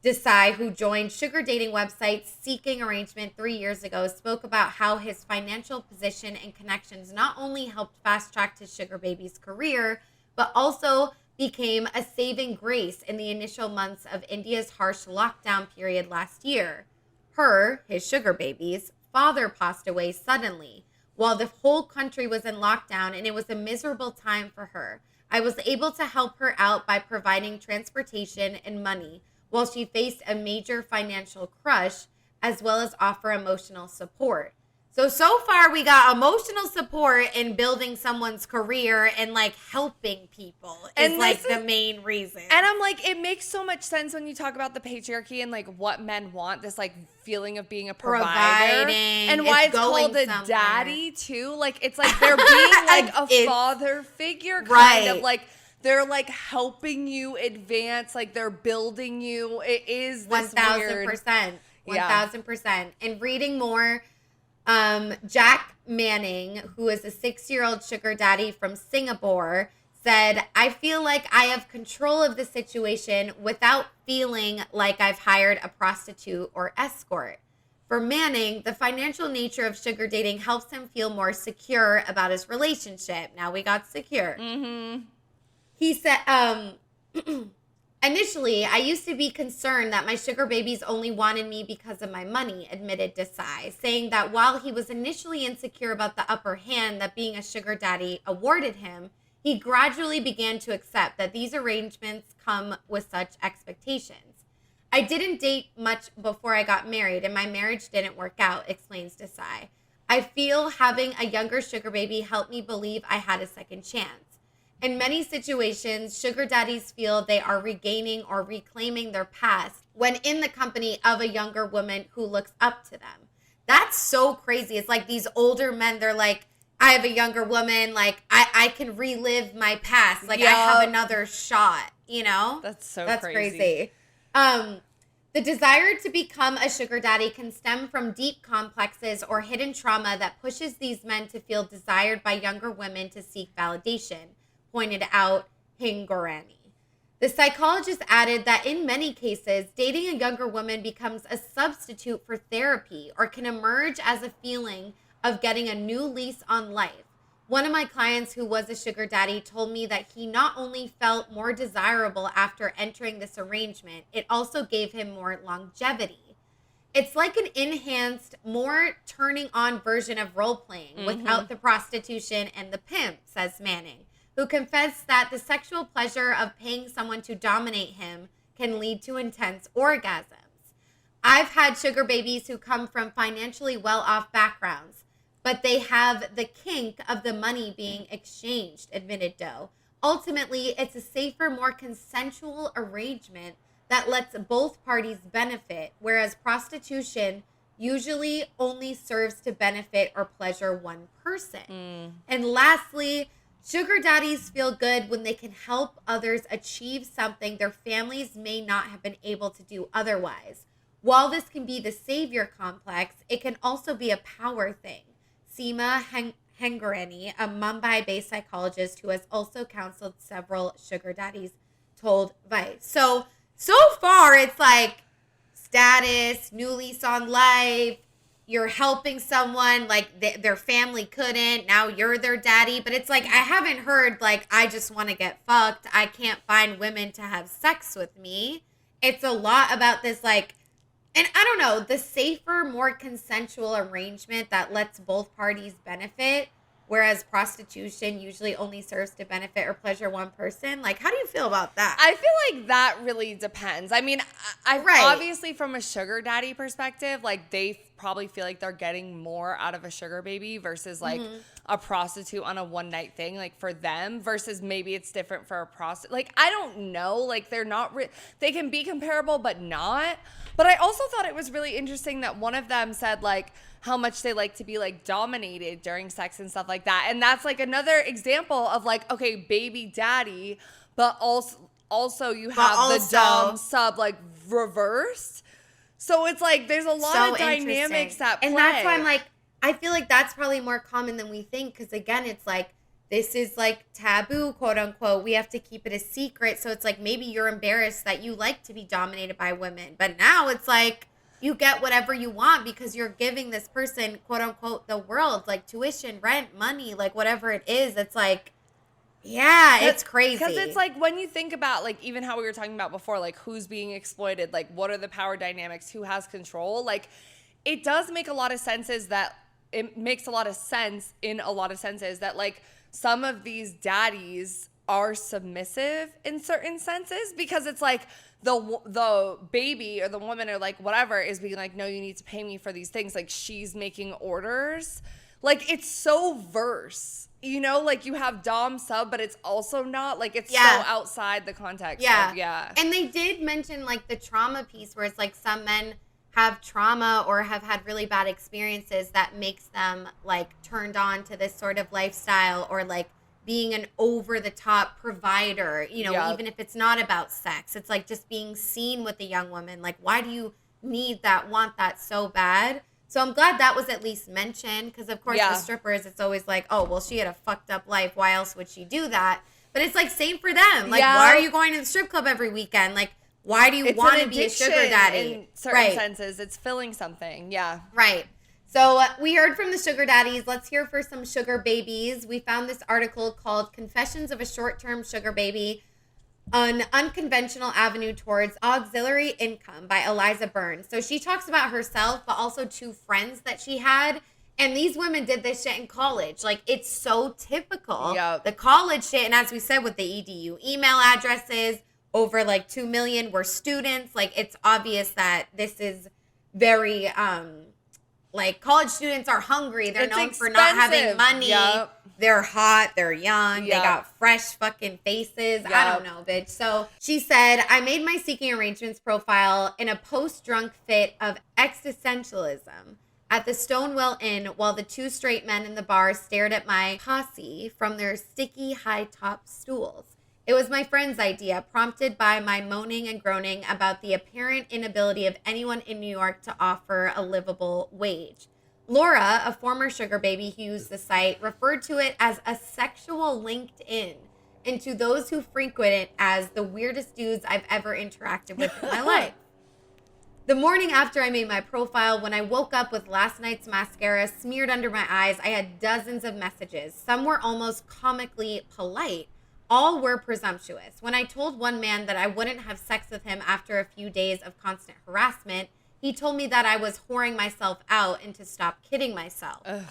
Desai, who joined sugar dating website Seeking Arrangement 3 years ago, spoke about how his financial position and connections not only helped fast-track his sugar baby's career, but also became a saving grace in the initial months of India's harsh lockdown period last year. His sugar baby's father passed away suddenly while the whole country was in lockdown, and it was a miserable time for her. I was able to help her out by providing transportation and money while she faced a major financial crush, as well as offer emotional support. So far we got emotional support in building someone's career and like helping people is like the main reason. And I'm like, it makes so much sense when you talk about the patriarchy and like what men want, this like feeling of being a provider. And why it's called a daddy too. Like, it's like they're being like a father figure kind of like, they're like helping you advance, like they're building you. It is this 1,000%. 1,000%. And reading more, Jack Manning, who is a 6-year-old sugar daddy from Singapore, said, I feel like I have control of the situation without feeling like I've hired a prostitute or escort. For Manning, the financial nature of sugar dating helps him feel more secure about his relationship. Now we got secure. He said, initially, I used to be concerned that my sugar babies only wanted me because of my money, admitted Desai, saying that while he was initially insecure about the upper hand that being a sugar daddy awarded him, he gradually began to accept that these arrangements come with such expectations. I didn't date much before I got married, and my marriage didn't work out, explains Desai. I feel having a younger sugar baby helped me believe I had a second chance. In many situations, sugar daddies feel they are regaining or reclaiming their past when in the company of a younger woman who looks up to them. That's so crazy. It's like these older men, they're like, I have a younger woman, like I can relive my past. Like I have another shot, you know? That's crazy. The desire to become a sugar daddy can stem from deep complexes or hidden trauma that pushes these men to feel desired by younger women to seek validation, pointed out Hingorani. The psychologist added that in many cases, dating a younger woman becomes a substitute for therapy or can emerge as a feeling of getting a new lease on life. One of my clients who was a sugar daddy told me that he not only felt more desirable after entering this arrangement, it also gave him more longevity. It's like an enhanced, more turning on version of role playing without the prostitution and the pimp, says Manning, who confessed that the sexual pleasure of paying someone to dominate him can lead to intense orgasms. I've had sugar babies who come from financially well-off backgrounds, but they have the kink of the money being exchanged, admitted Doe. Ultimately, it's a safer, more consensual arrangement that lets both parties benefit, whereas prostitution usually only serves to benefit or pleasure one person. And lastly, sugar daddies feel good when they can help others achieve something their families may not have been able to do otherwise. While this can be the savior complex, it can also be a power thing. Seema Hengorani, a Mumbai-based psychologist who has also counseled several sugar daddies, told Vice. So far, it's like status, new lease on life, you're helping someone, like their family couldn't, now you're their daddy. But it's like, I haven't heard, like, I just want to get fucked, I can't find women to have sex with me. It's a lot about this, like, and I don't know, the safer, more consensual arrangement that lets both parties benefit, whereas prostitution usually only serves to benefit or pleasure one person. Like, how do you feel about that? I feel like that really depends. I mean, obviously from a sugar daddy perspective, like they probably feel like they're getting more out of a sugar baby versus like a prostitute on a one night thing, like for them, versus maybe it's different for a prostitute. Like, I don't know, like they're not, they can be comparable, but not. But I also thought it was really interesting that one of them said like how much they like to be like dominated during sex and stuff like that. And that's like another example of like, okay, baby daddy, but also you have the dom sub like reversed. So it's like there's a lot of dynamics at play. And that's why I'm like, I feel like that's probably more common than we think. Because again, it's like, this is like taboo, quote unquote. We have to keep it a secret. So it's like maybe you're embarrassed that you like to be dominated by women. But now it's like you get whatever you want because you're giving this person, quote unquote, the world, like tuition, rent, money, like whatever it is. It's like, yeah, it's crazy. Because it's like when you think about like even how we were talking about before, like who's being exploited, like what are the power dynamics, who has control, like it does make a lot of senses that it makes a lot of sense in a lot of senses that like some of these daddies are submissive in certain senses because it's like the baby or the woman or like whatever is being like, no, you need to pay me for these things. Like she's making orders. Like it's so verse, you know, like you have dom sub, but it's also not like it's so outside the context. And they did mention like the trauma piece where it's like some men have trauma or have had really bad experiences that makes them like turned on to this sort of lifestyle or like being an over-the-top provider, you know, even if it's not about sex. It's like just being seen with a young woman. Like, why do you need that, want that so bad? So I'm glad that was at least mentioned because, of course, the strippers, it's always like, oh, well, she had a fucked up life. Why else would she do that? But it's like same for them. Like, Yeah. why are you going to the strip club every weekend? Like, why do you It's want an to be a sugar addiction daddy? in certain senses. It's filling something. Yeah. Right. So we heard from the sugar daddies. Let's hear for some sugar babies. We found this article called Confessions of a Short-Term Sugar Baby, an Unconventional Avenue Towards Auxiliary Income by Eliza Burns. So she talks about herself, but also 2 friends that she had. And these women did this shit in college. Like, it's so typical. Yep. The college shit. And as we said with the EDU email addresses, over like 2 million were students. Like, it's obvious that this is very, like, college students are hungry. They're known for not having money. Yep. They're hot. They're young. Yep. They got fresh fucking faces. I don't know, bitch. So she said, I made my seeking arrangements profile in a post-drunk fit of existentialism at the Stonewell Inn while the 2 straight men in the bar stared at my posse from their sticky high-top stools. It was my friend's idea, prompted by my moaning and groaning about the apparent inability of anyone in New York to offer a livable wage. Laura, a former sugar baby who used the site, referred to it as a sexual LinkedIn, and to those who frequent it as the weirdest dudes I've ever interacted with in my life. The morning after I made my profile, when I woke up with last night's mascara smeared under my eyes, I had dozens of messages. Some were almost comically polite. All were presumptuous. When I told one man that I wouldn't have sex with him after a few days of constant harassment, he told me that I was whoring myself out and to stop kidding myself. Ugh.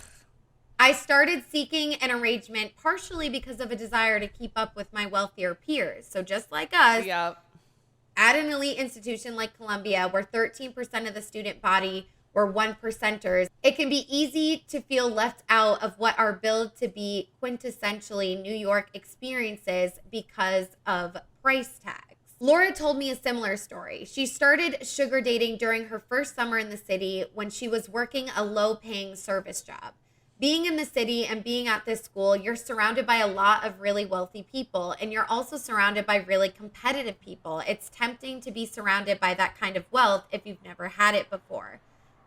I started seeking an arrangement partially because of a desire to keep up with my wealthier peers. So just like us, Yep. at an elite institution like Columbia, where 13% of the student body were 1%ers, it can be easy to feel left out of what are billed to be quintessentially New York experiences because of price tags. Laura told me a similar story. She started sugar dating during her first summer in the city when she was working a low-paying service job. Being in the city and being at this school, you're surrounded by a lot of really wealthy people, and you're also surrounded by really competitive people. It's tempting to be surrounded by that kind of wealth if you've never had it before.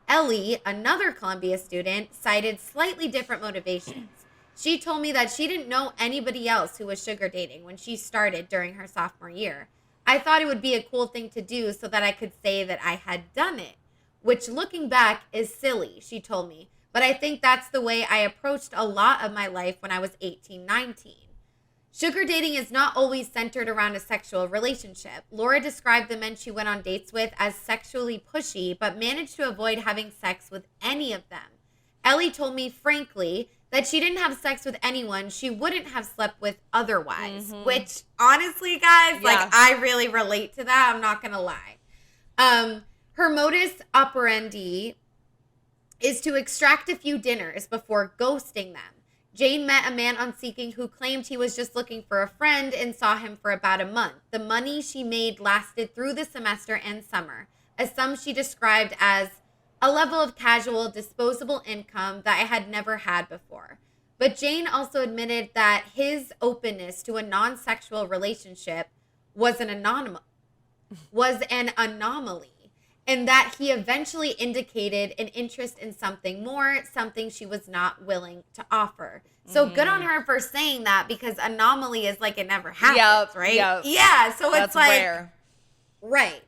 Ellie, another Columbia student, cited slightly different motivations. She told me that she didn't know anybody else who was sugar dating when she started during her sophomore year. I thought it would be a cool thing to do so that I could say that I had done it, which looking back is silly, she told me. But I think that's the way I approached a lot of my life when I was 18, 19. Sugar dating is not always centered around a sexual relationship. Laura described the men she went on dates with as sexually pushy, but managed to avoid having sex with any of them. Ellie told me, frankly, that she didn't have sex with anyone she wouldn't have slept with otherwise, which honestly, guys, like, I really relate to that. I'm not going to lie. Her modus operandi is to extract a few dinners before ghosting them. Jane met a man on Seeking who claimed he was just looking for a friend and saw him for about a month. The money she made lasted through the semester and summer, a sum she described as a level of casual, disposable income that I had never had before. But Jane also admitted that his openness to a non-sexual relationship was an anomaly, and that he eventually indicated an interest in something more, something she was not willing to offer. So good on her for saying that, because anomaly is like it never happens, right? Yep. Yeah, so That's it's like, rare. Right.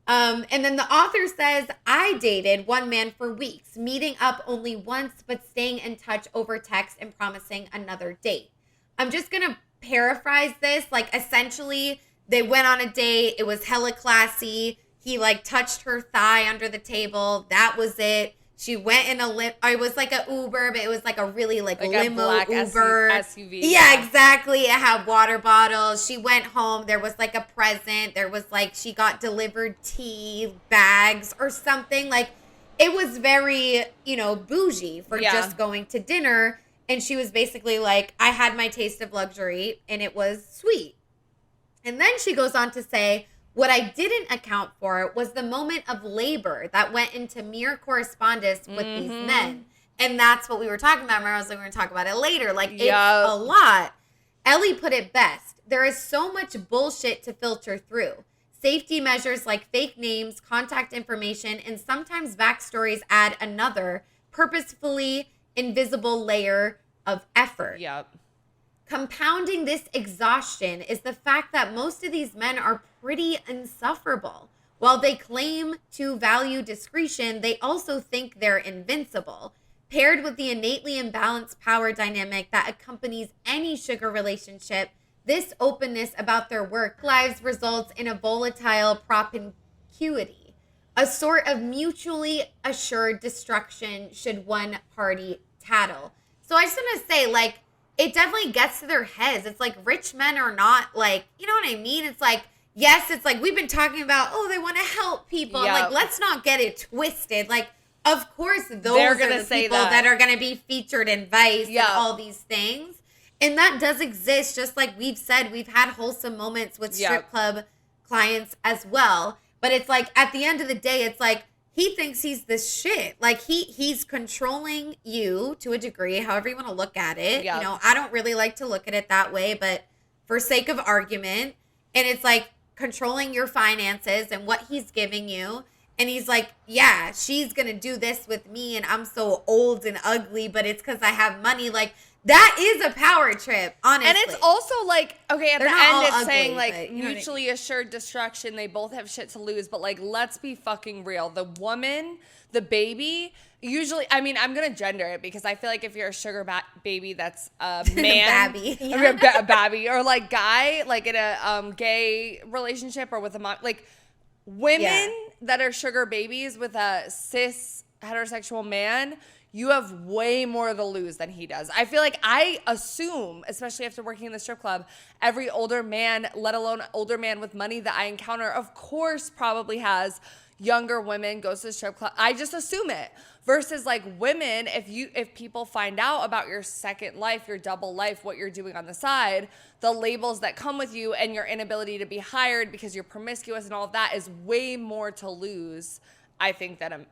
And then the author says, I dated one man for weeks, meeting up only once, but staying in touch over text and promising another date. I'm just going to paraphrase this. Like, essentially, they went on a date. It was hella classy. He like touched her thigh under the table. That was it. She went in it was like a Uber, but it was like a really like limo a black Uber. SUV. Yeah, exactly. It had water bottles. She went home. There was like a present. There was like, she got delivered tea bags or something. Like, it was very, bougie for just going to dinner. And she was basically like, I had my taste of luxury and it was sweet. And then she goes on to say, what I didn't account for was the moment of labor that went into mere correspondence with these men. And that's what we were talking about. I was like, we're going to talk about it later. Like, it's a lot. Ellie put it best. There is so much bullshit to filter through. Safety measures like fake names, contact information, and sometimes backstories add another purposefully invisible layer of effort. Yep. compounding this exhaustion is the fact that most of these men are pretty insufferable. While they claim to value discretion, they also think they're invincible. Paired with the innately imbalanced power dynamic that accompanies any sugar relationship, this openness about their work lives results in a volatile propinquity, a sort of mutually assured destruction should one party tattle. So I just want to say, like, it definitely gets to their heads. It's like rich men are not like, you know what I mean? It's like, yes, it's like we've been talking about, oh, they want to help people. Yep. Like, let's not get it twisted. Like, of course, those They're are gonna the say people that. that are going to be featured in Vice Yep. and all these things. And that does exist, just like we've said, we've had wholesome moments with strip Yep. club clients as well. But it's like, at the end of the day, it's like, he thinks he's this shit. Like, he's controlling you to a degree, however you want to look at it. Yep. You know, I don't really like to look at it that way, but for sake of argument. And it's like controlling your finances and what he's giving you. And he's like, yeah, she's going to do this with me and I'm so old and ugly, but it's because I have money. Like, that is a power trip, honestly. And it's also like, okay, at They're the not all end it's ugly, saying like but you know what I mutually assured destruction. They both have shit to lose, but like, let's be fucking real. The woman, the baby, usually, I mean, I'm going to gender it because I feel like if you're a sugar baby, that's a man. Babby. I mean, a babby or like guy, like in a gay relationship or with a mom, like women that are sugar babies with a cis heterosexual man, you have way more to lose than he does. I feel like I assume, especially after working in the strip club, every older man, let alone older man with money that I encounter, of course, probably has younger women, goes to the strip club. I just assume it. Versus like women, if people find out about your second life, your double life, what you're doing on the side, the labels that come with you and your inability to be hired because you're promiscuous and all of that is way more to lose, I think, than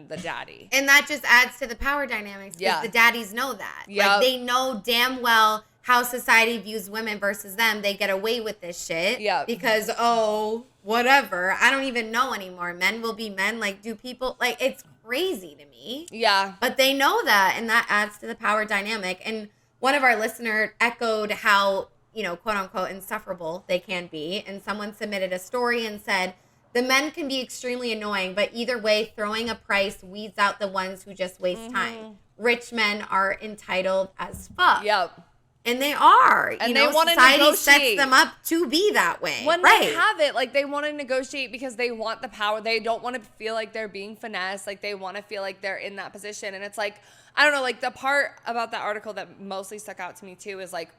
the daddy. And that just adds to the power dynamics because Yeah. the daddies know that. Yep. Like, they know damn well how society views women versus them. They get away with this shit Yep. because, oh, whatever. I don't even know anymore. Men will be men. Like, do people, like, it's crazy to me. Yeah. But they know that, and that adds to the power dynamic. And one of our listeners echoed how, you know, quote unquote, insufferable they can be. And someone submitted a story and said, the men can be extremely annoying, but either way, throwing a price weeds out the ones who just waste time. Rich men are entitled as fuck. Yep. And they are. And you they know, wanna society negotiate. sets them up to be that way. When right. they have it, like, they want to negotiate because they want the power. They don't want to feel like they're being finessed. Like, they want to feel like they're in that position. And it's like, I don't know, like, the part about that article that mostly stuck out to me, too, is, like,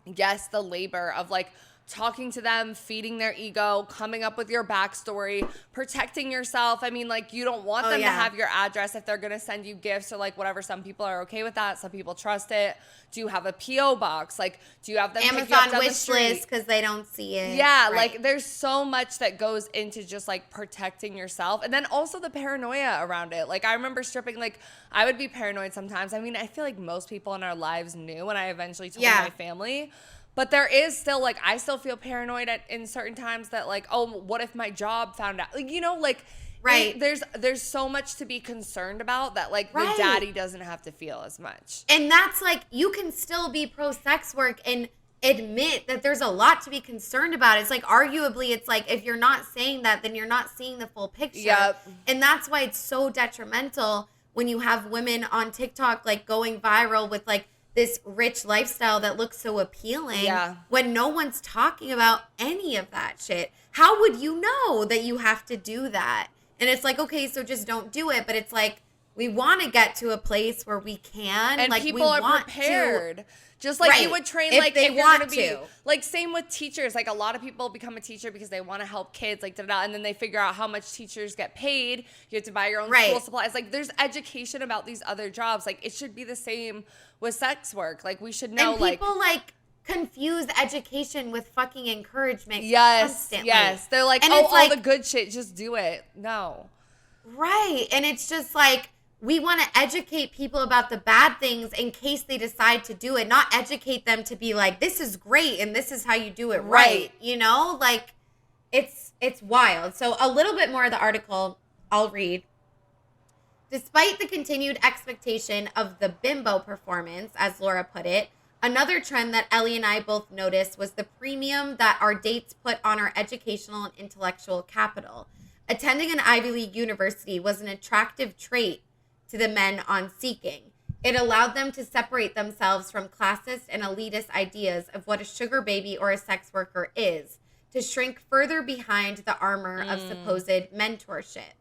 yes, the labor of, like, talking to them, feeding their ego, coming up with your backstory, protecting yourself. I mean, like, you don't want them to have your address if they're going to send you gifts or, like, whatever. Some people are okay with that. Some people trust it. Do you have a P.O. box? Like, do you have them pick you up Amazon down the wish street? list because they don't see it. Yeah, Right. like, there's so much that goes into just, like, protecting yourself. And then also the paranoia around it. Like, I remember stripping, like, I would be paranoid sometimes. I mean, I feel like most people in our lives knew, and I eventually told my family. But there is still, like, I still feel paranoid in certain times that, like, oh, what if my job found out? Like, you know, like, Right. there's so much to be concerned about that, like, the daddy doesn't have to feel as much. And that's like, you can still be pro sex work and admit that there's a lot to be concerned about. It's like, arguably, it's like, if you're not saying that, then you're not seeing the full picture. Yep. And that's why it's so detrimental when you have women on TikTok, like, going viral with, like, this rich lifestyle that looks so appealing when no one's talking about any of that shit. How would you know that you have to do that? And it's like, okay, so just don't do it. But it's like, we want to get to a place where we can. And like, people we are want prepared. Just like you would train, like, they if you're want gonna be, to. like, same with teachers. Like, a lot of people become a teacher because they want to help kids, like, da-da-da, and then they figure out how much teachers get paid. You have to buy your own school supplies. Like, there's education about these other jobs. Like, it should be the same with sex work. Like, we should know, and people, like, confuse education with fucking encouragement. Yes, constantly. yes. They're like, and oh, it's like, all the good shit, just do it. No. Right. And it's just like, we want to educate people about the bad things in case they decide to do it, not educate them to be like, this is great and this is how you do it right. You know, like, it's wild. So a little bit more of the article I'll read. Despite the continued expectation of the bimbo performance, as Laura put it, Another trend that Ellie and I both noticed was the premium that our dates put on our educational and intellectual capital. Attending an Ivy League university was an attractive trait to the men on Seeking. It allowed them to separate themselves from classist and elitist ideas of what a sugar baby or a sex worker is, to shrink further behind the armor of supposed mentorship.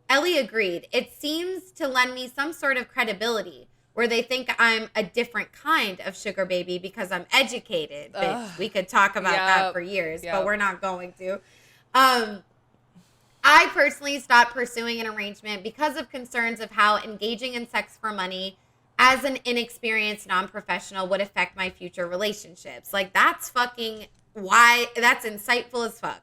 Ellie agreed. It seems to lend me some sort of credibility, where they think I'm a different kind of sugar baby because I'm educated. Bitch, we could talk about that for years, but we're not going to. I personally stopped pursuing an arrangement because of concerns of how engaging in sex for money as an inexperienced non-professional would affect my future relationships. Like, that's fucking why, that's insightful as fuck.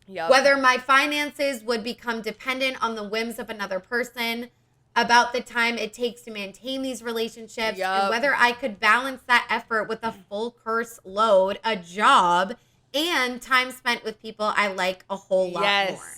Whether my finances would become dependent on the whims of another person, about the time it takes to maintain these relationships, and whether I could balance that effort with a full course load, a job, and time spent with people I like a whole lot more.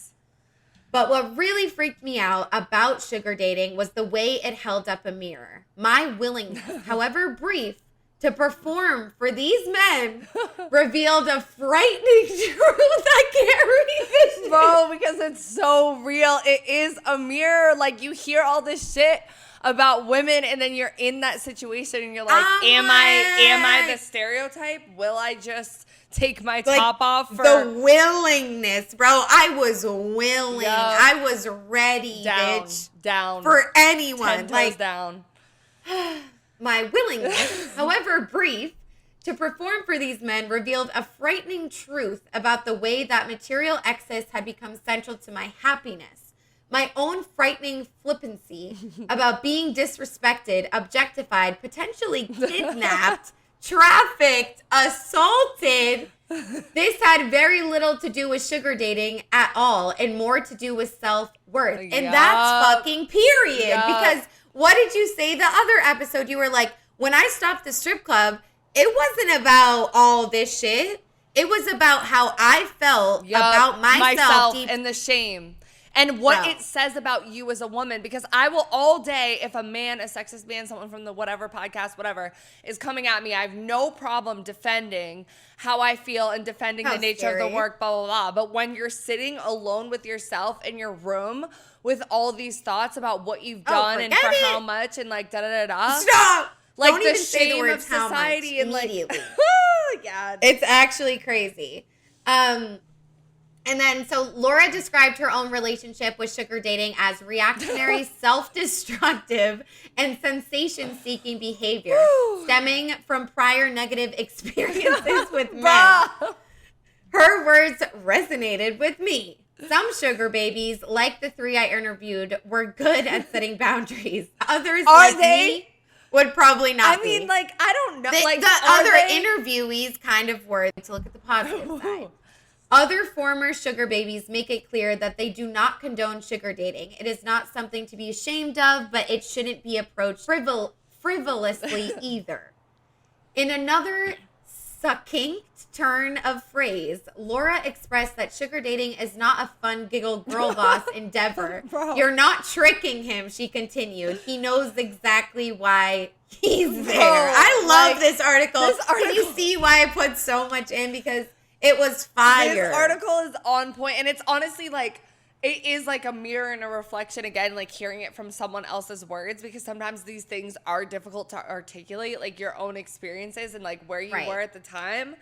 But what really freaked me out about sugar dating was the way it held up a mirror. My willingness, however brief, to perform for these men revealed a frightening truth. I can't read this. Bro, because it's so real. It is a mirror. Like, you hear all this shit about women, and then you're in that situation, and you're like, am I the stereotype? Will I just take my top off for the willingness, bro? I was willing. I was ready, bitch. Down. For anyone. 10 toes down. My willingness, however brief, to perform for these men revealed a frightening truth about the way that material excess had become central to my happiness. My own frightening flippancy about being disrespected, objectified, potentially kidnapped, trafficked, assaulted. This had very little to do with sugar dating at all, and more to do with self-worth. And that's fucking period. Because what did you say the other episode? You were like, when I stopped the strip club, it wasn't about all this shit. It was about how I felt about myself and the shame. And what it says about you as a woman, because I will all day, if a man, a sexist man, someone from the whatever podcast, whatever, is coming at me, I have no problem defending how I feel and defending the nature of the work, blah, blah, blah. But when you're sitting alone with yourself in your room with all these thoughts about what you've done and for how much and like da-da-da-da. Stop! Like Don't the even say the shame words of how society much and like, immediately. yeah. It's actually crazy. And then, so Laura described her own relationship with sugar dating as reactionary, self-destructive, and sensation-seeking behavior stemming from prior negative experiences with men. Her words resonated with me. Some sugar babies, like the 3 I interviewed, were good at setting boundaries. Others, me, would probably not be. I mean, like, I don't know. The other interviewees kind of were, to look at the positive side. Other former sugar babies make it clear that they do not condone sugar dating. It is not something to be ashamed of, but it shouldn't be approached frivolously either. In another succinct turn of phrase, Laura expressed that sugar dating is not a fun giggle girl boss endeavor. You're not tricking him, she continued. He knows exactly why he's there. I love this article. Can you see why I put so much in? Because it was fire. This article is on point, and it's honestly like, it is like a mirror and a reflection, again, like hearing it from someone else's words, because sometimes these things are difficult to articulate, like your own experiences and like where you were at the time.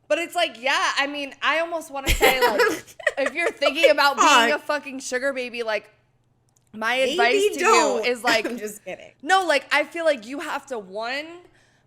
But it's like, yeah, I mean, I almost want to say, like, if you're thinking about being a fucking sugar baby, like, my advice to you is like, I'm just kidding. No, like, I feel like you have to,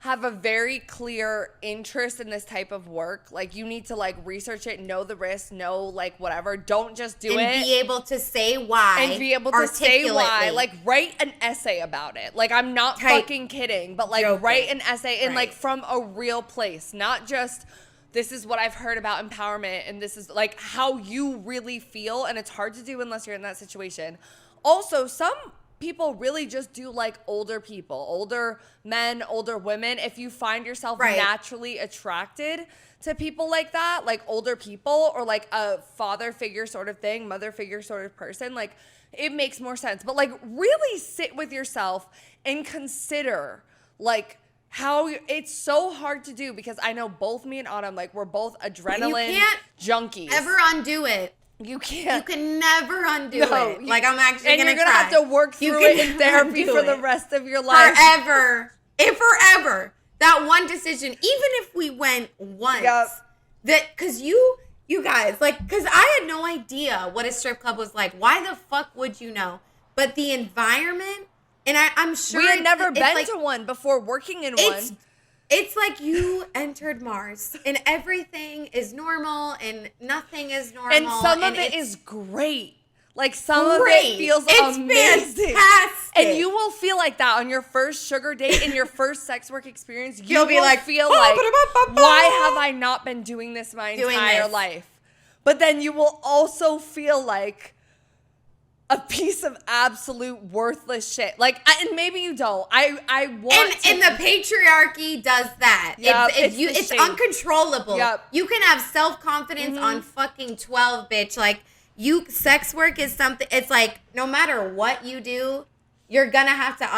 have a very clear interest in this type of work. Like, you need to, like, research it, know the risks, know, like, whatever. Don't just do it. And be able to say why. And be able to say why. Like, write an essay about it. Like, I'm not fucking kidding. But, like, write an essay and, like, from a real place. Not just, this is what I've heard about empowerment, and this is, like, how you really feel. And it's hard to do unless you're in that situation. Also, some people really just do like older people, older men, older women. If you find yourself naturally attracted to people like that, like older people or like a father figure sort of thing, mother figure sort of person, like it makes more sense. But like really sit with yourself and consider like how it's so hard to do because I know both me and Autumn, like we're both adrenaline junkies. Ever undo it. You can't. You can never undo it. Like, I'm actually and gonna you're gonna cry. have to work through it in therapy for the rest of your life. Forever. Forever. That one decision, even if we went once, because you guys, like, because I had no idea what a strip club was like. Why the fuck would you know? But the environment, and I'm sure we had never been to one before working in one. It's like you entered Mars and everything is normal and nothing is normal. And some of it is great. Like some of it feels amazing. Fantastic. And you will feel like that on your first sugar date and your first sex work experience. You'll be like, feel like, why have I not been doing this my entire life? But then you will also feel like a piece of absolute worthless shit. Like, and maybe you don't. I want and the patriarchy does that. Yep, It's uncontrollable. Yep. You can have self-confidence on fucking 12, bitch. Like, sex work is something, it's like, no matter what you do, you're gonna have to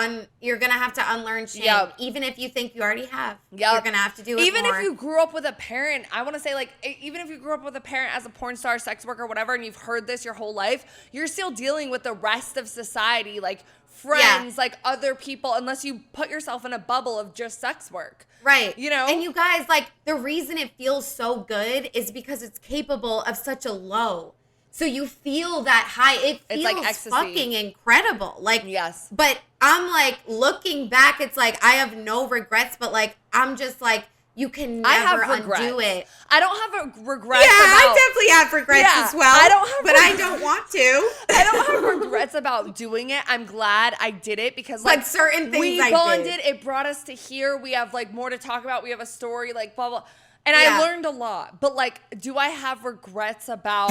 unlearn shame. Yep. Even if you think you already have. Yep. You're gonna have to do it even more. if you grew up with a parent, I want to say, like, even if you grew up with a parent as a porn star, sex worker, whatever, and you've heard this your whole life, you're still dealing with the rest of society, like friends, like other people, unless you put yourself in a bubble of just sex work. Right. You know? And you guys, like, the reason it feels so good is because it's capable of such a low. So you feel that high. It feels like ecstasy. fucking incredible. Like, yes. But I'm like, looking back, it's like, I have no regrets, but like, I'm just like, you can never undo it. I don't have a regret. I definitely have regrets as well. I don't have but I don't want to. I don't have regrets about doing it. I'm glad I did it because, like, certain things we I bonded. did. It brought us to here. We have like more to talk about. We have a story, like blah blah. And I learned a lot, but like, do I have regrets about,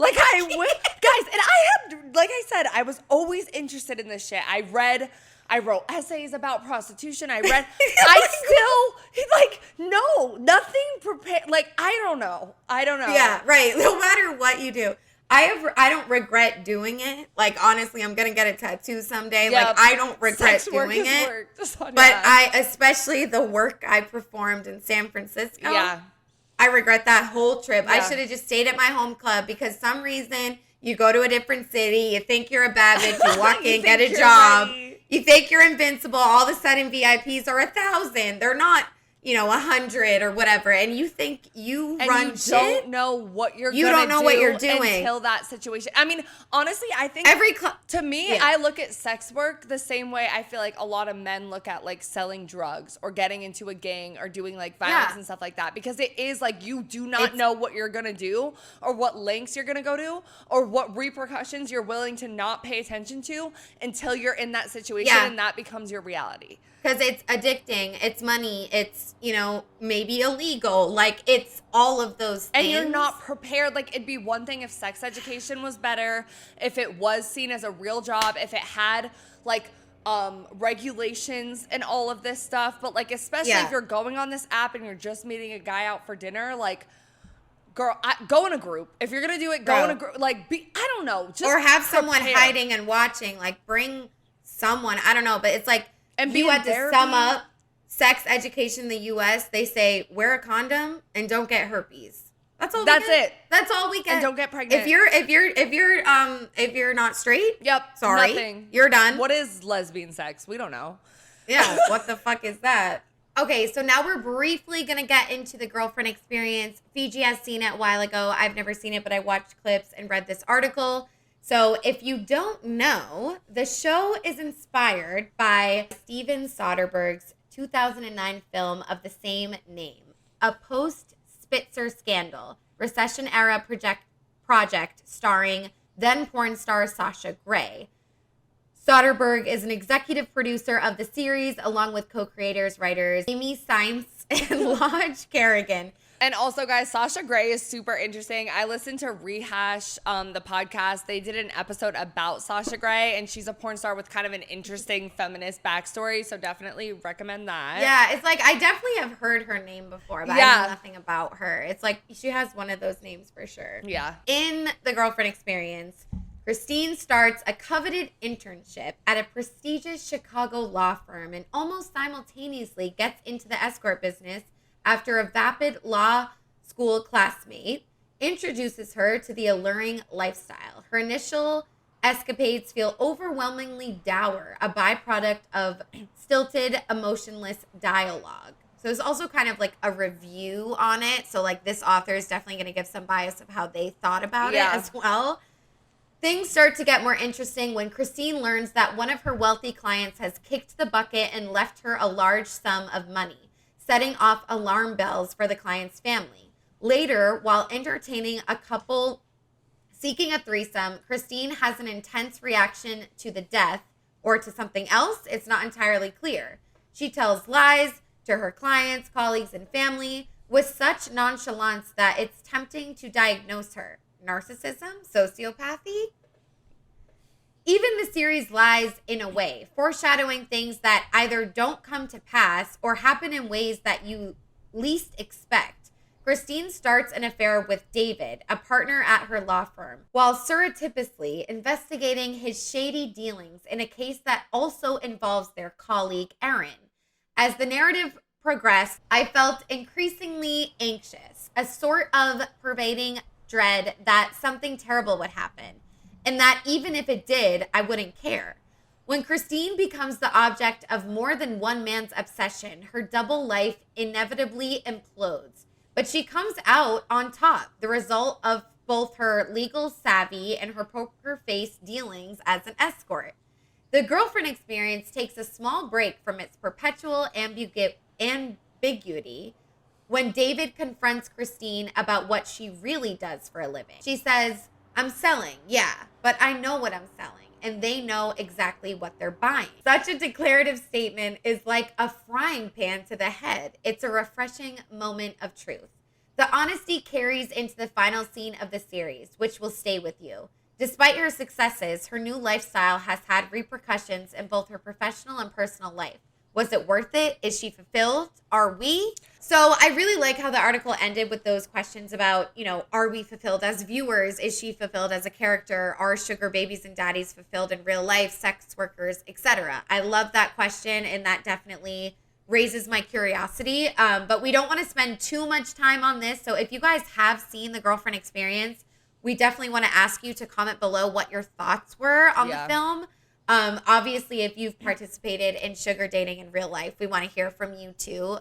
like, guys, and I had, like I said, I was always interested in this shit. I wrote essays about prostitution. I nothing prepared. Like, I don't know. Yeah, right. No matter what you do. I don't regret doing it. Like, honestly, I'm gonna get a tattoo someday. Yep. Like, I don't regret Sex work doing is it. work. But especially the work I performed in San Francisco. Yeah. I regret that whole trip. Yeah. I should have just stayed at my home club because some reason you go to a different city, you think you're a bad bitch, you walk in, get a job, you think you're invincible, all of a sudden VIPs are 1,000. They're not, 100 or whatever, and you think you run shit. Don't know what you're you don't know what you're doing until that situation. I mean, honestly, I think to me, I look at sex work the same way I feel like a lot of men look at like selling drugs or getting into a gang or doing like violence and stuff like that, because it is like you do not know what you're gonna do or what lengths you're gonna go to or what repercussions you're willing to not pay attention to until you're in that situation and that becomes your reality. Because it's addicting, it's money, it's, maybe illegal. Like, it's all of those things. And you're not prepared. Like, it'd be one thing if sex education was better, if it was seen as a real job, if it had, like, regulations and all of this stuff. But, like, especially if you're going on this app and you're just meeting a guy out for dinner, like, girl, go in a group. If you're going to do it, go in a group. Like, I don't know. Just or have someone hiding and watching. Like, bring someone. I don't know. But it's like, and you had to sum up sex education in the U.S. They say wear a condom and don't get herpes. That's all. That's it. That's all we get. And don't get pregnant. If you're not straight. Yep. Sorry. Nothing. You're done. What is lesbian sex? We don't know. Yeah. What the fuck is that? Okay, so now we're briefly gonna get into the girlfriend experience. Fiji has seen it a while ago. I've never seen it, but I watched clips and read this article. So if you don't know, the show is inspired by Steven Soderbergh's 2009 film of the same name, a post-Spitzer scandal, recession-era project starring then porn star Sasha Grey. Soderbergh is an executive producer of the series, along with co-creators, writers Amy Science and Lodge Kerrigan. And also, guys, Sasha Grey is super interesting. I listened to Rehash, the podcast. They did an episode about Sasha Grey, and she's a porn star with kind of an interesting feminist backstory, so definitely recommend that. Yeah, it's like, I definitely have heard her name before, but I know nothing about her. It's like, she has one of those names for sure. Yeah. In the girlfriend experience, Christine starts a coveted internship at a prestigious Chicago law firm and almost simultaneously gets into the escort business after a vapid law school classmate introduces her to the alluring lifestyle. Her initial escapades feel overwhelmingly dour, a byproduct of stilted, emotionless dialogue. So there's also kind of like a review on it. So like this author is definitely going to give some bias of how they thought about it as well. Things start to get more interesting when Christine learns that one of her wealthy clients has kicked the bucket and left her a large sum of money, setting off alarm bells for the client's family. Later, while entertaining a couple seeking a threesome, Christine has an intense reaction to the death or to something else. It's not entirely clear. She tells lies to her clients, colleagues, and family with such nonchalance that it's tempting to diagnose her. Narcissism? Sociopathy? Even the series lies in a way, foreshadowing things that either don't come to pass or happen in ways that you least expect. Christine starts an affair with David, a partner at her law firm, while surreptitiously investigating his shady dealings in a case that also involves their colleague, Aaron. As the narrative progressed, I felt increasingly anxious, a sort of pervading dread that something terrible would happen, and that even if it did, I wouldn't care. When Christine becomes the object of more than one man's obsession, her double life inevitably implodes. But she comes out on top, the result of both her legal savvy and her poker face dealings as an escort. The girlfriend experience takes a small break from its perpetual ambiguity when David confronts Christine about what she really does for a living. She says, "I'm selling, yeah, but I know what I'm selling, and they know exactly what they're buying." Such a declarative statement is like a frying pan to the head. It's a refreshing moment of truth. The honesty carries into the final scene of the series, which will stay with you. Despite her successes, her new lifestyle has had repercussions in both her professional and personal life. Was it worth it? Is she fulfilled? Are we? So I really like how the article ended with those questions about, are we fulfilled as viewers? Is she fulfilled as a character? Are sugar babies and daddies fulfilled in real life, sex workers, etc.? I love that question, and that definitely raises my curiosity. But we don't want to spend too much time on this. So if you guys have seen The Girlfriend Experience, we definitely want to ask you to comment below what your thoughts were on the film. Obviously, if you've participated in sugar dating in real life, we want to hear from you too.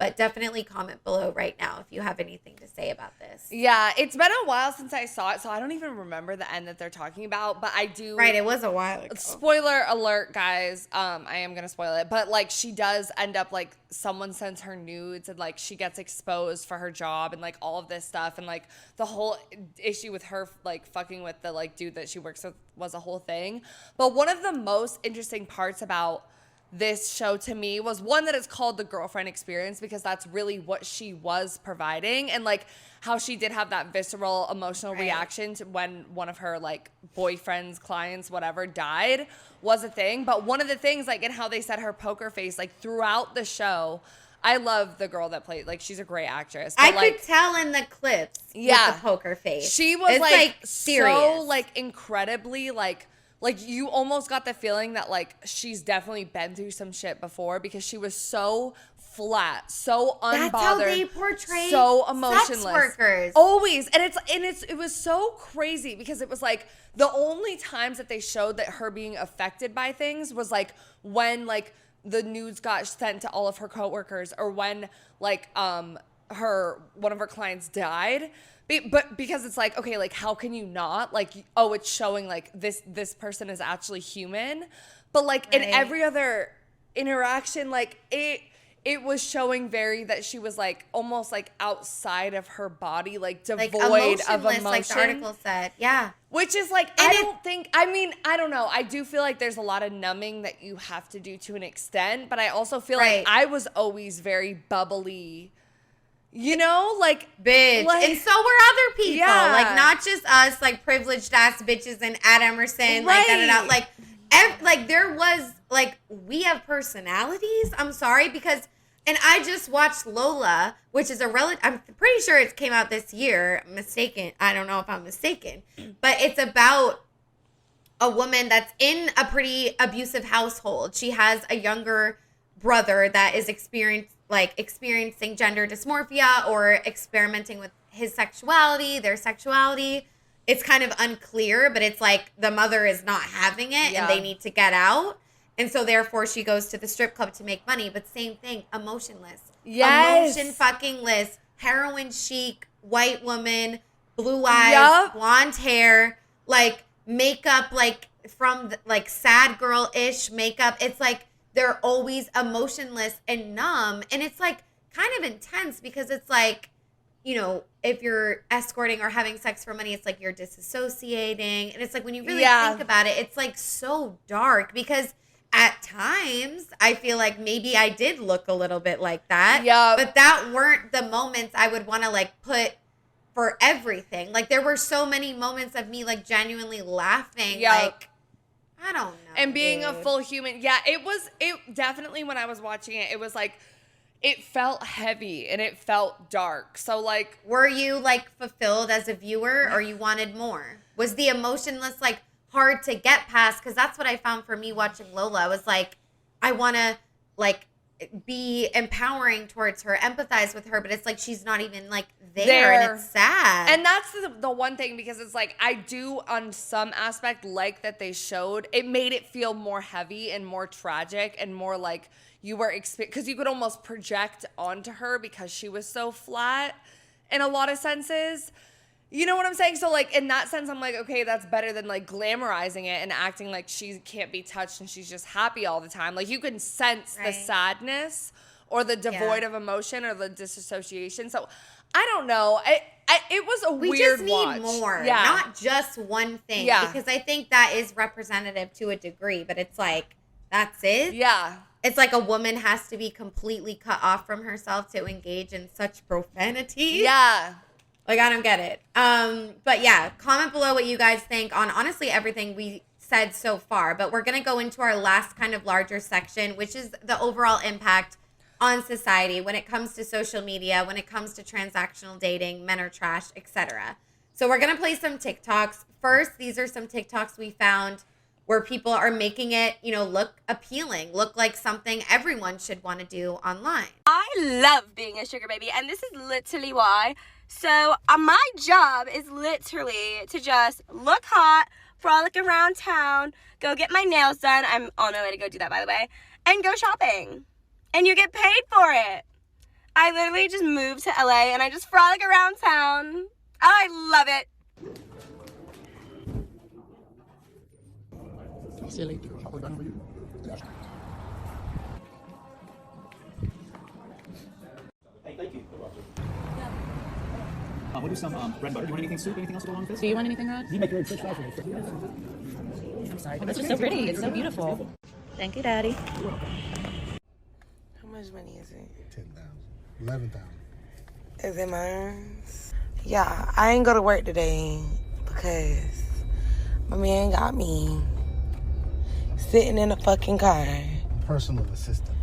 But definitely comment below right now if you have anything to say about this. Yeah, it's been a while since I saw it, so I don't even remember the end that they're talking about, but I do. Right, it was a while ago. Spoiler alert, guys. I am going to spoil it, but like she does end up like someone sends her nudes and like she gets exposed for her job and like all of this stuff, and like the whole issue with her like fucking with the like dude that she works with was a whole thing. But one of the most interesting parts about this show to me was one that is called The Girlfriend Experience, because that's really what she was providing, and like how she did have that visceral emotional reaction to when one of her like boyfriend's clients, whatever, died was a thing. But one of the things, like, in how they said her poker face, like throughout the show, I love the girl that played, like, she's a great actress. But, I could tell in the clips with the poker face. She was it's like serious. So like incredibly like you almost got the feeling that like she's definitely been through some shit before, because she was so flat, so unbothered. That's how they portray so emotionless. Sex workers. Always. And it was so crazy, because it was like the only times that they showed that her being affected by things was like when like the nudes got sent to all of her coworkers, or when like one of her clients died. But because it's like, okay, like how can you not, like, oh, it's showing like this person is actually human, but like in every other interaction, like it was showing very that she was like almost like outside of her body, like devoid of emotion, like the article said. Yeah, which is like, I don't know, I do feel like there's a lot of numbing that you have to do to an extent, but I also feel like I was always very bubbly. Like, bitch. Like, and so were other people. Yeah. Like, not just us, like, privileged ass bitches and Ad Emerson. Like, like, there was, like, we have personalities. I'm sorry, because, and I just watched Lola, which is I'm pretty sure it came out this year. I don't know if I'm mistaken. But it's about a woman that's in a pretty abusive household. She has a younger brother that is experiencing gender dysmorphia or experimenting with his sexuality, their sexuality. It's kind of unclear, but it's like the mother is not having it and they need to get out. And so therefore she goes to the strip club to make money. But same thing, emotionless. Yes. Emotion fucking less, heroin chic, white woman, blue eyes, blonde hair, like makeup, like from like sad girl-ish makeup. It's like they're always emotionless and numb. And it's like kind of intense because it's like, you know, if you're escorting or having sex for money, it's like you're disassociating. And it's like when you really think about it, it's like so dark because at times I feel like maybe I did look a little bit like that. Yeah. But that weren't the moments I would want to like put for everything. Like there were so many moments of me like genuinely laughing. Like, I don't know. And being a full human. Yeah, it definitely, when I was watching it, it was like, it felt heavy and it felt dark. So like, were you like fulfilled as a viewer or you wanted more? Was the emotionless like hard to get past? Because that's what I found for me watching Lola. I was like, I want to like be empowering towards her, empathize with her, but it's like she's not even like there. And it's sad. And that's the one thing, because it's like I do on some aspect like that they showed it made it feel more heavy and more tragic and more like you were because you could almost project onto her because she was so flat in a lot of senses. You know what I'm saying? So like in that sense, I'm like, okay, that's better than like glamorizing it and acting like she can't be touched and she's just happy all the time. Like you can sense the sadness or the devoid of emotion or the disassociation. So I don't know. It was a weird watch. We just need more, not just one thing. Because I think that is representative to a degree, but it's like, that's it? Yeah. It's like a woman has to be completely cut off from herself to engage in such profanity. Yeah. Like, I don't get it. But yeah, comment below what you guys think on honestly everything we said so far. But we're going to go into our last kind of larger section, which is the overall impact on society when it comes to social media, when it comes to transactional dating, men are trash, etc. So we're going to play some TikToks. First, these are some TikToks we found where people are making it, you know, look appealing, look like something everyone should want to do online. I love being a sugar baby, and this is literally why. So my job is literally to just look hot, frolic around town, go get my nails done. I'm on my way to go do that, by the way, and go shopping. And you get paid for it. I literally just moved to LA and I just frolic around town. I love it. See you later. We're done for you. Hey, thank you. We'll do some bread and butter. Do you want anything soup? Anything else to go along with this? Do you want anything, Rod? You make your own fish fries. I'm sorry. It's just so pretty. It's so beautiful. Thank you, Daddy. How much money is it? 10,000. 11,000. Is it mine? Yeah, I ain't go to work today because my man got me sitting in a fucking car. Personal assistant.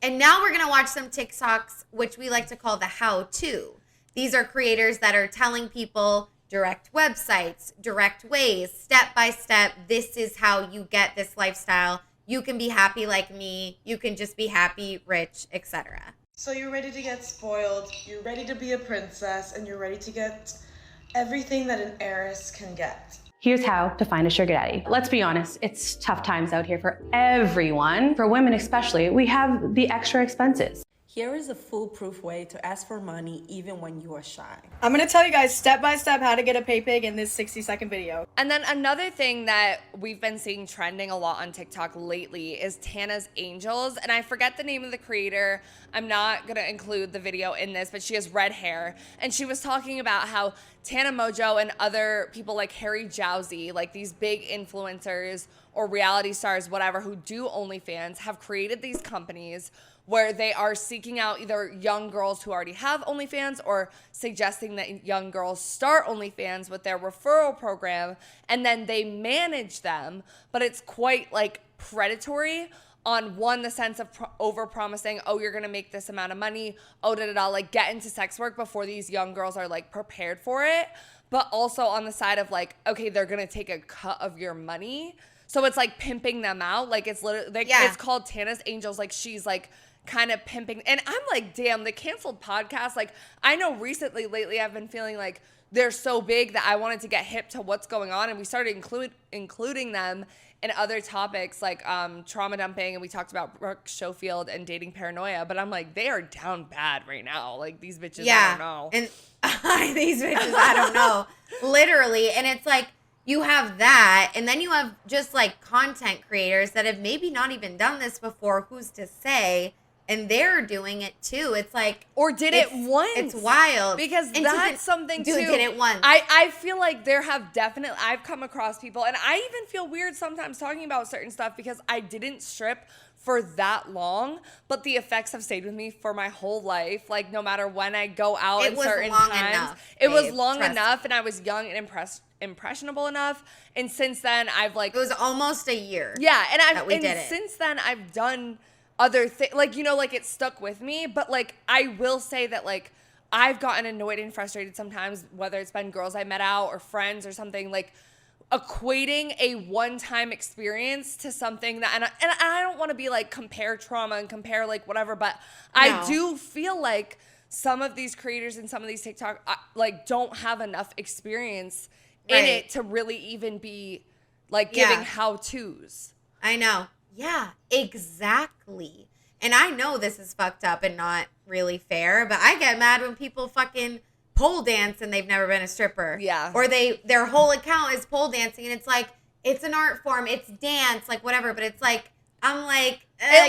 And now we're going to watch some TikToks, which we like to call the how-to. These are creators that are telling people direct websites, direct ways, step by step. This is how you get this lifestyle. You can be happy like me. You can just be happy, rich, etc. So you're ready to get spoiled, you're ready to be a princess, and you're ready to get everything that an heiress can get. Here's how to find a sugar daddy. Let's be honest, it's tough times out here for everyone. For women especially, we have the extra expenses. Here is a foolproof way to ask for money even when you are shy. I'm gonna tell you guys step by step how to get a pay pig in this 60-second video. And then another thing that we've been seeing trending a lot on TikTok lately is Tana's Angels. And I forget the name of the creator. I'm not gonna include the video in this, but she has red hair. And she was talking about how Tana Mojo and other people like Harry Jowsey, like these big influencers or reality stars, whatever, who do OnlyFans, have created these companies where they are seeking out either young girls who already have OnlyFans or suggesting that young girls start OnlyFans with their referral program, and then they manage them, but it's quite like predatory on one, the sense of over promising, oh, you're gonna make this amount of money, oh, like get into sex work before these young girls are like prepared for it, but also on the side of like, okay, they're gonna take a cut of your money, so it's like pimping them out. Like it's literally like it's called Tana's Angels. Like she's like kind of pimping, and I'm like, damn, the canceled podcast. Like I know lately I've been feeling like they're so big that I wanted to get hip to what's going on, and we started including them and other topics like trauma dumping, and we talked about Brooke Schofield and dating paranoia, but I'm like, they are down bad right now. Like these bitches, I don't know. And these bitches, I don't know. Literally. And it's like, you have that, and then you have just like content creators that have maybe not even done this before, who's to say, and they're doing it too. It's like, or did it once. It's wild. Because and that's something too. Did it once. I feel like I've come across people, and I even feel weird sometimes talking about certain stuff because I didn't strip for that long, but the effects have stayed with me for my whole life. Like no matter when I go out at certain times, it was long enough, and I was young and impressionable enough. And since then, I've like, it was almost a year. Yeah, and since then I've done other things, like, you know, like it stuck with me. But like I will say that like I've gotten annoyed and frustrated sometimes, whether it's been girls I met out or friends or something, like equating a one-time experience to something that, and I don't want to be like compare trauma and compare like whatever, but I do feel like some of these creators and some of these TikTok like don't have enough experience in it to really even be like giving how-tos. I know. Yeah, exactly. And I know this is fucked up and not really fair, but I get mad when people fucking pole dance and they've never been a stripper. Yeah. Or their whole account is pole dancing, and it's like, it's an art form, it's dance, like whatever, but it's like, I'm like,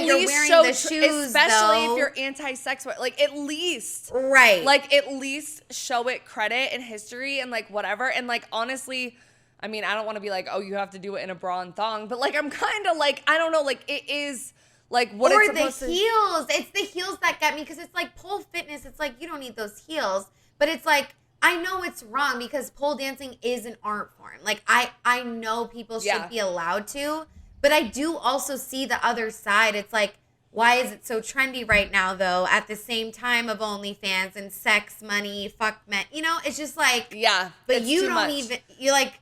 you're wearing the shoes, especially though. if you're anti-sex work, like at least like at least show it credit and history and like whatever. And like honestly, I mean, I don't want to be like, oh, you have to do it in a bra and thong, but like I'm kind of like, I don't know, like it is like what or it's supposed the heels. It's the heels that get me, because it's like pole fitness. It's like, you don't need those heels, but it's like, I know it's wrong because pole dancing is an art form. Like I know people should be allowed to, but I do also see the other side. It's like, why is it so trendy right now though, at the same time of OnlyFans and sex, money, fuck men, you know, it's just like, but you don't even, you're like,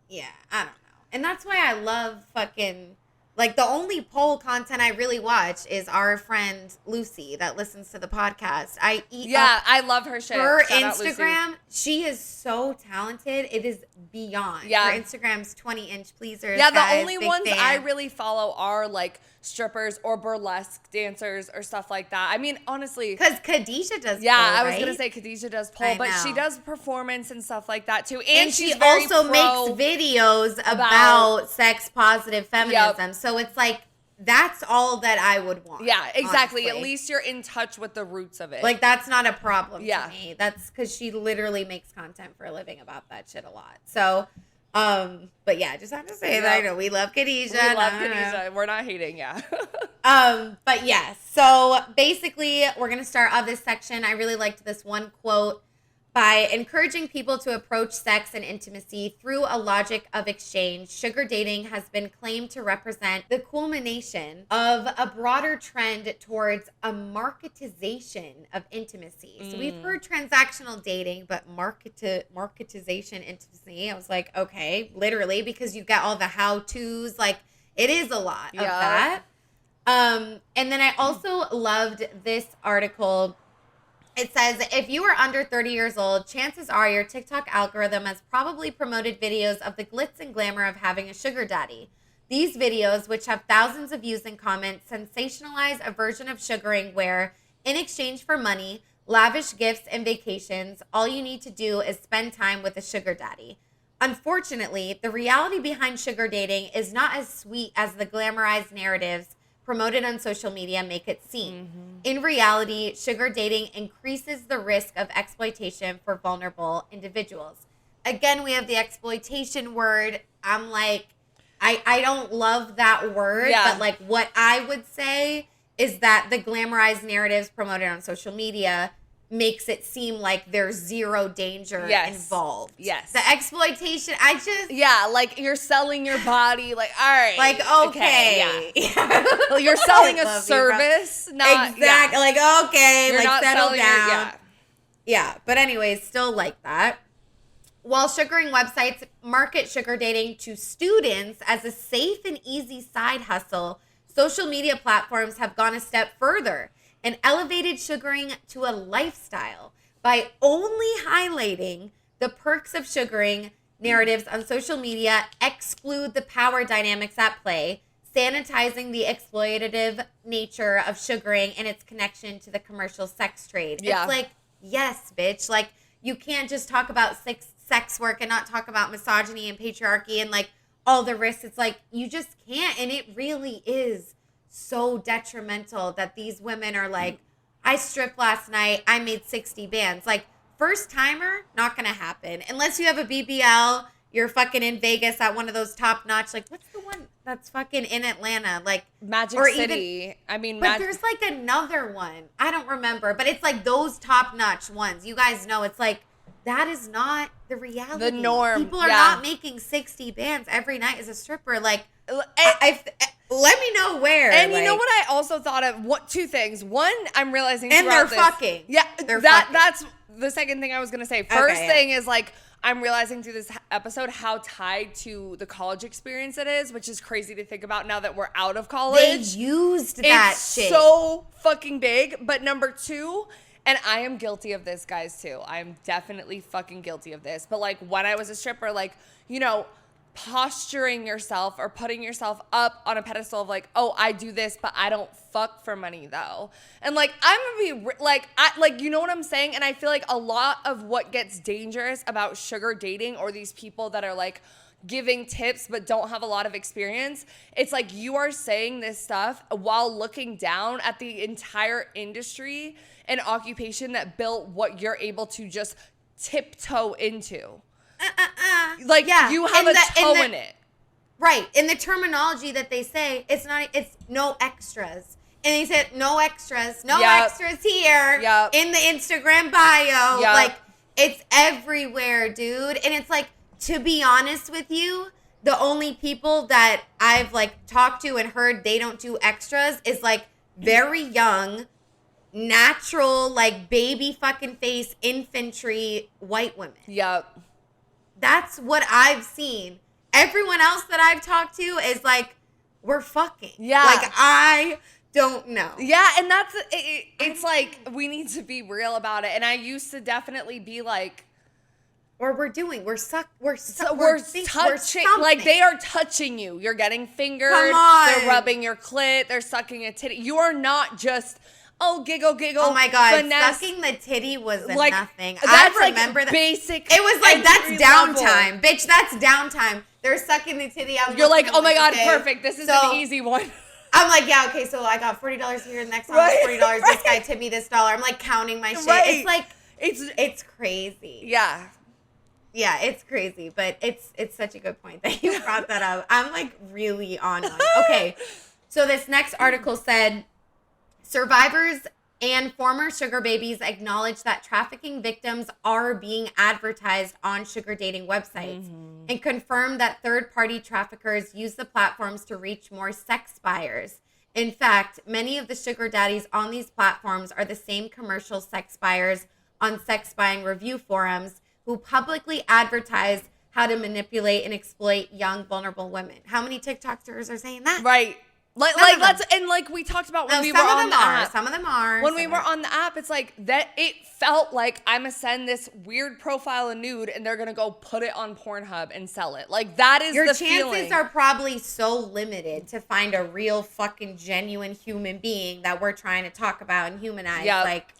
yeah, I don't know. And that's why I love fucking, like, the only pole content I really watch is our friend Lucy that listens to the podcast. I love her shit. Her Instagram, she is so talented. It is beyond. Yeah. Her Instagram's 20-inch pleasers. Yeah, guys, the only big ones fan. I really follow are like strippers or burlesque dancers or stuff like that. I mean, honestly, because Khadijah does pole, I was right? gonna say Khadijah does pole, but she does performance and stuff like that too. And she she's very also makes videos about sex positive feminism. So it's like, that's all that I would want. Yeah, exactly. Honestly. At least you're in touch with the roots of it. Like, that's not a problem to me. That's because she literally makes content for a living about that shit a lot. So, but yeah, just have to say that, you know, we love Khadijah. We love Khadijah. We're not hating, but yeah, so basically we're going to start off this section. I really liked this one quote: by encouraging people to approach sex and intimacy through a logic of exchange, sugar dating has been claimed to represent the culmination of a broader trend towards a marketization of intimacy. So we've heard transactional dating, but marketization intimacy, I was like, okay, literally, because you get all the how-tos, like it is a lot of that. And then I also loved this article. It says, if you are under 30 years old, chances are your TikTok algorithm has probably promoted videos of the glitz and glamour of having a sugar daddy. These videos, which have thousands of views and comments, sensationalize a version of sugaring where, in exchange for money, lavish gifts, and vacations, all you need to do is spend time with a sugar daddy. Unfortunately, the reality behind sugar dating is not as sweet as the glamorized narratives promoted on social media make it seem. In reality, sugar dating increases the risk of exploitation for vulnerable individuals. Again, we have the exploitation word. I'm like, I don't love that word, but like what I would say is that the glamorized narratives promoted on social media makes it seem like there's zero danger involved. Yes. The exploitation, I just... Yeah, like you're selling your body, like, all right. Like, okay. Yeah. Well, you're selling a service, not... Exactly. Like, okay, You're like not settle selling down. Yeah, but anyways, still like that. While sugaring websites market sugar dating to students as a safe and easy side hustle, social media platforms have gone a step further and elevated sugaring to a lifestyle by only highlighting the perks of sugaring. Narratives on social media exclude the power dynamics at play, sanitizing the exploitative nature of sugaring and its connection to the commercial sex trade. Yeah. It's like, yes, bitch. Like, you can't just talk about sex work and not talk about misogyny and patriarchy and like all the risks. It's like, you just can't. And it really is so detrimental that these women are like, I stripped last night, I made 60 bands. Like, first timer, not gonna happen. Unless you have a BBL, you're fucking in Vegas at one of those top notch, like, what's the one that's fucking in Atlanta? Like Magic or City. But there's like another one. I don't remember, but it's like those top notch ones. You guys know, it's like, that is not the reality. The norm. People are not making 60 bands every night as a stripper. Like, let me know where. And like, you know what I also thought of? Two things. One, I'm realizing and they're this, fucking. Yeah, they're fucking. That's the second thing I was gonna say. First thing is like, I'm realizing through this episode how tied to the college experience it is, which is crazy to think about now that we're out of college. They used that shit. So fucking big. But number two, and I am guilty of this, guys, too. I'm definitely fucking guilty of this. But like when I was a stripper, like, you know, posturing yourself or putting yourself up on a pedestal of like, oh, I do this, but I don't fuck for money though. And like, I'm gonna be like, you know what I'm saying? And I feel like a lot of what gets dangerous about sugar dating or these people that are like giving tips but don't have a lot of experience, it's like you are saying this stuff while looking down at the entire industry and occupation that built what you're able to just tiptoe into. Like, you have a toe in it. Right. In the terminology that they say, it's no extras. And they said, no extras. No extras here. In the Instagram bio. Like, it's everywhere, dude. And it's like, to be honest with you, the only people that I've, like, talked to and heard they don't do extras is, like, very young, natural, like, baby fucking face, infantry white women. Yep. That's what I've seen. Everyone else that I've talked to is like, we're fucking. Yeah. Like, I don't know. Yeah, and that's, it's like, we need to be real about it. And I used to definitely be like, or we're touching, like they are touching you. You're getting fingered. Come on. They're rubbing your clit. They're sucking a titty. You are not just, oh, giggle. Oh my God, finesse. sucking the titty was like, nothing. That's I remember like that. Basic. It was like, that's downtime. Level. Bitch, that's downtime. They're sucking the titty out. You're like, oh my God, perfect. This is an easy one. I'm like, yeah, okay, so I got $40 here. The next one was $40. Right. This guy tipped me this $1. I'm like counting my shit. Right. It's like, it's crazy. Yeah. Yeah, it's crazy, but it's such a good point that you brought that up. I'm like really on one. Okay, so this next article said, survivors and former sugar babies acknowledge that trafficking victims are being advertised on sugar dating websites and confirm that third-party traffickers use the platforms to reach more sex buyers. In fact, many of the sugar daddies on these platforms are the same commercial sex buyers on sex buying review forums who publicly advertise how to manipulate and exploit young, vulnerable women. How many TikTokers are saying that? Right. Like we talked about when we were on the app. Some of them are. When we were on the app, it's like that. It felt like I'm gonna send this weird profile of nude, and they're gonna go put it on Pornhub and sell it. Like that is your the chances feeling. are probably so limited to find a real fucking genuine human being that we're trying to talk about and humanize. Yep. Like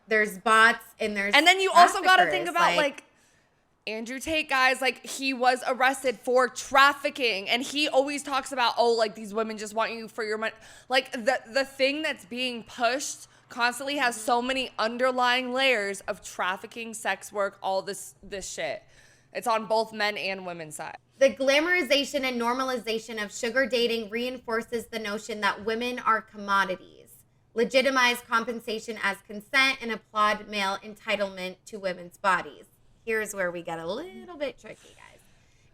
there's bots and there's and then you also got to think traffickers, about like Andrew Tate, guys, like he was arrested for trafficking, and he always talks about, oh, like these women just want you for your money. Like the thing that's being pushed constantly has so many underlying layers of trafficking, sex work, all this shit. It's on both men and women's side. The glamorization and normalization of sugar dating reinforces the notion that women are commodities. legitimize compensation as consent, and applaud male entitlement to women's bodies. Here's where we get a little bit tricky, guys.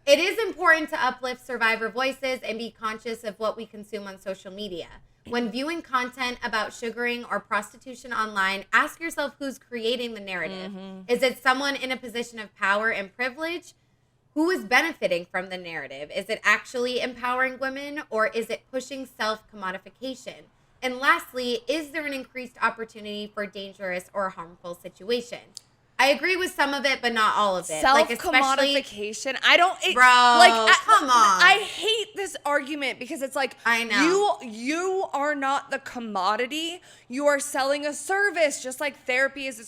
It is important to uplift survivor voices and be conscious of what we consume on social media. When viewing content about sugaring or prostitution online, ask yourself who's creating the narrative. Is it someone in a position of power and privilege? Who is benefiting from the narrative? Is it actually empowering women, or is it pushing self-commodification? And lastly, is there an increased opportunity for dangerous or harmful situation? I agree with some of it, but not all of it. Self-commodification. I don't, come on. I hate this argument because it's like, I know. You are not the commodity. You are selling a service, just like therapy is a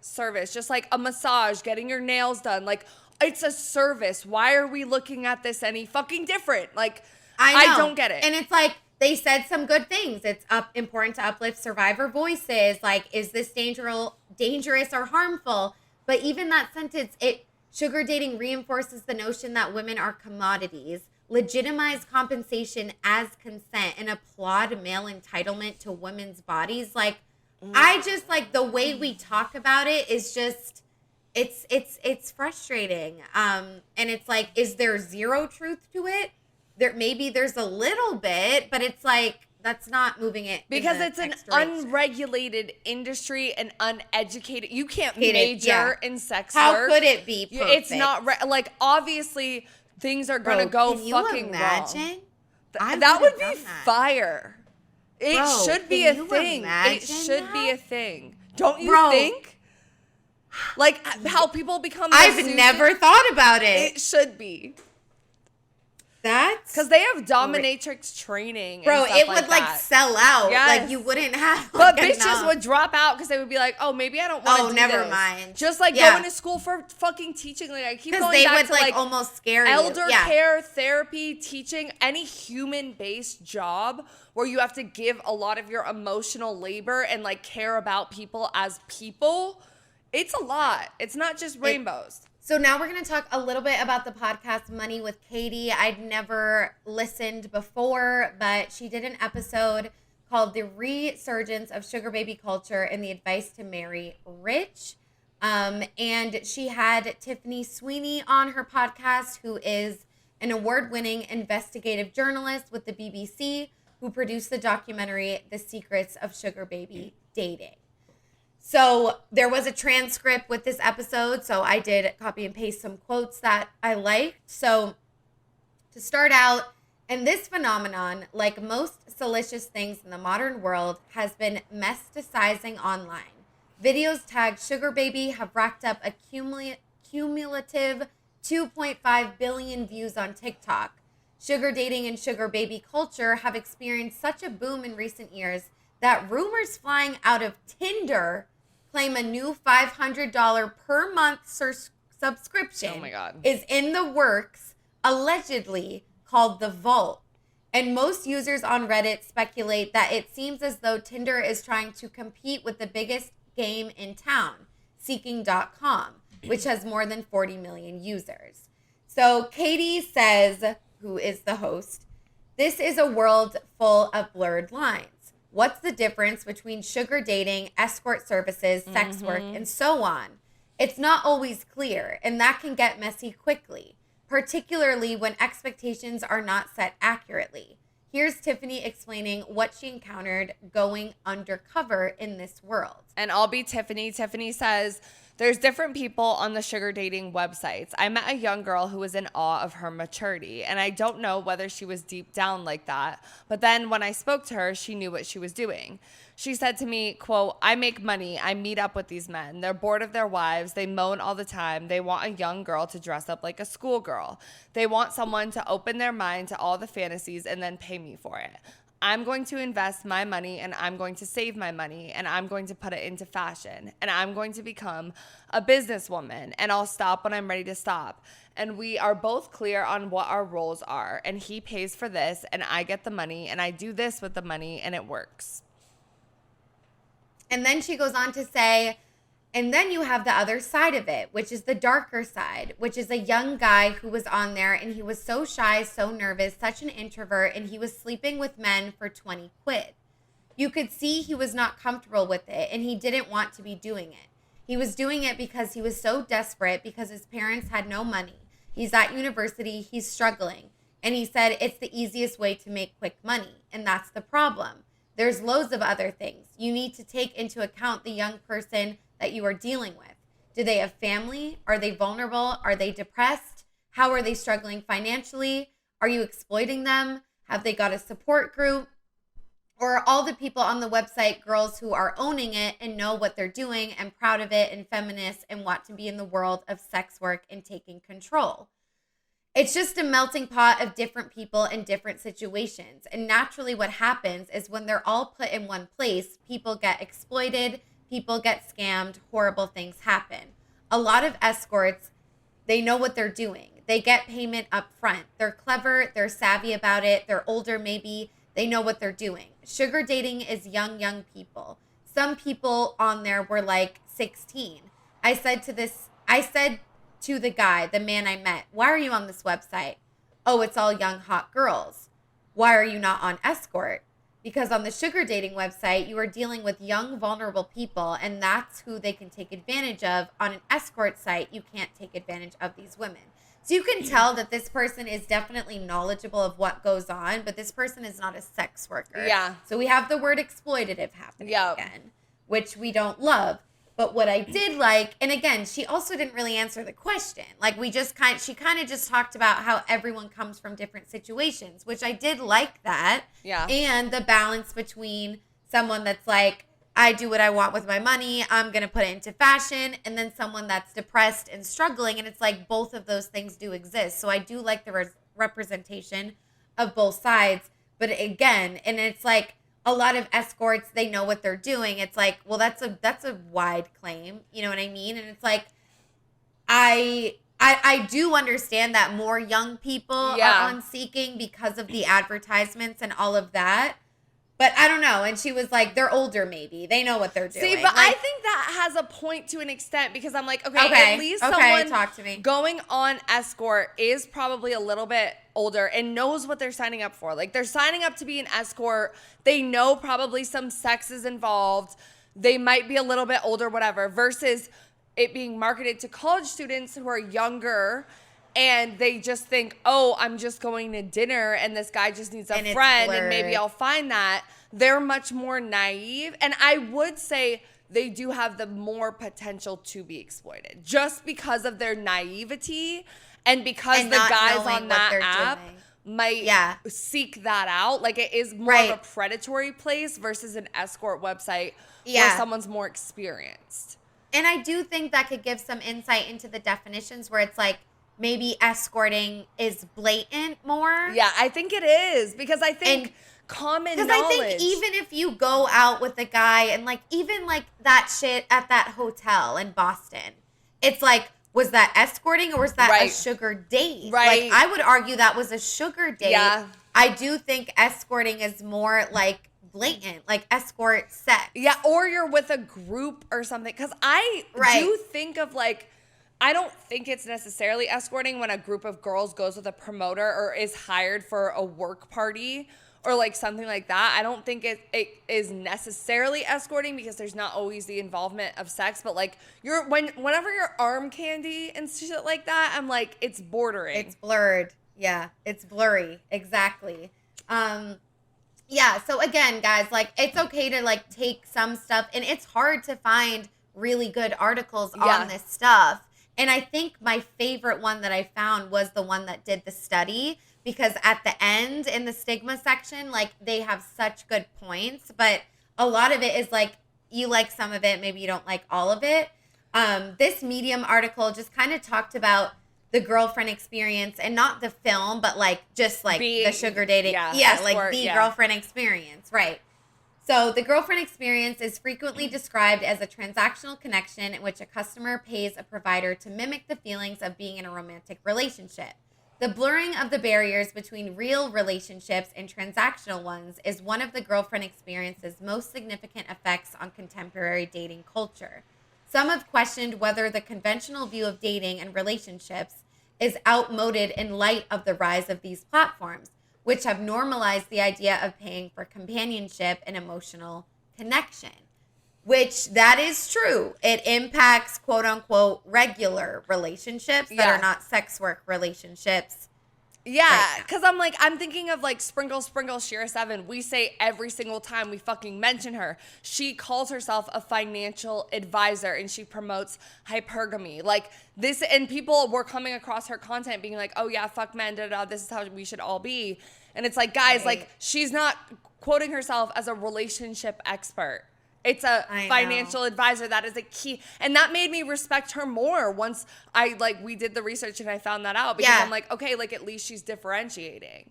service, just like a massage, getting your nails done. Like, it's a service. Why are we looking at this any fucking different? Like, I don't get it. And it's like, they said some good things. It's important to uplift survivor voices. Like, is this dangerous or harmful? But even that sentence, sugar dating reinforces the notion that women are commodities, legitimize compensation as consent, and applaud male entitlement to women's bodies. Like, I just, like, the way we talk about it is just, it's frustrating. And it's like, is there zero truth to it? Maybe there's a little bit, but it's like, that's not moving it. Because it's an unregulated industry and uneducated. You can't major in sex work. How could it be perfect? It's not, like, obviously, things are going to go fucking wrong. That would be fire. It should be a thing. It should be a thing. Don't you think? Like, how people become I've never thought about it. It should be. That's because they have dominatrix training. Bro, and stuff it would like sell out. Yes. Like, you wouldn't have. But bitches would drop out because they would be like, "Oh, maybe I don't want to do never this." mind. Just like going to school for fucking teaching. Like, I keep going they back would to like almost scare you. elder care, therapy, teaching, any human-based job where you have to give a lot of your emotional labor and like care about people as people. It's a lot. It's not just rainbows. So now we're going to talk a little bit about the podcast Money with Katie. I'd never listened before, but she did an episode called The Resurgence of Sugar Baby Culture and the Advice to Marry Rich. And she had Tiffany Sweeney on her podcast, who is an award-winning investigative journalist with the BBC, who produced the documentary The Secrets of Sugar Baby Dating. So there was a transcript with this episode, so I did copy and paste some quotes that I liked. So to start out, and this phenomenon, like most salacious things in the modern world, has been mesticizing online. Videos tagged Sugar Baby have racked up a cumulative 2.5 billion views on TikTok. Sugar dating and sugar baby culture have experienced such a boom in recent years that rumors flying out of Tinder claim a new $500 per month subscription is in the works, allegedly called the Vault. And most users on Reddit speculate that it seems as though Tinder is trying to compete with the biggest game in town, Seeking.com, which has more than 40 million users. So Katie says, who is the host, this is a world full of blurred lines. What's the difference between sugar dating, escort services, sex work, and so on? It's not always clear, and that can get messy quickly, particularly when expectations are not set accurately. Here's Tiffany explaining what she encountered going undercover in this world. And I'll be Tiffany. Tiffany says, there's different people on the sugar dating websites. I met a young girl who was in awe of her maturity, and I don't know whether she was deep down like that. But then when I spoke to her, she knew what she was doing. She said to me, quote, I make money. I meet up with these men. They're bored of their wives. They moan all the time. They want a young girl to dress up like a schoolgirl. They want someone to open their mind to all the fantasies and then pay me for it. I'm going to invest my money and I'm going to save my money and I'm going to put it into fashion and I'm going to become a businesswoman and I'll stop when I'm ready to stop. And we are both clear on what our roles are, and he pays for this and I get the money and I do this with the money and it works. And then she goes on to say, and then you have the other side of it, which is the darker side, which is a young guy who was on there and he was so shy, so nervous, such an introvert, and he was sleeping with men for 20 quid. you could see he was not comfortable with it and he didn't want to be doing it. He was doing it because he was so desperate because his parents had no money. He's at university, he's struggling. And he said it's the easiest way to make quick money. And that's the problem. There's loads of other things. You need to take into account the young person that you are dealing with. Do they have family? Are they vulnerable? Are they depressed? How are they struggling financially? Are you exploiting them? Have they got a support group? Or are all the people on the website girls who are owning it and know what they're doing and proud of it and feminist and want to be in the world of sex work and taking control? It's just a melting pot of different people in different situations. And naturally what happens is when they're all put in one place, people get exploited, people get scammed, horrible things happen. A lot of escorts, they know what they're doing. They get payment up front. They're clever, they're savvy about it, they're older maybe, they know what they're doing. Sugar dating is young people. Some people on there were like 16. I said to the guy, the man I met, why are you on this website? Oh, it's all young, hot girls. Why are you not on escort? Because on the sugar dating website, you are dealing with young, vulnerable people, and that's who they can take advantage of. On an escort site, you can't take advantage of these women. So you can tell that this person is definitely knowledgeable of what goes on, but this person is not a sex worker. Yeah. So we have the word exploitative happening again, which we don't love. But what I did like, and again, she also didn't really answer the question. Like she kind of just talked about how everyone comes from different situations, which I did like that. Yeah. And the balance between someone that's like, I do what I want with my money, I'm going to put it into fashion, and then someone that's depressed and struggling. And it's like both of those things do exist. So I do like the representation of both sides. But again, and it's like, a lot of escorts, they know what they're doing. It's like, well, that's a wide claim. You know what I mean? And it's like, I do understand that more young people are on Seeking because of the advertisements and all of that. But I don't know. And she was like, they're older maybe. They know what they're doing. See, but I think that has a point to an extent because I'm like, okay, at least someone talk to me. Going on escort is probably a little bit older and knows what they're signing up for. Like they're signing up to be an escort. They know probably some sex is involved. They might be a little bit older, whatever, versus it being marketed to college students who are younger and they just think, oh, I'm just going to dinner and this guy just needs a friend and maybe I'll find that. They're much more naive. And I would say they do have the more potential to be exploited just because of their naivety and because the guys on that app might seek that out. Like it is more of a predatory place versus an escort website where someone's more experienced. And I do think that could give some insight into the definitions where it's like, maybe escorting is blatant more. Yeah, I think it is because I think common knowledge. Because I think even if you go out with a guy and like even like that shit at that hotel in Boston, it's like, was that escorting or was that a sugar date? Right. Like I would argue that was a sugar date. Yeah. I do think escorting is more like blatant, like escort sex. Yeah, or you're with a group or something. Because I do think of like, I don't think it's necessarily escorting when a group of girls goes with a promoter or is hired for a work party or like something like that. I don't think it is necessarily escorting because there's not always the involvement of sex. But like whenever you're arm candy and shit like that, I'm like, it's bordering. It's blurred. Yeah, it's blurry. Exactly. Yeah. So again, guys, like it's okay to like take some stuff, and it's hard to find really good articles on this stuff. And I think my favorite one that I found was the one that did the study, because at the end in the stigma section, like they have such good points, but a lot of it is like, you like some of it, maybe you don't like all of it. This Medium article just kind of talked about the girlfriend experience, and not the film, but like just like the sugar dating. Like the girlfriend experience. Right. So the girlfriend experience is frequently described as a transactional connection in which a customer pays a provider to mimic the feelings of being in a romantic relationship. The blurring of the barriers between real relationships and transactional ones is one of the girlfriend experience's most significant effects on contemporary dating culture. Some have questioned whether the conventional view of dating and relationships is outmoded in light of the rise of these platforms. which have normalized the idea of paying for companionship and emotional connection. Which that is true. It impacts quote unquote regular relationships that are not sex work relationships. Yeah, because I'm thinking of like Sprinkle Sheer 7. We say every single time we fucking mention her, she calls herself a financial advisor and she promotes hypergamy. Like this, and people were coming across her content being like, oh yeah, fuck men, this is how we should all be. And it's like, guys, like she's not quoting herself as a relationship expert. It's a financial advisor. That is a key. And that made me respect her more once we did the research and I found that out, because I'm like, okay, like at least she's differentiating.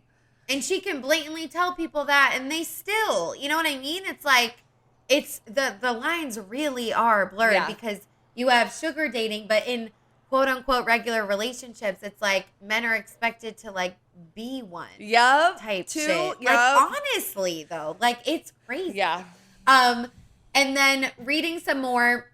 And she can blatantly tell people that and they still, you know what I mean? It's like, it's the lines really are blurred because you have sugar dating, but in quote unquote regular relationships, it's like men are expected to like be one. Type shit. Like honestly though, like it's crazy. Yeah. And then reading some more,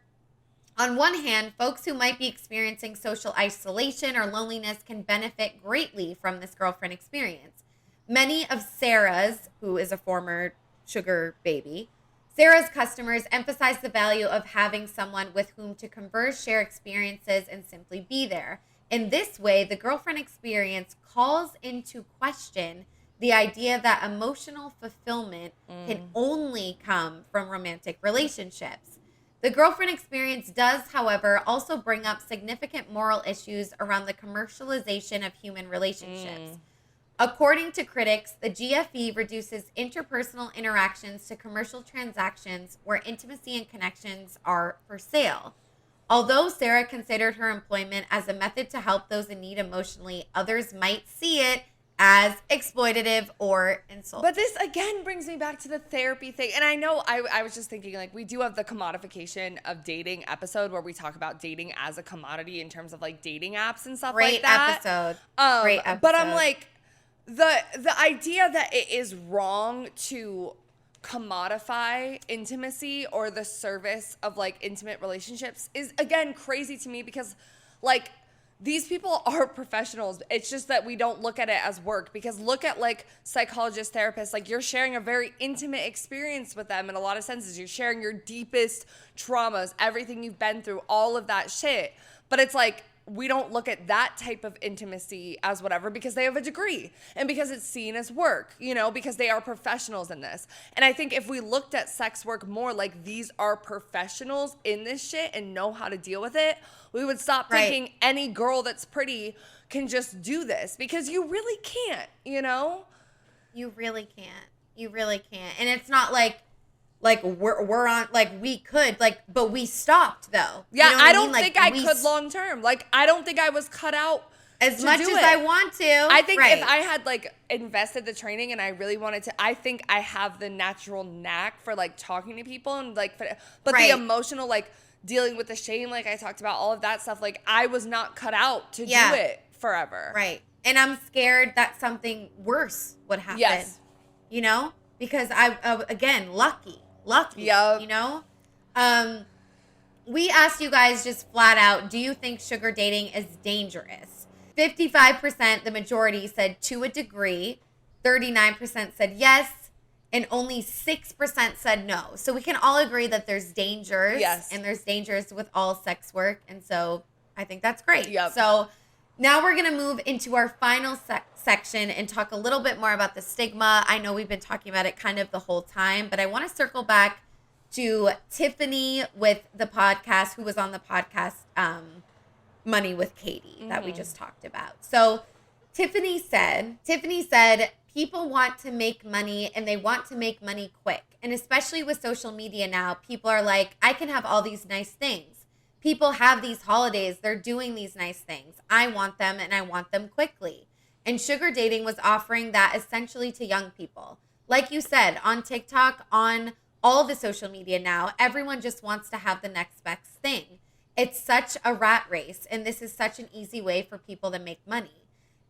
on one hand, folks who might be experiencing social isolation or loneliness can benefit greatly from this girlfriend experience. Many of Sarah's, who is a former sugar baby, Sarah's customers emphasize the value of having someone with whom to converse, share experiences, and simply be there. In this way, the girlfriend experience calls into question the idea that emotional fulfillment can only come from romantic relationships. The girlfriend experience does, however, also bring up significant moral issues around the commercialization of human relationships. According to critics, the GFE reduces interpersonal interactions to commercial transactions where intimacy and connections are for sale. Although Sarah considered her employment as a method to help those in need emotionally, others might see it as exploitative or insulting. But this again brings me back to the therapy thing. And I know I was just thinking, like, we do have the commodification of dating episode where we talk about dating as a commodity in terms of like dating apps and stuff like that. Great episode. But I'm like, the idea that it is wrong to commodify intimacy or the service of like intimate relationships is again crazy to me, because like these people are professionals. It's just that we don't look at it as work, because look at like psychologists, therapists, like you're sharing a very intimate experience with them in a lot of senses. You're sharing your deepest traumas, everything you've been through, all of that shit. But it's like, we don't look at that type of intimacy as whatever, because they have a degree and because it's seen as work, you know, because they are professionals in this. And I think if we looked at sex work more like these are professionals in this shit and know how to deal with it, we would stop thinking any girl that's pretty can just do this, because you really can't, you know? You really can't. You really can't. And it's not like we're on, like we could, like, but we stopped though. Yeah, you know I don't think I could long term. Like, I don't think I was cut out as much as I want to. I think if I had like invested the training and I really wanted to, I think I have the natural knack for like talking to people and like, but the emotional, like dealing with the shame, like I talked about, all of that stuff, like I was not cut out to do it forever. Right. And I'm scared that something worse would happen. Yes. You know, because again, lucky, you know? We asked you guys just flat out, do you think sugar dating is dangerous? 55%, the majority, said to a degree. 39% said yes. And only 6% said no. So we can all agree that there's dangers. Yes. And there's dangers with all sex work. And so I think that's great. Yep. So now we're going to move into our final section and talk a little bit more about the stigma. I know we've been talking about it kind of the whole time, but I want to circle back to Tiffany with the podcast, who was on the podcast Money with Katie that we just talked about. So Tiffany said, people want to make money and they want to make money quick. And especially with social media now, people are like, I can have all these nice things. People have these holidays. They're doing these nice things. I want them and I want them quickly. And sugar dating was offering that essentially to young people. Like you said, on TikTok, on all the social media now, everyone just wants to have the next best thing. It's such a rat race, and this is such an easy way for people to make money.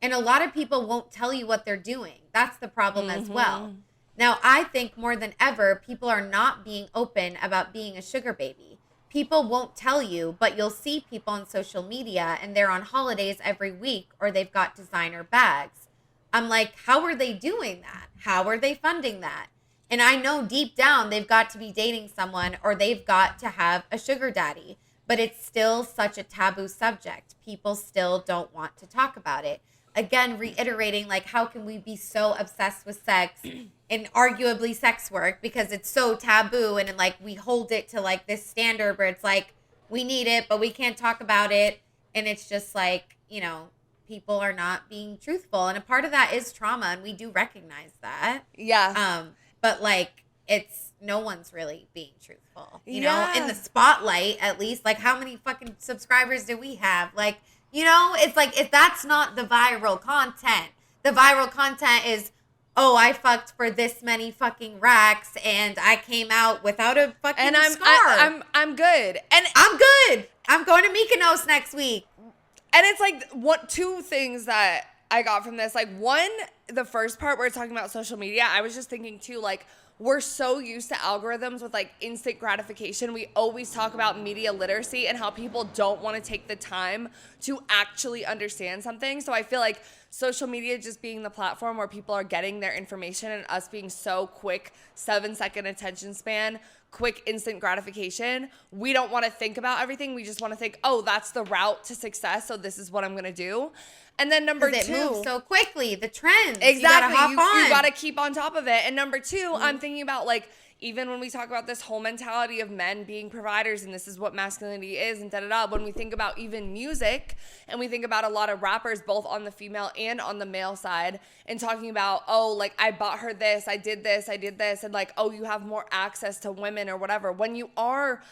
And a lot of people won't tell you what they're doing. That's the problem as well. Now, I think more than ever, people are not being open about being a sugar baby. People won't tell you, but you'll see people on social media and they're on holidays every week, or they've got designer bags. I'm like, how are they doing that? How are they funding that? And I know deep down they've got to be dating someone or they've got to have a sugar daddy, but it's still such a taboo subject. People still don't want to talk about it. Again, reiterating, like, how can we be so obsessed with sex and arguably sex work because it's so taboo and like we hold it to like this standard where it's like we need it, but we can't talk about it. And it's just like, you know, people are not being truthful. And a part of that is trauma. And we do recognize that. Yeah. But like, it's no one's really being truthful, you know, in the spotlight, at least. Like, how many fucking subscribers do we have? Like, you know, it's like, if that's not the viral content is, oh, I fucked for this many fucking racks and I came out without a fucking scar. I'm good. And I'm good. I'm going to Mykonos next week. And it's like two things that I got from this. Like, one, the first part where it's talking about social media, I was just thinking too, like, we're so used to algorithms with like instant gratification. We always talk about media literacy and how people don't want to take the time to actually understand something. So I feel like social media just being the platform where people are getting their information and us being so quick, 7-second attention span, quick instant gratification. We don't want to think about everything. We just want to think, oh, that's the route to success. So this is what I'm going to do. And then number two, it moves so quickly, the trends. Exactly. You got to keep on top of it. And number two, I'm thinking about like, even when we talk about this whole mentality of men being providers and this is what masculinity is and da-da-da, when we think about even music and we think about a lot of rappers, both on the female and on the male side, and talking about, oh, like I bought her this, I did this, and like, oh, you have more access to women or whatever. When you are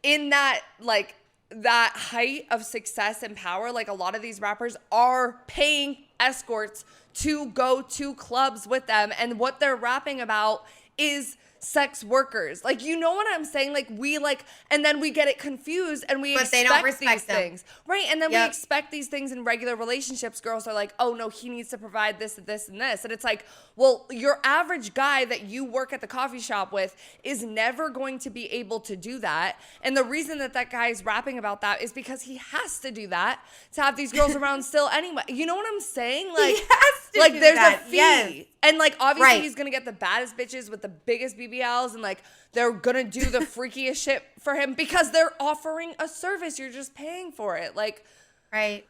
in that, like, that height of success and power, like a lot of these rappers are paying escorts to go to clubs with them, and what they're rapping about is sex workers. Like, you know what I'm saying? Like, we like, and then we get it confused and we expect they don't respect these them. things. Right. And then we expect these things in regular relationships. Girls are like, oh no, he needs to provide this and this and this. And it's like, well, your average guy that you work at the coffee shop with is never going to be able to do that. And the reason that that guy is rapping about that is because he has to do that to have these girls around still anyway. You know what I'm saying? Like, he has to like do there's that. a fee. Yes. And like, obviously he's going to get the baddest bitches with the biggest BBLs, and like, they're going to do the freakiest shit for him because they're offering a service. You're just paying for it. Like, right.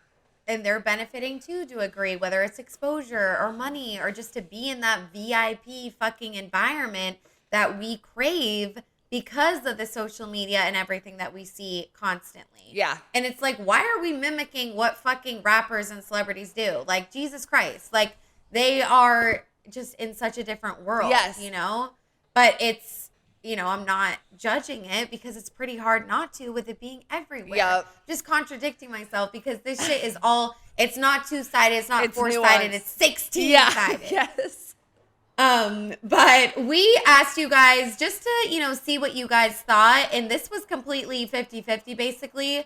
And they're benefiting too, to agree, whether it's exposure or money or just to be in that VIP fucking environment that we crave because of the social media and everything that we see constantly. Yeah. And it's like, why are we mimicking what fucking rappers and celebrities do? Like, Jesus Christ. Like, they are just in such a different world, you know? But it's, you know, I'm not judging it because it's pretty hard not to with it being everywhere. Yep. Just contradicting myself because this shit is all, it's not two-sided, it's not four-sided, it's 16-sided. Yes. But we asked you guys just to, you know, see what you guys thought. And this was completely 50-50 basically.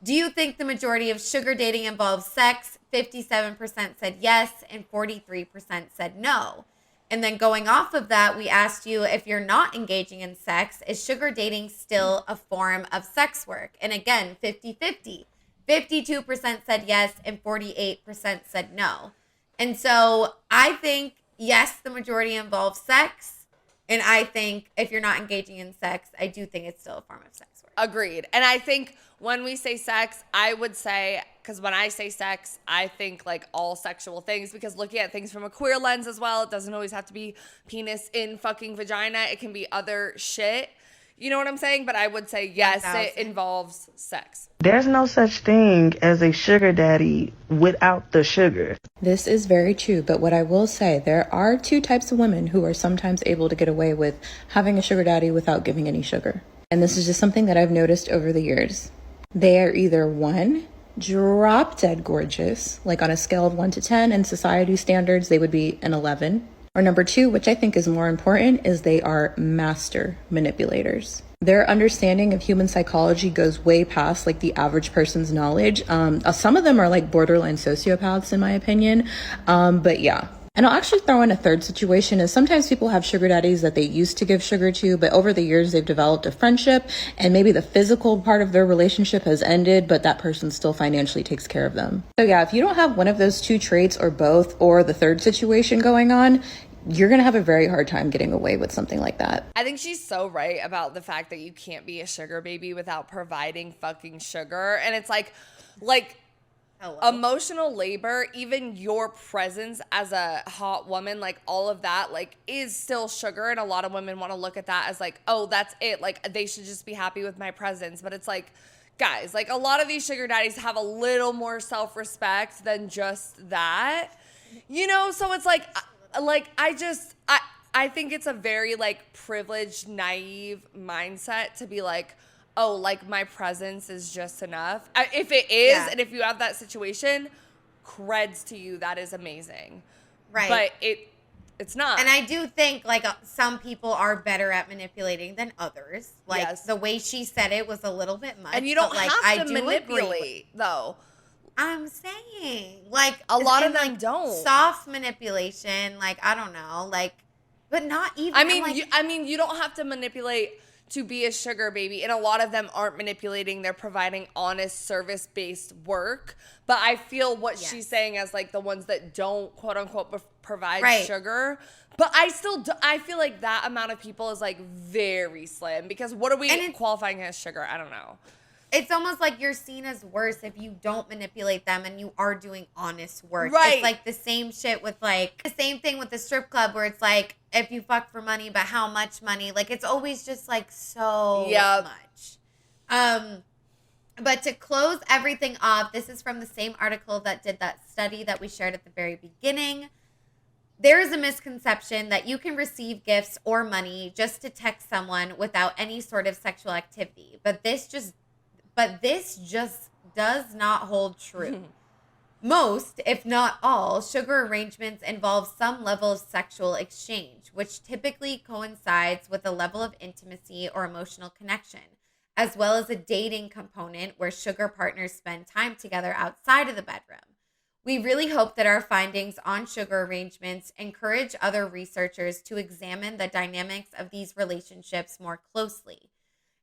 Do you think the majority of sugar dating involves sex? 57% said yes and 43% said no. And then going off of that, we asked you, if you're not engaging in sex, is sugar dating still a form of sex work? And again, 50-50. 52% said yes and 48% said no. And so I think, yes, the majority involves sex. And I think if you're not engaging in sex, I do think it's still a form of sex work. Agreed. And I think when we say sex, I would say, because when I say sex, I think like all sexual things, because looking at things from a queer lens as well, it doesn't always have to be penis in fucking vagina. It can be other shit. You know what I'm saying? But I would say, yes, 1,000. it involves sex. There's no such thing as a sugar daddy without the sugar. This is very true, but what I will say, there are two types of women who are sometimes able to get away with having a sugar daddy without giving any sugar. And this is just something that I've noticed over the years. They are either one, drop dead gorgeous, like on a scale of 1 to 10 in society standards, they would be an 11. Or number two, which I think is more important, is they are master manipulators. Their understanding of human psychology goes way past like the average person's knowledge. Some of them are like borderline sociopaths in my opinion. But yeah, And I'll actually throw in a third situation is sometimes people have sugar daddies that they used to give sugar to, but over the years they've developed a friendship and maybe the physical part of their relationship has ended, but that person still financially takes care of them. So yeah, if you don't have one of those two traits or both or the third situation going on, you're going to have a very hard time getting away with something like that. I think she's so right about the fact that you can't be a sugar baby without providing fucking sugar. And it's like Hello. Emotional labor, even your presence as a hot woman, like all of that, like is still sugar. And a lot of women want to look at that as like, oh, that's it. Like they should just be happy with my presence. But it's like, guys, like a lot of these sugar daddies have a little more self-respect than just that, you know? So it's like I think it's a very like privileged, naive mindset to be like, oh, like my presence is just enough. If it is, and if you have that situation, creds to you. That is amazing. Right. But it's not. And I do think like some people are better at manipulating than others. Like the way she said it was a little bit much. And you don't like, have to manipulate though. I'm saying like a lot of them like, don't. Soft manipulation, like I don't know, like, but not even. I mean, you don't have to manipulate to be a sugar baby, and a lot of them aren't manipulating. They're providing honest service-based work. But I feel what she's saying as like the ones that don't quote unquote provide sugar. But I feel like that amount of people is like very slim, because what are we qualifying as sugar? I don't know. It's almost like you're seen as worse if you don't manipulate them and you are doing honest work. Right. It's like the same shit with like the same thing with the strip club where it's like if you fuck for money, but how much money? Like it's always just like so much. But to close everything off, this is from the same article that did that study that we shared at the very beginning. There is a misconception that you can receive gifts or money just to text someone without any sort of sexual activity. But this just does not hold true. Most, if not all, sugar arrangements involve some level of sexual exchange, which typically coincides with a level of intimacy or emotional connection, as well as a dating component where sugar partners spend time together outside of the bedroom. We really hope that our findings on sugar arrangements encourage other researchers to examine the dynamics of these relationships more closely.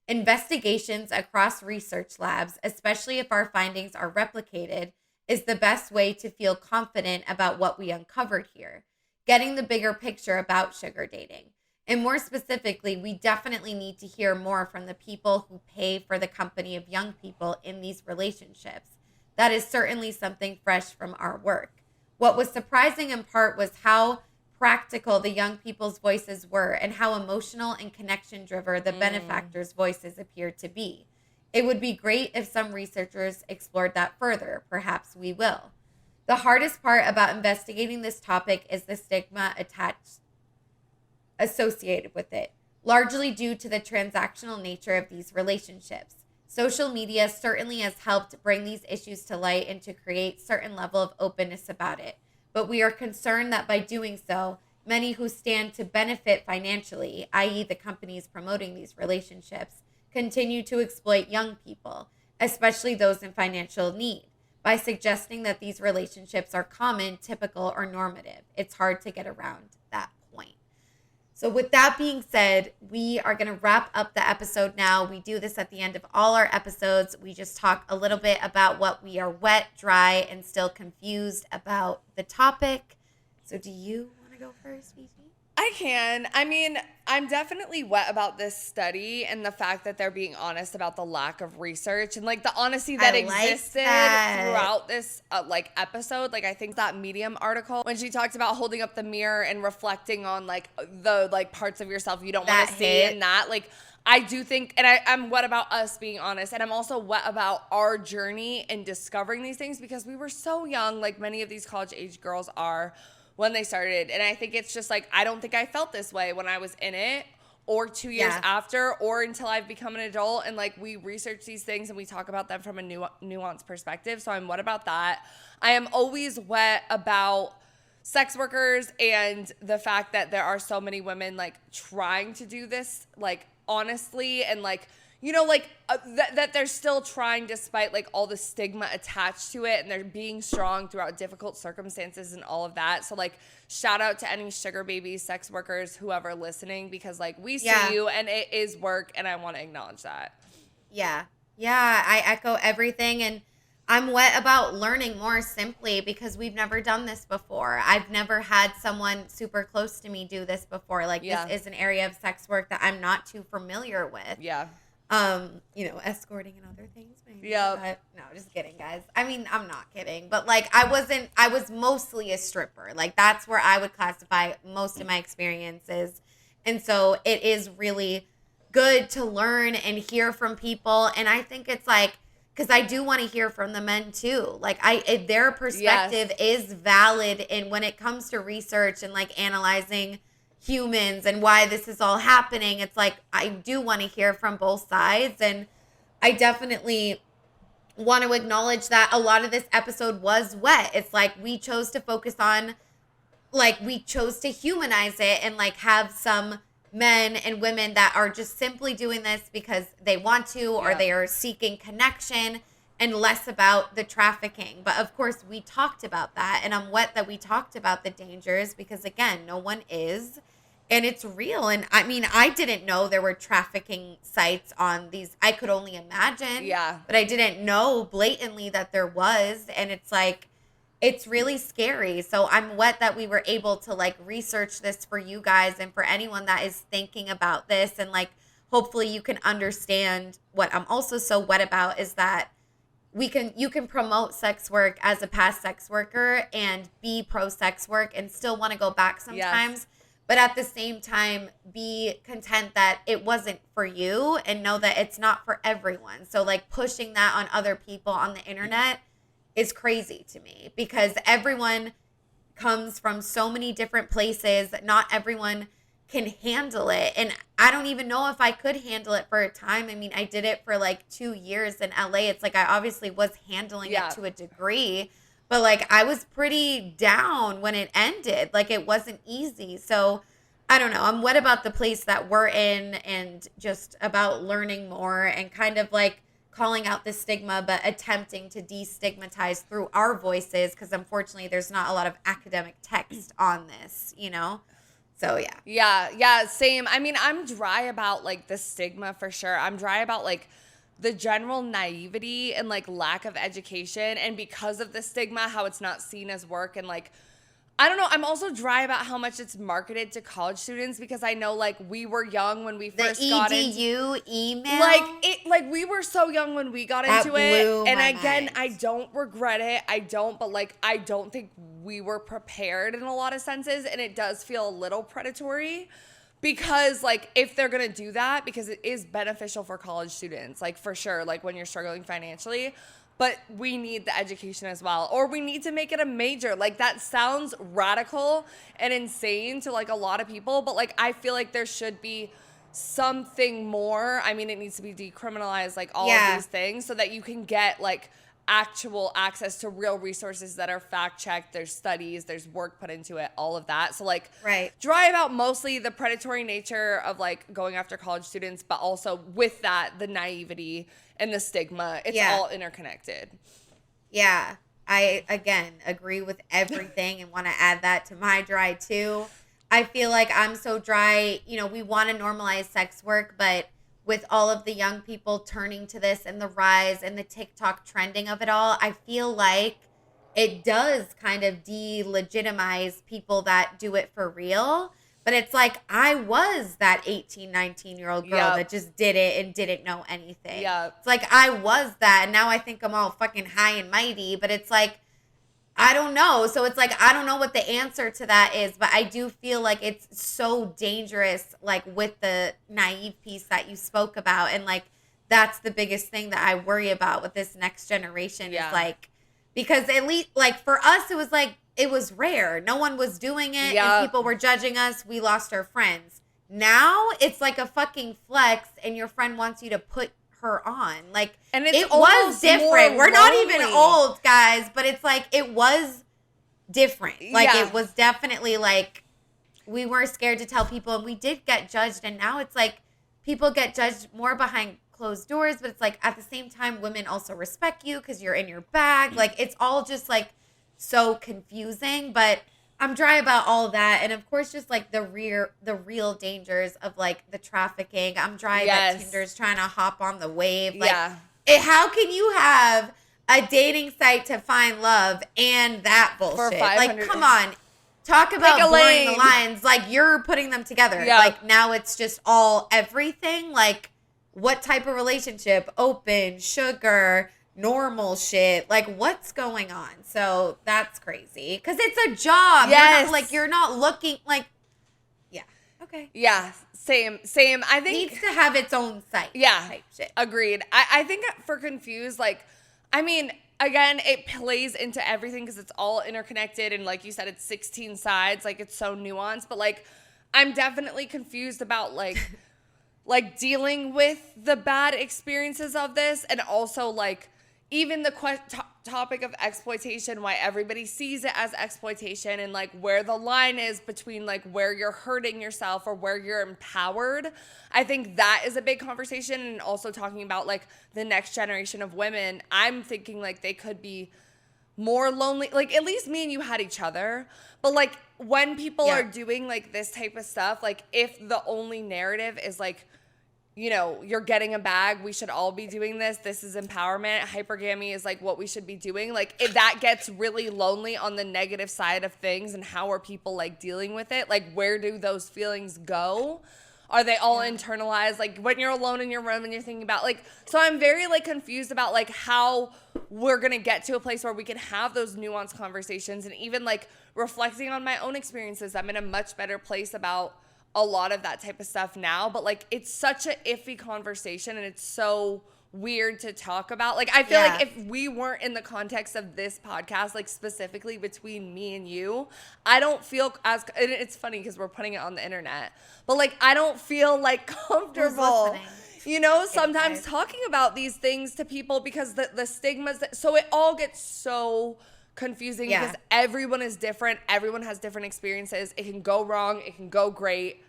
Investigations across research labs, especially if our findings are replicated, is the best way to feel confident about what we uncovered here, getting the bigger picture about sugar dating. And more specifically, we definitely need to hear more from the people who pay for the company of young people in these relationships. That is certainly something fresh from our work. What was surprising in part was how practical the young people's voices were and how emotional and connection driven the benefactors' voices appeared to be. It would be great if some researchers explored that further. Perhaps we will. The hardest part about investigating this topic is the stigma associated with it, largely due to the transactional nature of these relationships. Social media certainly has helped bring these issues to light and to create a certain level of openness about it. But we are concerned that by doing so, many who stand to benefit financially, i.e. the companies promoting these relationships, continue to exploit young people, especially those in financial need, by suggesting that these relationships are common, typical, or normative. It's hard to get around that point. So with that being said, we are going to wrap up the episode now. We do this at the end of all our episodes. We just talk a little bit about what we are wet, dry, and still confused about the topic. So do you want to go first, Fiji? I can. I mean, I'm definitely wet about this study and the fact that they're being honest about the lack of research and like the honesty that existed throughout this episode. Like I think that Medium article when she talked about holding up the mirror and reflecting on like the like parts of yourself you don't want to see, and that like I do think, and I'm wet about us being honest, and I'm also wet about our journey in discovering these things because we were so young, like many of these college age girls are when they started. And I think it's just like, I don't think I felt this way when I was in it or 2 years after or until I've become an adult. And like we research these things and we talk about them from a nuanced perspective. So I'm wet about that. I am always wet about sex workers and the fact that there are so many women like trying to do this like honestly and like, you know, like that they're still trying despite like all the stigma attached to it, and they're being strong throughout difficult circumstances and all of that. So like shout out to any sugar babies, sex workers, whoever listening, because like we see you and it is work, and I want to acknowledge that. Yeah. Yeah, I echo everything, and I'm wet about learning more simply because we've never done this before. I've never had someone super close to me do this before. Like this is an area of sex work that I'm not too familiar with. Yeah. You know, escorting and other things maybe. Yeah. No, just kidding, guys. I mean, I'm not kidding, but like I was mostly a stripper. Like that's where I would classify most of my experiences. And so it is really good to learn and hear from people. And I think it's like, because I do want to hear from the men too. Like their perspective is valid. And when it comes to research and like analyzing humans and why this is all happening, it's like I do want to hear from both sides. And I definitely want to acknowledge that a lot of this episode was wet. It's like we chose to focus on, like we chose to humanize it and like have some men and women that are just simply doing this because they want to or they are seeking connection, and less about the trafficking. But of course we talked about that, and I'm wet that we talked about the dangers because again, no one is, and it's real. And I mean, I didn't know there were trafficking sites on these. I could only imagine. Yeah. But I didn't know blatantly that there was. And it's like, it's really scary. So I'm wet that we were able to like research this for you guys and for anyone that is thinking about this. And like, hopefully you can understand what I'm also so wet about is that you can promote sex work as a past sex worker and be pro sex work and still want to go back sometimes. Yes. But at the same time, be content that it wasn't for you and know that it's not for everyone. So like pushing that on other people on the internet is crazy to me because everyone comes from so many different places. Not everyone can handle it. And I don't even know if I could handle it for a time. I mean, I did it for like 2 years in LA. It's like I obviously was handling it to a degree. But like I was pretty down when it ended. Like it wasn't easy. So I don't know. I'm wet about the place that we're in and just about learning more and kind of like calling out the stigma, but attempting to destigmatize through our voices. Because unfortunately, there's not a lot of academic text on this, you know? So yeah. Yeah, same. I mean, I'm dry about like the stigma for sure. I'm dry about like the general naivety and like lack of education, and because of the stigma, how it's not seen as work. And like, I don't know, I'm also dry about how much it's marketed to college students, because I know like we were young when we first got into EDU email. Like we were so young when we got into it. And again, I don't regret it. I don't, but like I don't think we were prepared in a lot of senses, and it does feel a little predatory. Because, like, if they're going to do that, because it is beneficial for college students, like, for sure, like, when you're struggling financially. But we need the education as well. Or we need to make it a major. Like, that sounds radical and insane to, like, a lot of people. But, like, I feel like there should be something more. I mean, it needs to be decriminalized, like, all of these things, so that you can get, like, actual access to real resources that are fact-checked. There's studies, there's work put into it, all of that. So like dry about mostly the predatory nature of like going after college students, but also with that, the naivety and the stigma. It's all interconnected. Yeah. I, again, agree with everything and want to add that to my dry too. I feel like I'm so dry. You know, we want to normalize sex work, but with all of the young people turning to this and the rise and the TikTok trending of it all, I feel like it does kind of delegitimize people that do it for real. But it's like, I was that 18, 19-year-old girl that just did it and didn't know anything. It's like, I was that, and now I think I'm all fucking high and mighty, but it's like, I don't know. So it's like, I don't know what the answer to that is, but I do feel like it's so dangerous, like with the naive piece that you spoke about. And like, that's the biggest thing that I worry about with this next generation is like, because at least like for us, it was like, it was rare. No one was doing it and people were judging us. We lost our friends. Now it's like a fucking flex and your friend wants you to put her on. Like, and it was different. We're not even old, guys, but it's like it was different. Like it was definitely like we weren't scared to tell people, and we did get judged, and now it's like people get judged more behind closed doors, but it's like at the same time, women also respect you because you're in your bag. Like it's all just like so confusing, but I'm dry about all that. And of course, just like the real dangers of like the trafficking. I'm dry that Tinder's trying to hop on the wave. Like, how can you have a dating site to find love and that bullshit? Like, come on. Talk about blurring the lines. Like, you're putting them together. Yeah. Like, now it's just all everything. Like, what type of relationship? Open, sugar, normal shit. Like, what's going on? So that's crazy. Because it's a job. Yes. You're not looking like, yeah. Okay. Yeah. Same. I think needs to have its own site. Yeah. Type shit. Agreed. I think for Confused, like, I mean, again, it plays into everything because it's all interconnected. And like you said, it's 16 sides. Like, it's so nuanced. But like, I'm definitely confused about like, like dealing with the bad experiences of this. And also like, even the topic of exploitation, why everybody sees it as exploitation, and like where the line is between like where you're hurting yourself or where you're empowered. I think that is a big conversation. And also talking about like the next generation of women, I'm thinking like they could be more lonely. Like at least me and you had each other. But like when people are doing like this type of stuff, like if the only narrative is like, you know, you're getting a bag, we should all be doing this. This is empowerment. Hypergamy is like what we should be doing. Like if that gets really lonely on the negative side of things, and how are people like dealing with it? Like where do those feelings go? Are they all internalized? Like when you're alone in your room and you're thinking about like, so I'm very like confused about like how we're going to get to a place where we can have those nuanced conversations. And even like reflecting on my own experiences, I'm in a much better place about a lot of that type of stuff now, but like it's such an iffy conversation and it's so weird to talk about. Like I feel like if we weren't in the context of this podcast, like specifically between me and you, I don't feel as, and it's funny because we're putting it on the internet, but like I don't feel like comfortable, you know, sometimes talking about these things to people because the stigmas that, so it all gets so confusing because everyone is different. Everyone has different experiences. It can go wrong. It can go great.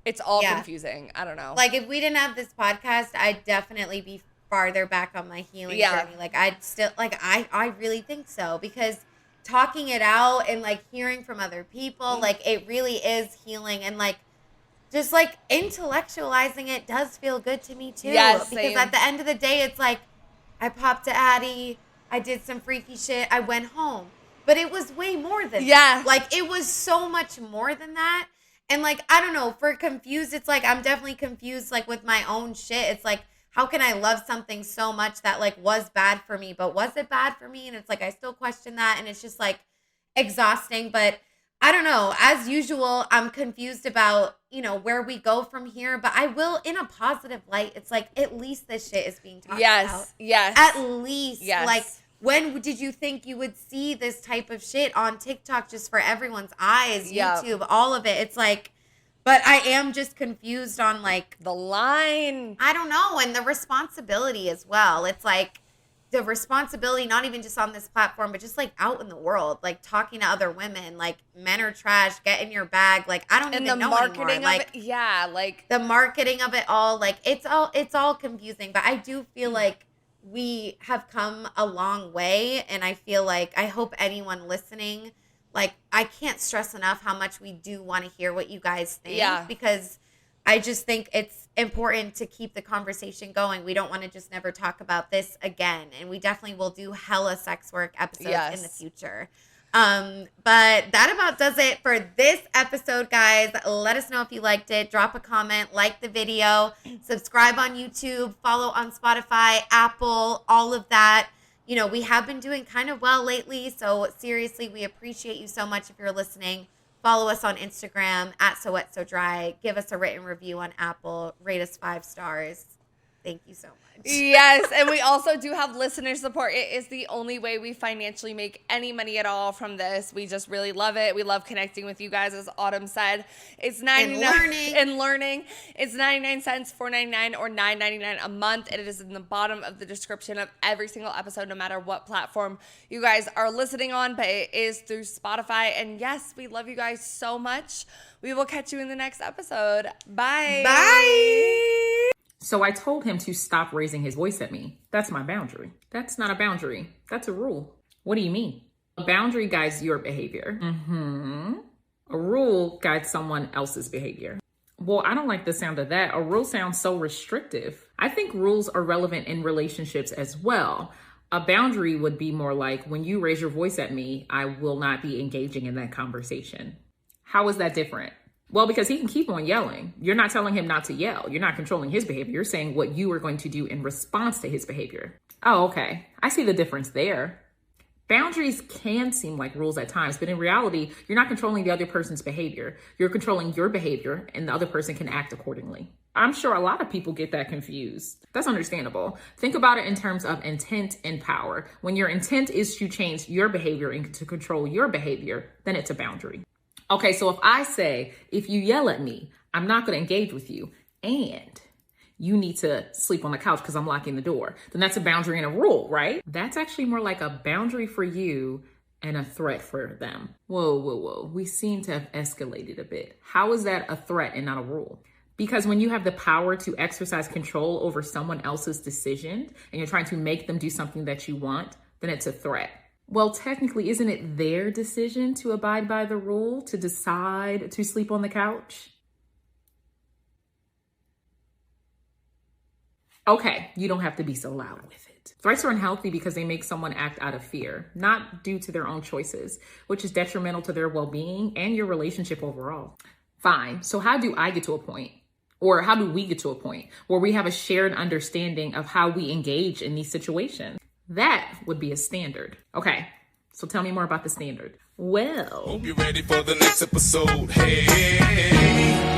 It's all confusing. I don't know. Like if we didn't have this podcast, I'd definitely be farther back on my healing journey. Like I'd still, like I really think so, because talking it out and like hearing from other people, like it really is healing, and like just like intellectualizing it does feel good to me too. Yes, because same. at the end of the day, it's like I popped to Addie, I did some freaky shit, I went home. But it was way more than that. Like, it was so much more than that. And, like, I don't know, for Confused, it's like, I'm definitely confused, like, with my own shit. It's like, how can I love something so much that, like, was bad for me? But was it bad for me? And it's like, I still question that. And it's just, like, exhausting. But I don't know. As usual, I'm confused about, you know, where we go from here. But I will, in a positive light, it's like, at least this shit is being talked about. Yes. At least. Yes. Like, when did you think you would see this type of shit on TikTok just for everyone's eyes, YouTube, all of it? It's like, but I am just confused on like the line. I don't know. And the responsibility as well. It's like the responsibility, not even just on this platform, but just like out in the world, like talking to other women, like men are trash, get in your bag. Like, I don't even know anymore. And the marketing of it. Like the marketing of it all, like it's all confusing, but I do feel like we have come a long way, and I feel like I hope anyone listening, like I can't stress enough how much we do want to hear what you guys think, because I just think it's important to keep the conversation going. We don't want to just never talk about this again, and we definitely will do hella sex work episodes in the future. But that about does it for this episode, guys. Let us know if you liked it. Drop a comment, like the video, subscribe on YouTube, follow on Spotify, Apple, all of that. You know, we have been doing kind of well lately. So seriously, we appreciate you so much if you're listening. Follow us on Instagram at So Wet So Dry. Give us a written review on Apple. Rate us 5 stars. Thank you so much. Yes, and we also do have listener support. It is the only way we financially make any money at all from this. We just really love it. We love connecting with you guys, as Autumn said. It's learning. It's 99 cents, $4.99, or $9.99 a month. And it is in the bottom of the description of every single episode, no matter what platform you guys are listening on. But it is through Spotify. And yes, we love you guys so much. We will catch you in the next episode. Bye. Bye. So I told him to stop raising his voice at me. That's my boundary. That's not a boundary. That's a rule. What do you mean? A boundary guides your behavior. A rule guides someone else's behavior. Well, I don't like the sound of that. A rule sounds so restrictive. I think rules are relevant in relationships as well. A boundary would be more like, when you raise your voice at me, I will not be engaging in that conversation. How is that different? Well, because he can keep on yelling. You're not telling him not to yell. You're not controlling his behavior. You're saying what you are going to do in response to his behavior. Oh, okay. I see the difference there. Boundaries can seem like rules at times, but in reality, you're not controlling the other person's behavior. You're controlling your behavior, and the other person can act accordingly. I'm sure a lot of people get that confused. That's understandable. Think about it in terms of intent and power. When your intent is to change your behavior and to control your behavior, then it's a boundary. Okay, so if I say, if you yell at me, I'm not going to engage with you, and you need to sleep on the couch because I'm locking the door, then that's a boundary and a rule, right? That's actually more like a boundary for you and a threat for them. Whoa. We seem to have escalated a bit. How is that a threat and not a rule? Because when you have the power to exercise control over someone else's decision and you're trying to make them do something that you want, then it's a threat. Well, technically, isn't it their decision to abide by the rule, to decide to sleep on the couch? Okay, you don't have to be so loud with it. Threats are unhealthy because they make someone act out of fear, not due to their own choices, which is detrimental to their well-being and your relationship overall. Fine, so how do I get to a point, or how do we get to a point where we have a shared understanding of how we engage in these situations? That would be a standard. Okay, so tell me more about the standard. Well, hope you're ready for the next episode. Hey.